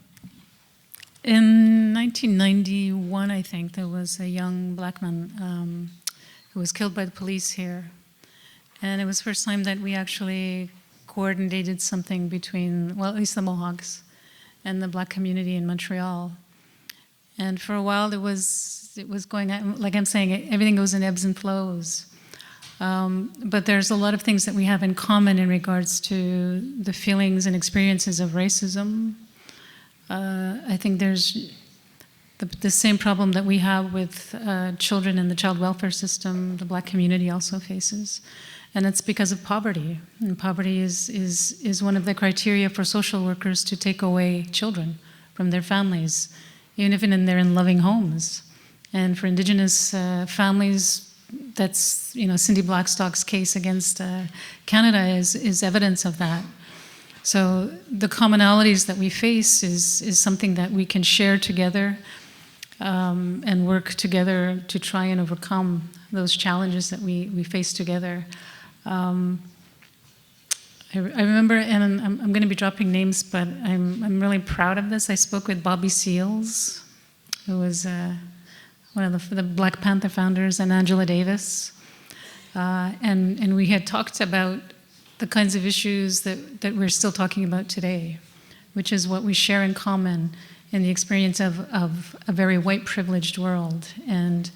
in 1991, I think, there was a young Black man who was killed by the police here. And it was the first time that we actually coordinated something between, well, at least the Mohawks and the Black community in Montreal. And for a while, it was going on, like I'm saying, everything goes in ebbs and flows. But there's a lot of things that we have in common in regards to the feelings and experiences of racism. I think there's the same problem that we have with children in the child welfare system, the Black community also faces. And it's because of poverty. And poverty is one of the criteria for social workers to take away children from their families, even they're in loving homes. And for Indigenous families, that's, you know, Cindy Blackstock's case against Canada is evidence of that. So the commonalities that we face is something that we can share together and work together to try and overcome those challenges that we face together. I remember, and I'm going to be dropping names, but I'm really proud of this. I spoke with Bobby Seals, who was one of the Black Panther founders, and Angela Davis. And we had talked about the kinds of issues that we're still talking about today, which is what we share in common in the experience of a very white privileged world, and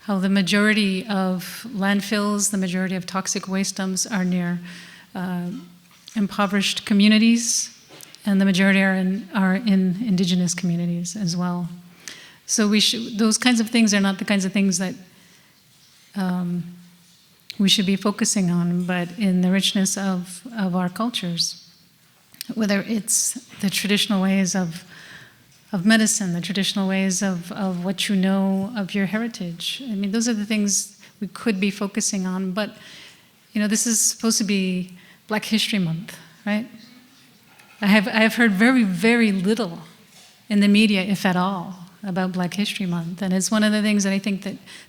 how the majority of landfills, the majority of toxic waste dumps are near impoverished communities, and the majority are in Indigenous communities as well. So those kinds of things are not the kinds of things that we should be focusing on, but in the richness of our cultures, whether it's the traditional ways of medicine, the traditional ways of what you know of your heritage. I mean, those are the things we could be focusing on, but, you know, this is supposed to be Black History Month, right? I have heard very, very little in the media, if at all, about Black History Month. And it's one of the things that I think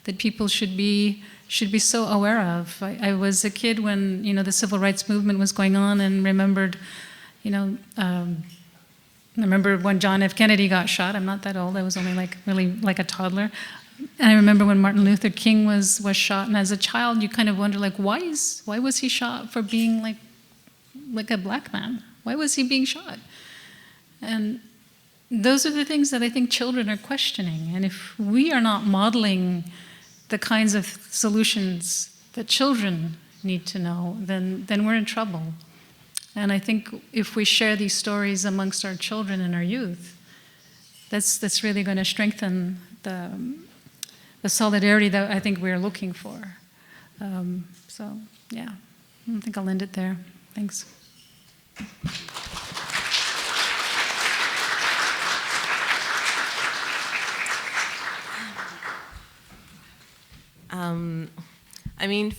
that people should be so aware of. I was a kid when, the civil rights movement was going on, and remembered, I remember when John F. Kennedy got shot. I'm not that old. I was only really like a toddler. And I remember when Martin Luther King was shot. And as a child, you kind of wonder, why was he shot for being like a black man? Why was he being shot? And those are the things that I think children are questioning. And if we are not modeling the kinds of solutions that children need to know, then we're in trouble. And I think if we share these stories amongst our children and our youth, that's really going to strengthen the solidarity that I think we're looking for. So, yeah, I think I'll end it there. Thanks.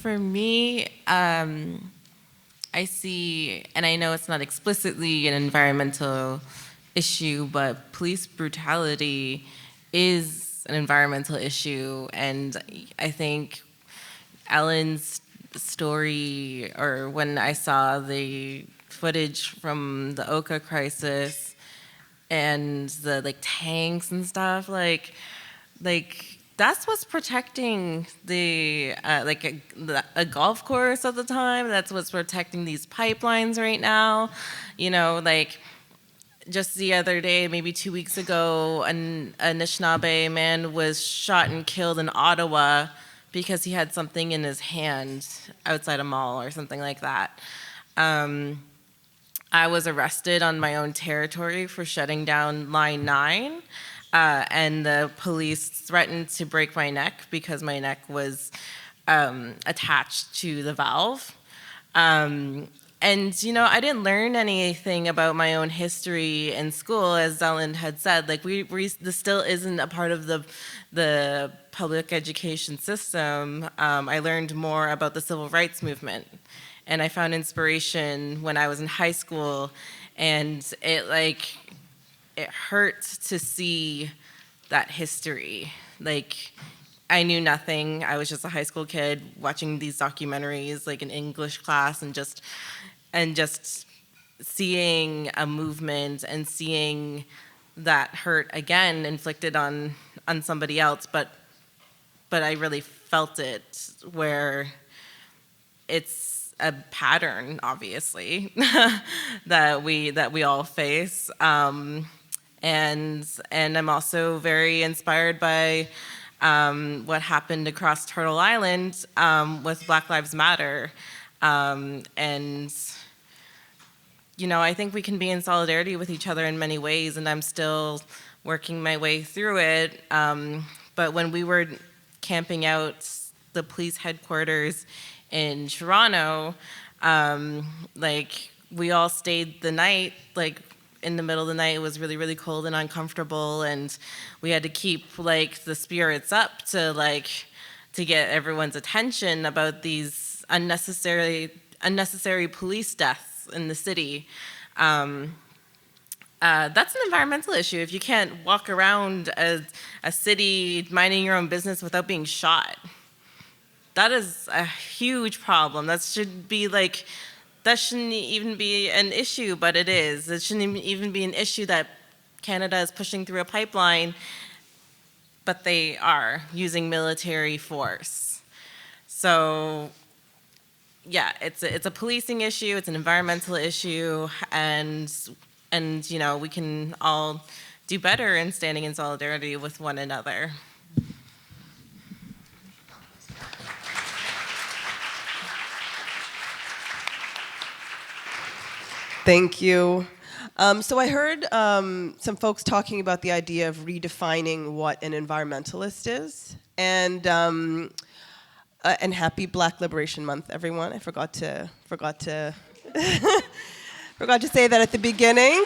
For me, I see, and I know it's not explicitly an environmental issue, but police brutality is an environmental issue. And I think Ellen's story, or when I saw the footage from the Oka crisis and the tanks and stuff, that's what's protecting a golf course at the time. That's what's protecting these pipelines right now. Just the other day, maybe 2 weeks ago, a Anishinaabe man was shot and killed in Ottawa because he had something in his hand outside a mall or something like that. I was arrested on my own territory for shutting down Line 9. And the police threatened to break my neck because my neck was attached to the valve. And, I didn't learn anything about my own history in school, as Ellen had said. This still isn't a part of the public education system. I learned more about the civil rights movement. And I found inspiration when I was in high school, and it hurt to see that history. I knew nothing. I was just a high school kid watching these documentaries, in English class, and just seeing a movement and seeing that hurt again inflicted on somebody else. But I really felt it, where it's a pattern, obviously, that we all face. And I'm also very inspired by what happened across Turtle Island with Black Lives Matter. I think we can be in solidarity with each other in many ways, and I'm still working my way through it. But when we were camping out the police headquarters in Toronto, we all stayed the night, in the middle of the night. It was really, really cold and uncomfortable, and we had to keep the spirits up to get everyone's attention about these unnecessary police deaths in the city. That's an environmental issue. If you can't walk around a city minding your own business without being shot, that is a huge problem. That shouldn't even be an issue, but it is. It shouldn't even be an issue that Canada is pushing through a pipeline, but they are using military force. So, yeah, it's a policing issue, it's an environmental issue, and we can all do better in standing in solidarity with one another. Thank you. So I heard some folks talking about the idea of redefining what an environmentalist is, and happy Black Liberation Month, everyone. I forgot to forgot to say that at the beginning.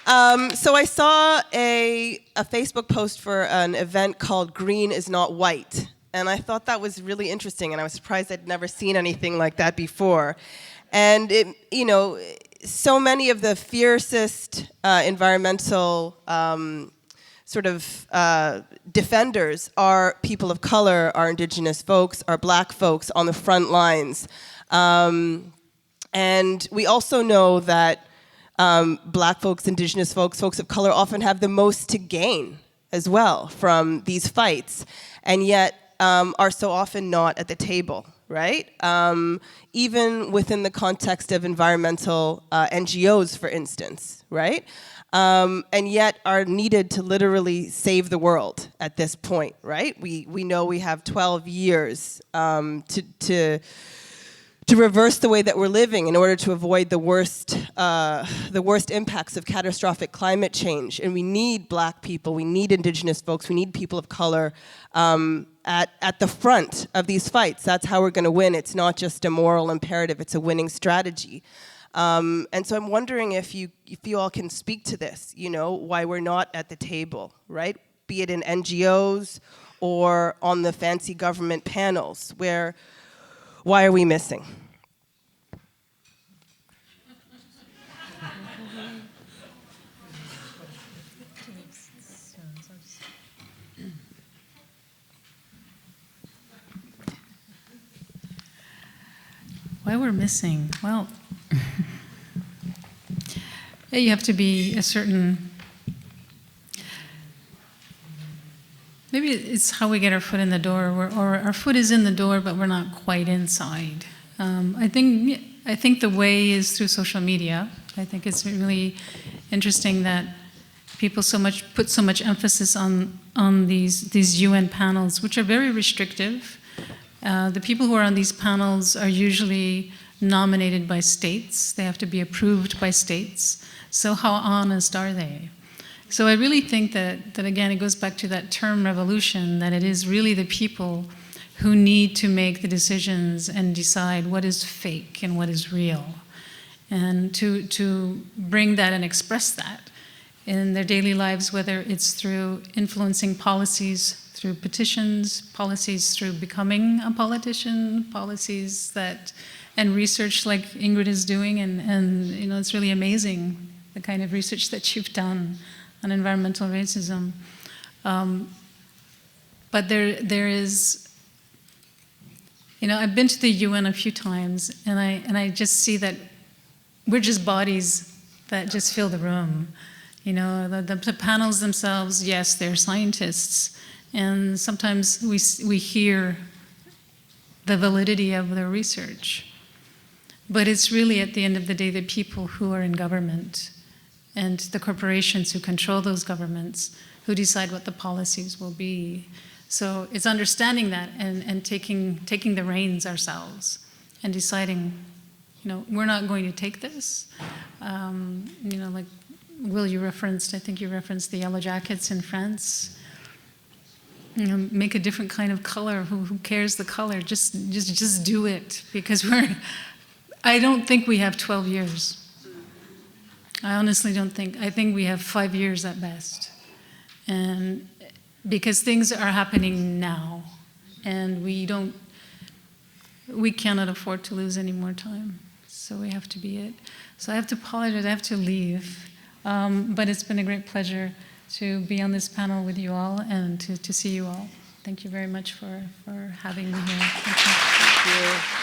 So I saw a Facebook post for an event called Green is Not White. And I thought that was really interesting, and I was surprised I'd never seen anything like that before. And it, you know, so many of the fiercest environmental defenders are people of color, are Indigenous folks, are Black folks on the front lines. And we also know that Black folks, Indigenous folks, folks of color often have the most to gain as well from these fights, and yet are so often not at the table, right? Even within the context of environmental NGOs, for instance, right? And yet are needed to literally save the world at this point, right? We know we have 12 years to reverse the way that we're living in order to avoid the worst impacts of catastrophic climate change. And we need Black people, we need Indigenous folks, we need people of color at the front of these fights. That's how we're going to win. It's not just a moral imperative, it's a winning strategy. And so I'm wondering if you all can speak to this, you know, why we're not at the table, right? Be it in NGOs or on the fancy government panels, why are we missing? Why we're missing? Well, you have to be a certain, maybe it's how we get our foot in the door, or our foot is in the door, but we're not quite inside. I think the way is through social media. I think it's really interesting that people put so much emphasis on these UN panels, which are very restrictive. The people who are on these panels are usually nominated by states. They have to be approved by states. So how honest are they? So I really think that again, it goes back to that term revolution, that it is really the people who need to make the decisions and decide what is fake and what is real. And to bring that and express that in their daily lives, whether it's through influencing policies, through petitions, policies through becoming a politician, policies that, and research like Ingrid is doing, and you know, it's really amazing the kind of research that you've done on environmental racism. But there is, you know, I've been to the UN a few times, and I just see that we're just bodies that just fill the room. You know, the panels themselves, yes, they're scientists, and sometimes we hear the validity of their research. But it's really, at the end of the day, the people who are in government and the corporations who control those governments who decide what the policies will be. So it's understanding that and taking the reins ourselves and deciding, you know, we're not going to take this. You know, like Will, I think you referenced the yellow jackets in France. You know, make a different kind of color. Who cares the color? Just do it, because I don't think we have 12 years. I honestly don't think. I think we have 5 years at best. And because things are happening now, and we cannot afford to lose any more time. So we have to be it. So I have to apologize, I have to leave. But it's been a great pleasure to be on this panel with you all and to see you all. Thank you very much for having me here. Thank you. Thank you.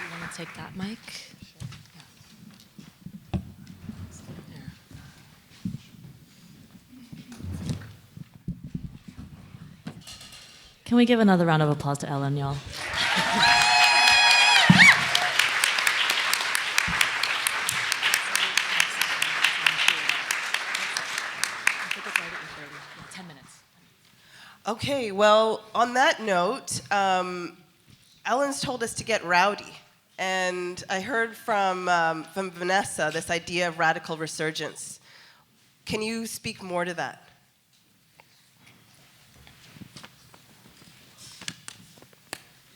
You want to take that mic? Can we give another round of applause to Ellen, y'all? Okay, well, on that note, Ellen's told us to get rowdy. And I heard from Vanessa this idea of radical resurgence. Can you speak more to that?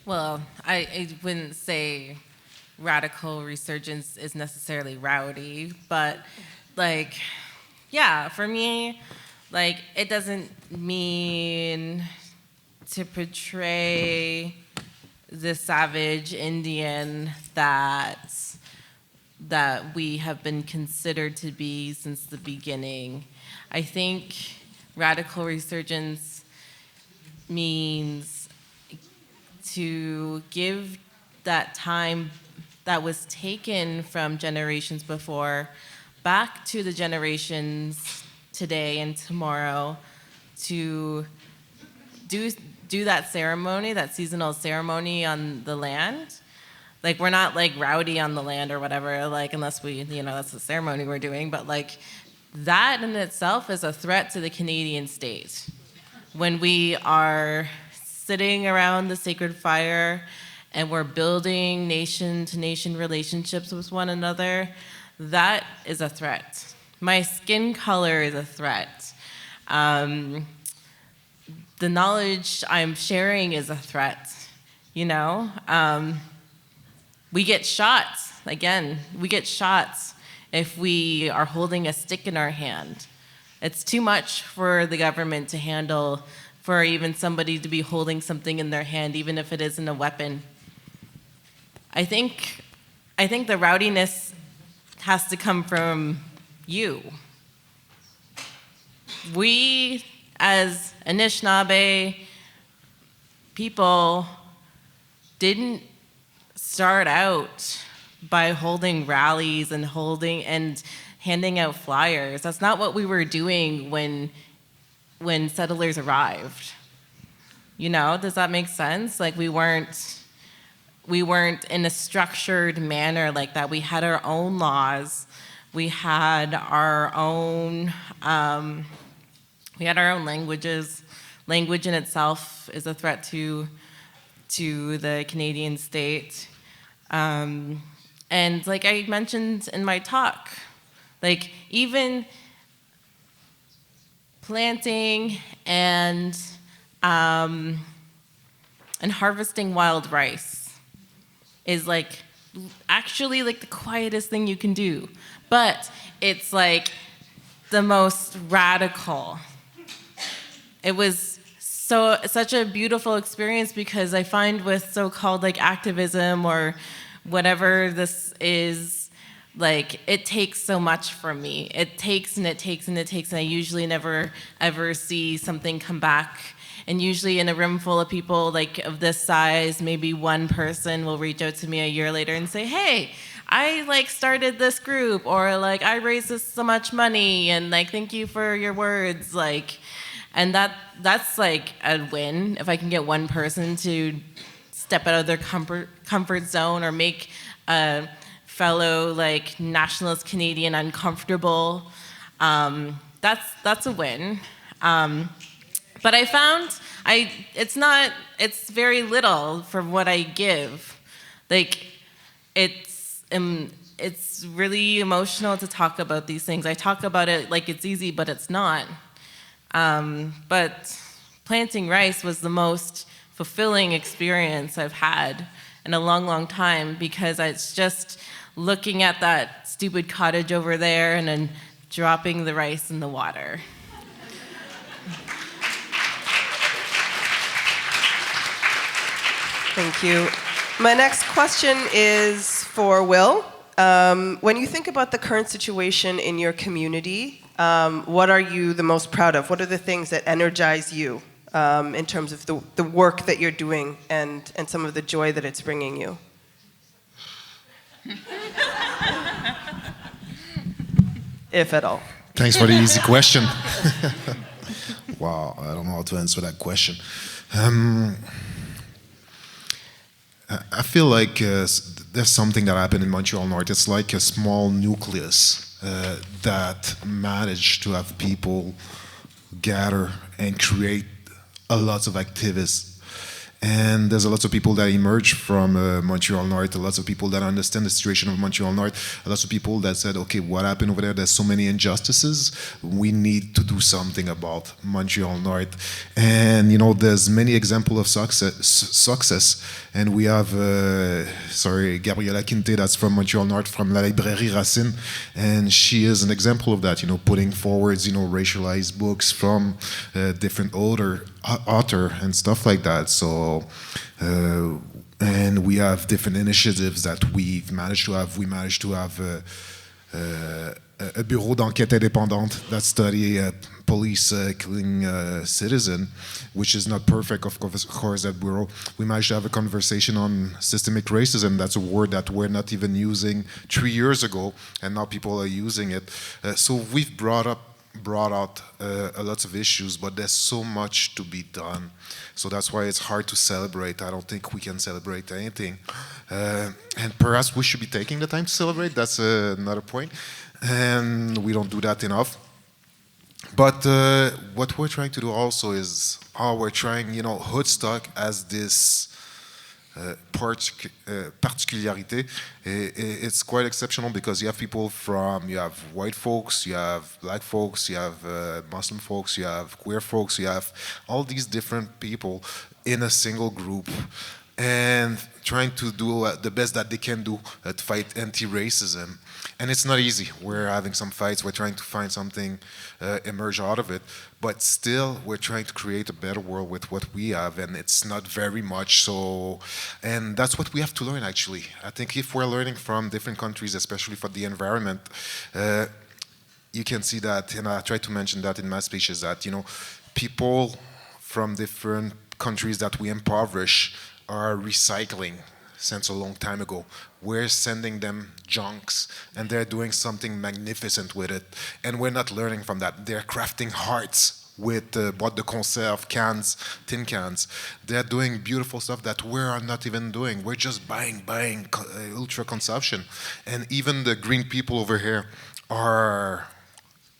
Well, I wouldn't say radical resurgence is necessarily rowdy, but like, yeah, for me, like, it doesn't mean to portray the savage Indian that we have been considered to be since the beginning. I think radical resurgence means to give that time that was taken from generations before back to the generations today and tomorrow to do that ceremony, that seasonal ceremony on the land. Like, we're not like rowdy on the land or whatever, like, unless we, that's the ceremony we're doing, but like, that in itself is a threat to the Canadian state. When we are sitting around the sacred fire and we're building nation-to-nation relationships with one another, that is a threat. My skin color is a threat. The knowledge I'm sharing is a threat, We get shots, if we are holding a stick in our hand. It's too much for the government to handle, for even somebody to be holding something in their hand, even if it isn't a weapon. I think the rowdiness has to come from you. We, as Anishinaabe people, didn't start out by holding rallies and handing out flyers. That's not what we were doing when settlers arrived. Does that make sense? Like, we weren't in a structured manner like that. We had our own laws. We had our own languages. Language in itself is a threat to the Canadian state. And like I mentioned in my talk, like, even planting and harvesting wild rice is like actually like the quietest thing you can do, but it's like the most radical. It was such a beautiful experience, because I find with so-called like activism or whatever this is, like, it takes so much from me. It takes and it takes and it takes, and I usually never ever see something come back. And usually in a room full of people like of this size, maybe one person will reach out to me a year later and say, hey, I like started this group, or like I raised this so much money, and like thank you for your words, like, and that's like a win. If I can get one person to step out of their comfort zone or make a fellow like nationalist Canadian uncomfortable, that's a win. But I found it's very little for what I give. Like, it's really emotional to talk about these things. I talk about it like it's easy, but it's not. But planting rice was the most fulfilling experience I've had in a long, long time, because it's just looking at that stupid cottage over there and then dropping the rice in the water. Thank you. My next question is for Will. When you think about the current situation in your community, what are you the most proud of? What are the things that energize you in terms of the work that you're doing and some of the joy that it's bringing you? If at all. Thanks for the easy question. Wow, I don't know how to answer that question. I feel like there's something that happened in Montreal North. It's like a small nucleus that managed to have people gather and create a lot of activists. And there's a lot of people that emerge from Montreal North, lots of people that understand the situation of Montreal North, lots of people that said, okay, what happened over there? There's so many injustices. We need to do something about Montreal North. And, there's many examples of success. And we have, Gabriel that's from Montreal North, from La Librairie Racine. And she is an example of that, putting forwards, racialized books from different author and stuff like that. So, and we have different initiatives that we've managed to have. We managed to have a bureau d'enquête indépendante that study police killing citizen, which is not perfect, of course, that bureau. We managed to have a conversation on systemic racism. That's a word that we're not even using 3 years ago, and now people are using it. So we've brought out a lot of issues, but there's so much to be done. So that's why it's hard to celebrate. I don't think we can celebrate anything. And perhaps we should be taking the time to celebrate. That's another point. And we don't do that enough. But what we're trying to do also is, we're trying, Hoodstock as this particularité. It's quite exceptional because you have people you have white folks, you have black folks, you have Muslim folks, you have queer folks, you have all these different people in a single group, and trying to do the best that they can do to fight anti-racism. And it's not easy. We're having some fights. We're trying to find something emerge out of it. But still, we're trying to create a better world with what we have, and it's not very much. So, and that's what we have to learn, actually. I think if we're learning from different countries, especially for the environment, you can see that, and I tried to mention that in my speech, is that, people from different countries that we impoverish are recycling since a long time ago. We're sending them junks, and they're doing something magnificent with it. And we're not learning from that. They're crafting hearts with boîtes de conserve, cans, tin cans. They're doing beautiful stuff that we're not even doing. We're just buying ultra consumption. And even the green people over here are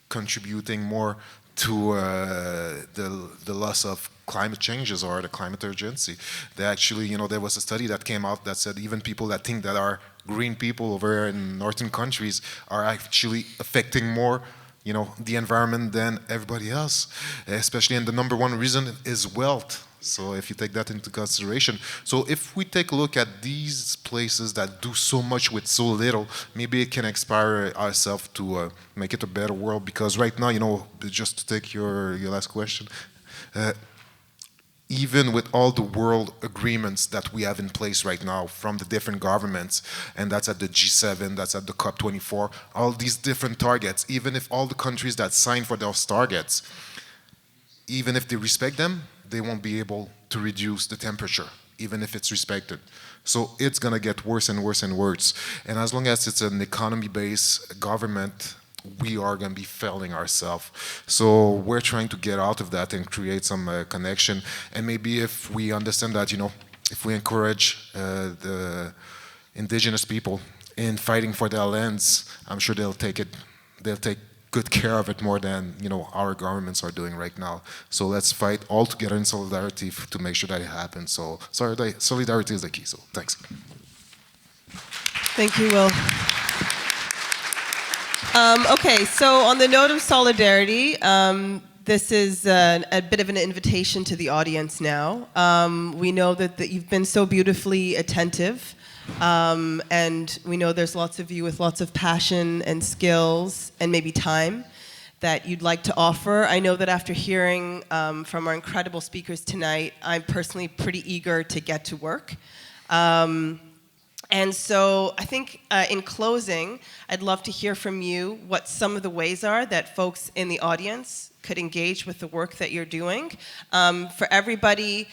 contributing more to the loss of climate changes or the climate urgency. They actually, there was a study that came out that said even people that think that are green people over in northern countries are actually affecting more, the environment than everybody else. Especially, and the number one reason is wealth. So if you take that into consideration. So if we take a look at these places that do so much with so little, maybe it can inspire ourselves to make it a better world. Because right now, just to take your last question, even with all the world agreements that we have in place right now from the different governments, and that's at the G7, that's at the COP24, all these different targets, even if all the countries that sign for those targets, even if they respect them, they won't be able to reduce the temperature, even if it's respected. So it's gonna get worse and worse and worse. And as long as it's an economy-based government, we are going to be failing ourselves. So we're trying to get out of that and create some connection. And maybe if we understand that, if we encourage the indigenous people in fighting for their lands, I'm sure they'll take good care of it more than our governments are doing right now. So let's fight all together in solidarity to make sure that it happens. So solidarity is the key. So thanks. Thank you, Will. Okay, so on the note of solidarity, this is a bit of an invitation to the audience now. We know that you've been so beautifully attentive, and we know there's lots of you with lots of passion and skills and maybe time that you'd like to offer. I know that after hearing from our incredible speakers tonight, I'm personally pretty eager to get to work. And so I think in closing, I'd love to hear from you what some of the ways are that folks in the audience could engage with the work that you're doing. For everybody,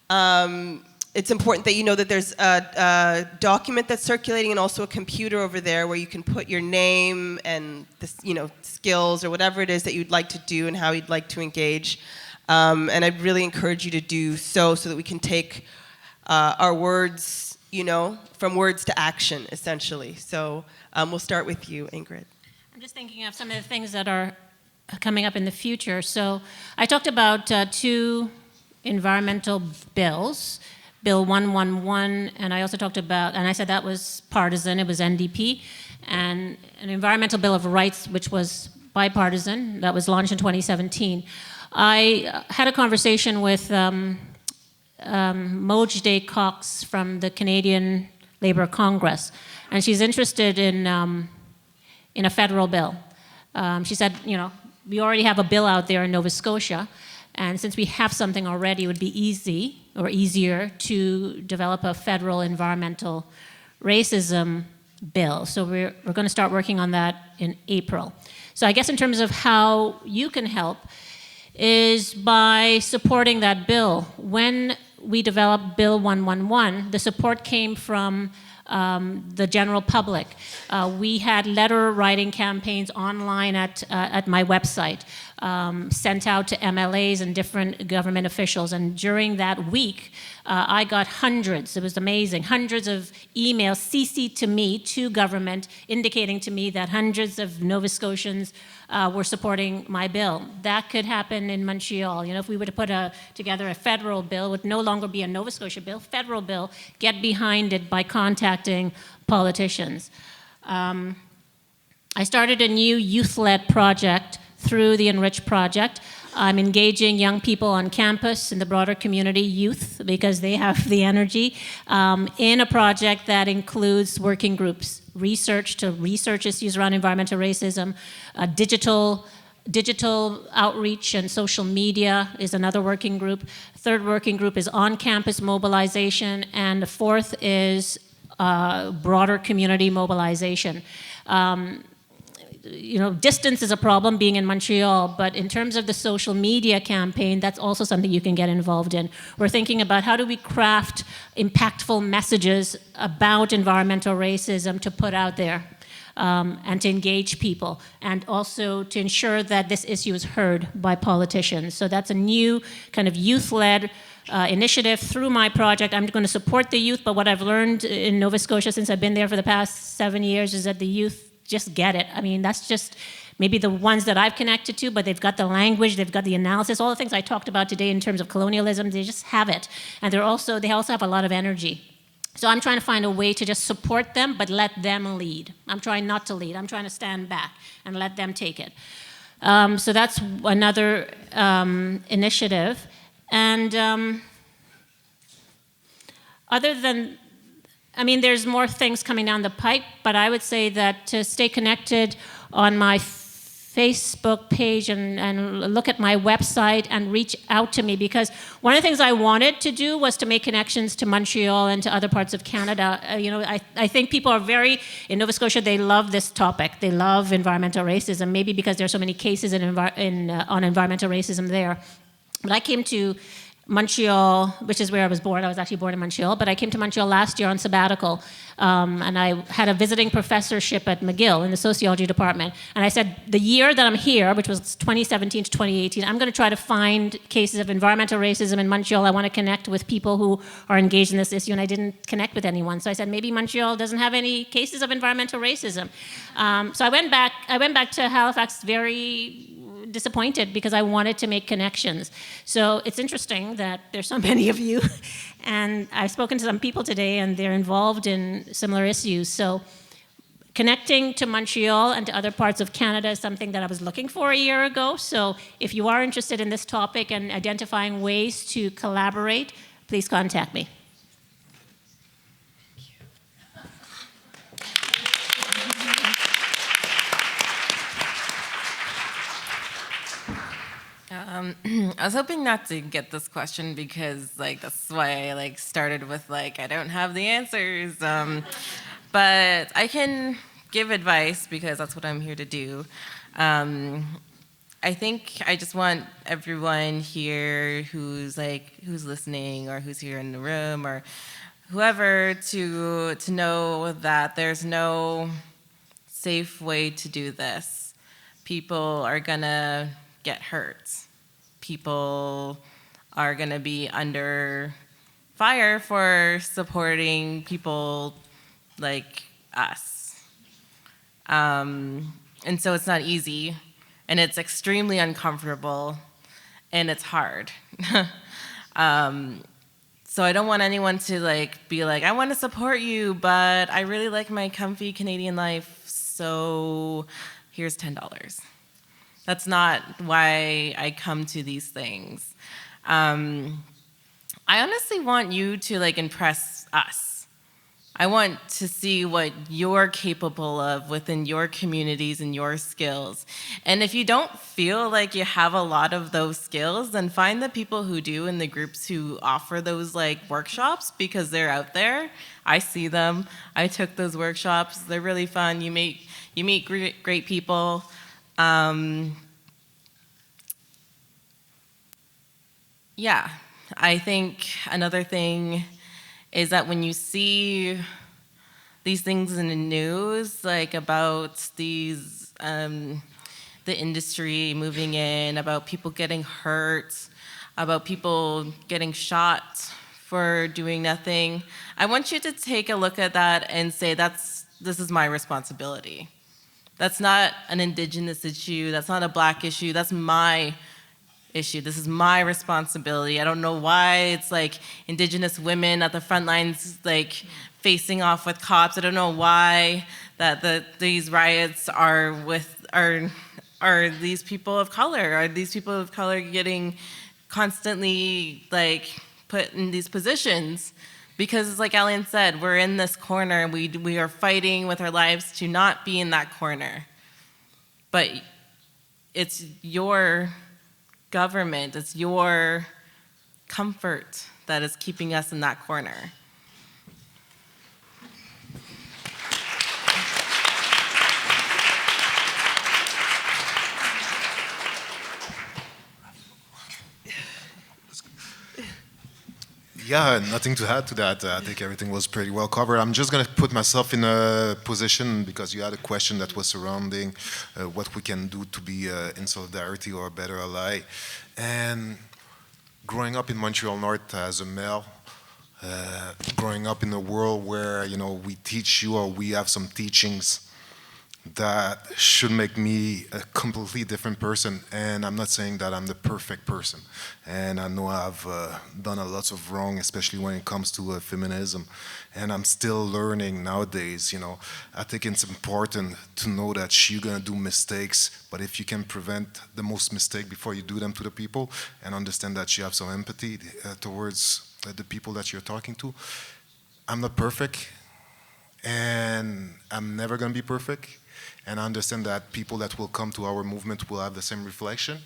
it's important that you know that there's a document that's circulating and also a computer over there where you can put your name and skills or whatever it is that you'd like to do and how you'd like to engage. And I'd really encourage you to do so that we can take our words, from words to action, essentially. So we'll start with you, Ingrid. I'm just thinking of some of the things that are coming up in the future. So I talked about 2 environmental bills Bill 111, and I also talked about, and I said that was partisan, it was NDP, and an Environmental Bill of Rights, which was bipartisan, that was launched in 2017. I had a conversation with Mojde Cox from the Canadian Labour Congress, and she's interested in a federal bill. She said, you know, we already have a bill out there in Nova Scotia, and since we have something already, it would be easy or easier to develop a federal environmental racism bill. So we're going to start working on that in April. So I guess in terms of how you can help is by supporting that bill. When we developed Bill 111, the support came from the general public. We had letter writing campaigns online at my website, sent out to MLAs and different government officials. And during that week, I got hundreds, it was amazing, hundreds of emails CC'd to me, to government, indicating to me that hundreds of Nova Scotians were supporting my bill. That could happen in Montreal. You know, if we were to put together a federal bill, it would no longer be a Nova Scotia bill, federal bill, get behind it by contacting politicians. I started a new youth-led project through the Enrich Project. I'm engaging young people on campus in the broader community, youth, because they have the energy, in a project that includes working groups, research to research issues around environmental racism, digital outreach and social media is another working group. Third working group is on-campus mobilization, and the fourth is broader community mobilization. You know, distance is a problem being in Montreal, but in terms of the social media campaign, that's also something you can get involved in. We're thinking about how do we craft impactful messages about environmental racism to put out there and to engage people, and also to ensure that this issue is heard by politicians. So that's a new kind of youth-led initiative through my project. I'm going to support the youth, but what I've learned in Nova Scotia since I've been there for the past 7 years is that the youth just get it. I mean, that's just maybe the ones that I've connected to, but they've got the language, they've got the analysis, all the things I talked about today in terms of colonialism, they just have it. And they also have a lot of energy. So I'm trying to find a way to just support them, but let them lead. I'm trying not to lead. I'm trying to stand back and let them take it. So that's another initiative. And other than, I mean, there's more things coming down the pipe, but I would say that to stay connected on my Facebook page and look at my website and reach out to me, because one of the things I wanted to do was to make connections to Montreal and to other parts of Canada. You know, I think people are in Nova Scotia, they love this topic. They love environmental racism, maybe because there's so many cases on environmental racism there. But I came to Montreal, which is where I was born. I was actually born in Montreal, but I came to Montreal last year on sabbatical, and I had a visiting professorship at McGill in the sociology department. And I said, the year that I'm here, which was 2017 to 2018, I'm going to try to find cases of environmental racism in Montreal. I want to connect with people who are engaged in this issue, and I didn't connect with anyone. So I said, maybe Montreal doesn't have any cases of environmental racism. So I went back to Halifax very disappointed because I wanted to make connections. So it's interesting that there's so many of you, and I've spoken to some people today and they're involved in similar issues. So connecting to Montreal and to other parts of Canada is something that I was looking for a year ago. So if you are interested in this topic and identifying ways to collaborate, please contact me. I was hoping not to get this question because, that's why I, started with, I don't have the answers. But I can give advice because that's what I'm here to do. I think I just want everyone here who's listening or who's here in the room or whoever to know that there's no safe way to do this. People are gonna get hurt. People are going to be under fire for supporting people like us. And so it's not easy, and it's extremely uncomfortable, and it's hard. So I don't want anyone to like be like, I want to support you, but I really like my comfy Canadian life, so here's $10. That's not why I come to these things. I honestly want you to like impress us. I want to see what you're capable of within your communities and your skills. And if you don't feel like you have a lot of those skills, then find the people who do in the groups who offer those like workshops, because they're out there. I see them. I took those workshops. They're really fun. You meet great people. Yeah, I think another thing is that when you see these things in the news, like about these, the industry moving in, about people getting hurt, about people getting shot for doing nothing, I want you to take a look at that and say, this is my responsibility. That's not an Indigenous issue, that's not a Black issue, that's my issue. This is my responsibility. I don't know why it's like Indigenous women at the front lines like facing off with cops. I don't know why these riots are these people of color? Are these people of color getting constantly like put in these positions? Because like Alan said, we're in this corner. We are fighting with our lives to not be in that corner. But it's your government, it's your comfort that is keeping us in that corner. Yeah, nothing to add to that. I think everything was pretty well covered. I'm just going to put myself in a position, because you had a question that was surrounding what we can do to be in solidarity or a better ally. And growing up in Montreal North as a male, growing up in a world where, you know, we teach you, or we have some teachings that should make me a completely different person. And I'm not saying that I'm the perfect person. And I know I've done a lot of wrong, especially when it comes to feminism. And I'm still learning nowadays, you know. I think it's important to know that you're gonna do mistakes, but if you can prevent the most mistake before you do them to the people, and understand that you have some empathy towards the people that you're talking to. I'm not perfect, and I'm never gonna be perfect. And I understand that people that will come to our movement will have the same reflection.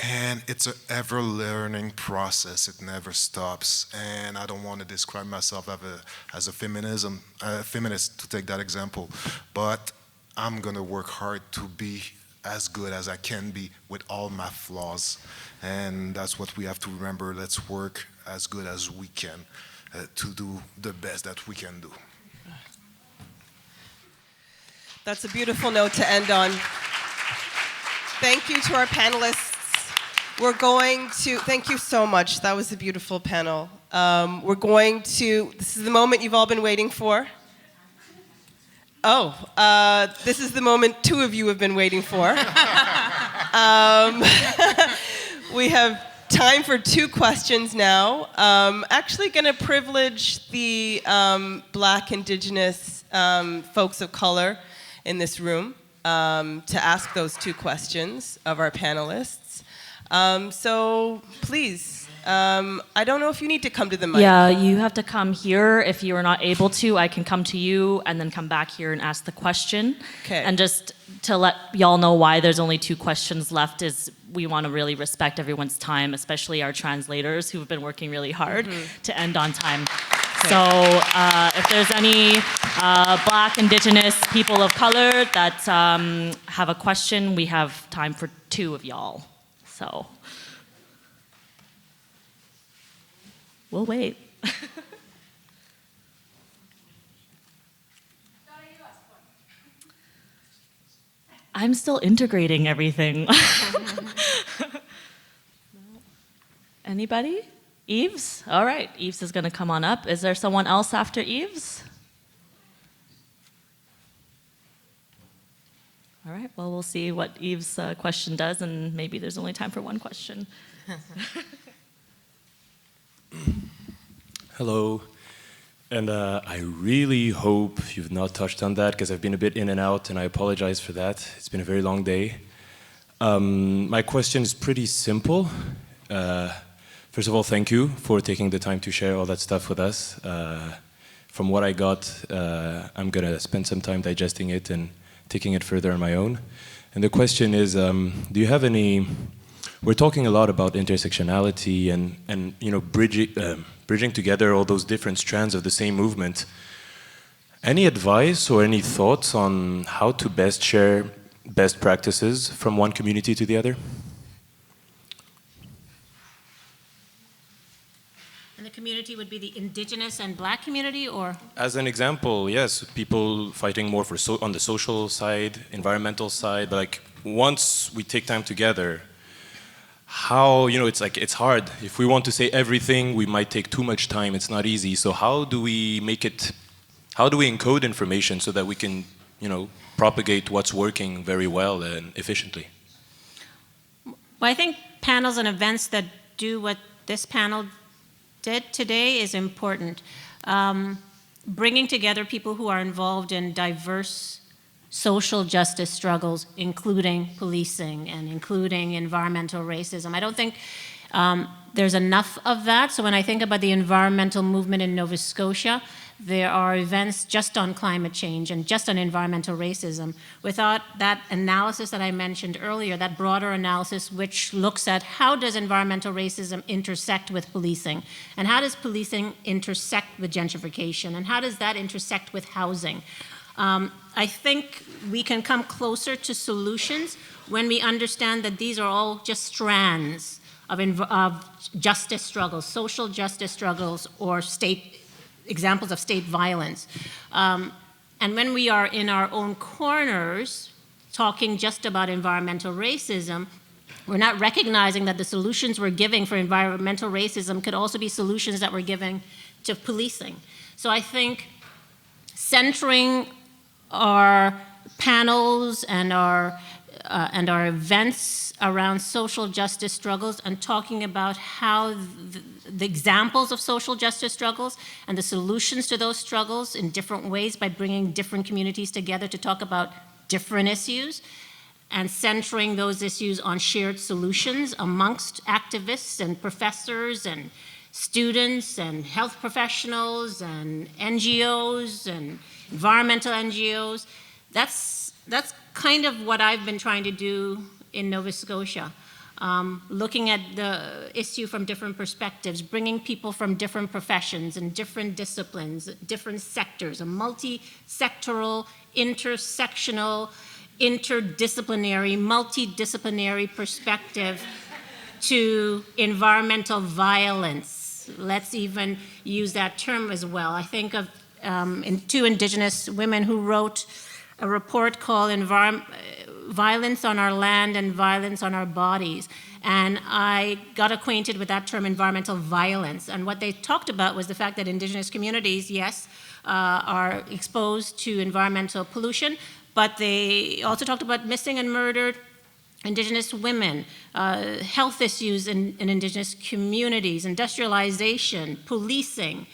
And it's an ever-learning process. It never stops. And I don't want to describe myself as a feminist, to take that example. But I'm going to work hard to be as good as I can be with all my flaws. And that's what we have to remember. Let's work as good as we can to do the best that we can do. That's a beautiful note to end on. Thank you to our panelists. We're going to, thank you so much. That was a beautiful panel. This is the moment you've all been waiting for. This is the moment two of you have been waiting for. We have time for two questions now. Actually going to privilege the Black, Indigenous folks of color in this room to ask those two questions of our panelists. So please, I don't know if you need to come to the mic. Yeah, you have to come here. If you are not able to, I can come to you and then come back here and ask the question. Okay. And just to let y'all know why there's only two questions left is we want to really respect everyone's time, especially our translators who've been working really hard to end on time. Okay. So if there's any Black, Indigenous, people of color that have a question, we have time for two of y'all. So we'll wait. I'm still integrating everything. Anybody? Eves? All right, Eves is going to come on up. Is there someone else after Eves? All right, well, we'll see what Eve's question does, and maybe there's only time for one question. Hello. And I really hope you've not touched on that because I've been a bit in and out and I apologize for that. It's been a very long day. My question is pretty simple. First of all, thank you for taking the time to share all that stuff with us. From what I got, I'm going to spend some time digesting it and taking it further on my own. And the question is, do you have any... We're talking a lot about intersectionality and you know, bridging together all those different strands of the same movement. Any advice or any thoughts on how to best share best practices from one community to the other? And the community would be the Indigenous and Black community, or? As an example, yes, people fighting more for on the social side, environmental side, but like once we take time together, how, you know, it's like, it's hard. If we want to say everything, we might take too much time. It's not easy. So how do we make it, how do we encode information so that we can, you know, propagate what's working very well and efficiently? Well, I think panels and events that do what this panel did today is important. Bringing together people who are involved in diverse social justice struggles, including policing and including environmental racism. I don't think there's enough of that. So when I think about the environmental movement in Nova Scotia, there are events just on climate change and just on environmental racism. Without that analysis that I mentioned earlier, that broader analysis which looks at how does environmental racism intersect with policing, and how does policing intersect with gentrification, and how does that intersect with housing. I think we can come closer to solutions when we understand that these are all just strands of justice struggles, social justice struggles, or examples of state violence. And when we are in our own corners talking just about environmental racism, we're not recognizing that the solutions we're giving for environmental racism could also be solutions that we're giving to policing. So I think centering our panels and our events around social justice struggles and talking about how the examples of social justice struggles and the solutions to those struggles in different ways by bringing different communities together to talk about different issues and centering those issues on shared solutions amongst activists and professors and students and health professionals and NGOs and environmental NGOs. That's kind of what I've been trying to do in Nova Scotia. Looking at the issue from different perspectives, bringing people from different professions and different disciplines, different sectors, a multi-sectoral, intersectional, interdisciplinary, multidisciplinary perspective to environmental violence. Let's even use that term as well. I think of two Indigenous women who wrote a report called Violence on Our Land and Violence on Our Bodies. And I got acquainted with that term, environmental violence. And what they talked about was the fact that Indigenous communities, yes, are exposed to environmental pollution, but they also talked about missing and murdered Indigenous women, health issues in Indigenous communities, industrialization, policing,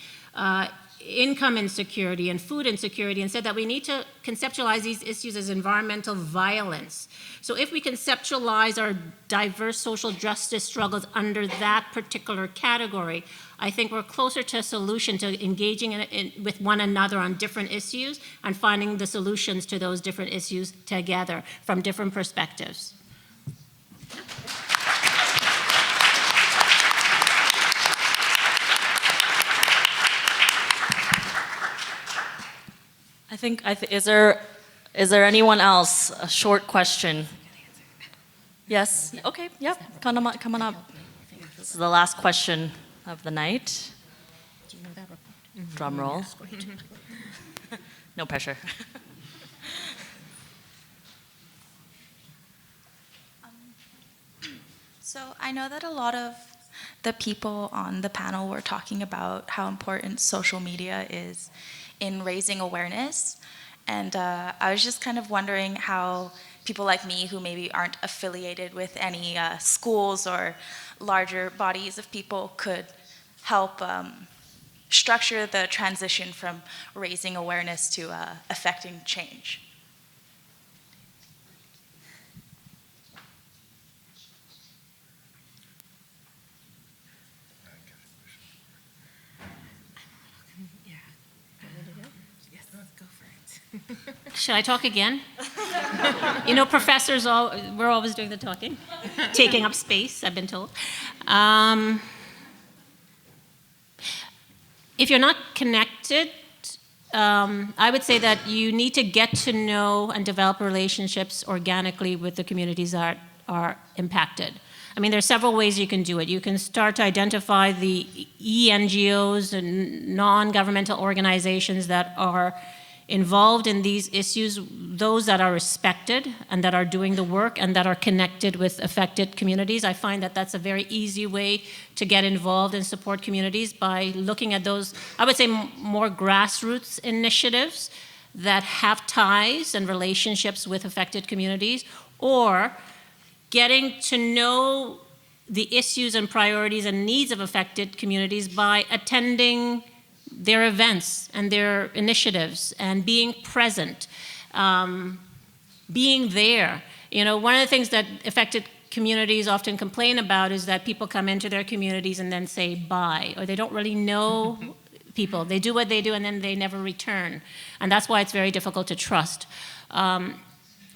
income insecurity and food insecurity, and said that we need to conceptualize these issues as environmental violence. So if we conceptualize our diverse social justice struggles under that particular category, I think we're closer to a solution to engaging with one another on different issues and finding the solutions to those different issues together from different perspectives. Is there anyone else? A short question. Yes. Okay. Yep. Come on up. This is the last question of the night. Do you know that report? Drum roll. No pressure. So I know that a lot of the people on the panel were talking about how important social media is in raising awareness. And I was just kind of wondering how people like me who maybe aren't affiliated with any schools or larger bodies of people could help structure the transition from raising awareness to affecting change? Should I talk again? You know, professors, we're always doing the talking, taking up space, I've been told. If you're not connected, I would say that you need to get to know and develop relationships organically with the communities that are impacted. I mean, there's several ways you can do it. You can start to identify the NGOs and non-governmental organizations that are involved in these issues, those that are respected and that are doing the work and that are connected with affected communities. I find that that's a very easy way to get involved and support communities by looking at those, I would say, more grassroots initiatives that have ties and relationships with affected communities, or getting to know the issues and priorities and needs of affected communities by attending their events and their initiatives and being present, being there. You know, one of the things that affected communities often complain about is that people come into their communities and then say bye, or they don't really know people. They do what they do and then they never return. And that's why it's very difficult to trust. So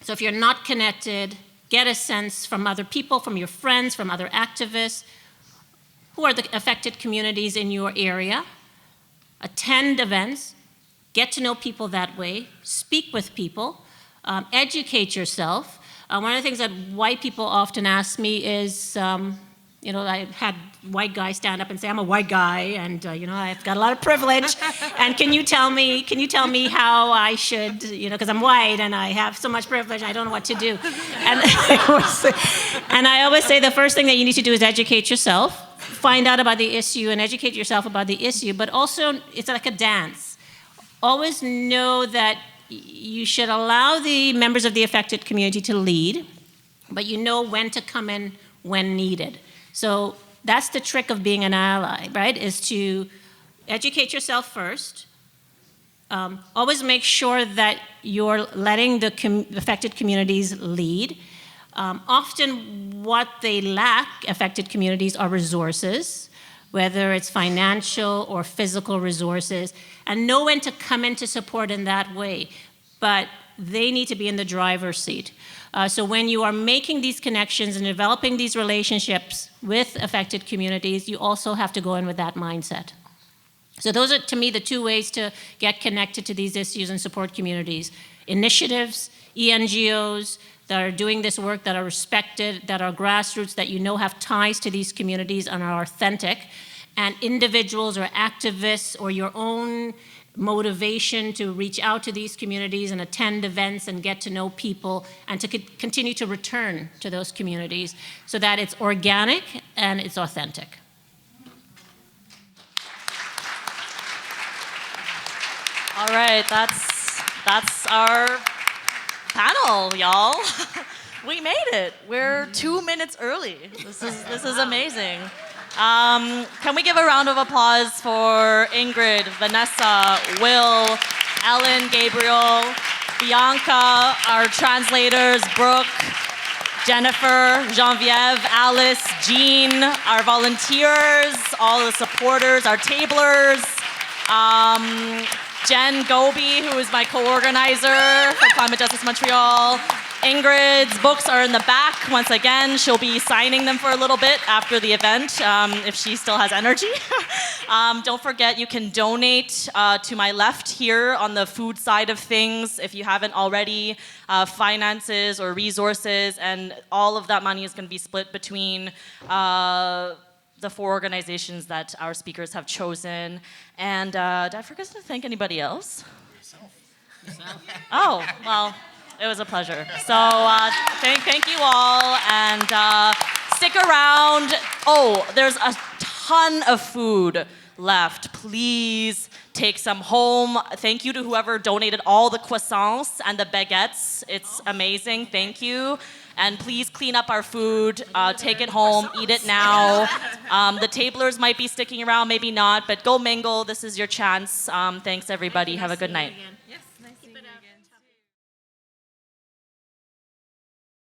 if you're not connected, get a sense from other people, from your friends, from other activists, who are the affected communities in your area. Attend events, get to know people that way, speak with people, educate yourself. One of the things that white people often ask me is, you know, I've had white guys stand up and say, I'm a white guy, and you know, I've got a lot of privilege, and can you tell me how I should, you know, because I'm white and I have so much privilege, I don't know what to do. And I always say the first thing that you need to do is educate yourself. Find out about the issue and educate yourself about the issue, but also it's like a dance. Always know that you should allow the members of the affected community to lead, but you know when to come in when needed. So that's the trick of being an ally, right? Is to educate yourself first. Always make sure that you're letting the affected communities lead. Often what they lack, affected communities, are resources, whether it's financial or physical resources, and know when to come in to support in that way. But they need to be in the driver's seat. So when you are making these connections and developing these relationships with affected communities, you also have to go in with that mindset. So those are, to me, the two ways to get connected to these issues and support communities. Initiatives, NGOs, that are doing this work, that are respected, that are grassroots, that you know have ties to these communities and are authentic, and individuals or activists or your own motivation to reach out to these communities and attend events and get to know people and to continue to return to those communities so that it's organic and it's authentic. All right, that's our panel, y'all. We made it. We're 2 minutes early. This is amazing. Can we give a round of applause for Ingrid, Vanessa, Will, Ellen, Gabriel, Bianca, our translators, Brooke, Jennifer, Geneviève, Alice, Jean, our volunteers, all the supporters, our tablers, Jen Goby, who is my co-organizer for Climate Justice Montreal. Ingrid's books are in the back. Once again, she'll be signing them for a little bit after the event, if she still has energy. Don't forget, you can donate to my left here on the food side of things if you haven't already, finances or resources, and all of that money is going to be split between the 4 organizations that our speakers have chosen. And did I forget to thank anybody else? Yourself. Oh, well, it was a pleasure. So thank you all, and stick around. Oh, there's a ton of food left. Please take some home. Thank you to whoever donated all the croissants and the baguettes. It's amazing. Thank you. And please clean up our food, take it home, eat it now. The tablers might be sticking around, maybe not, but go mingle. This is your chance. Thanks, everybody. Have a good night. Yes.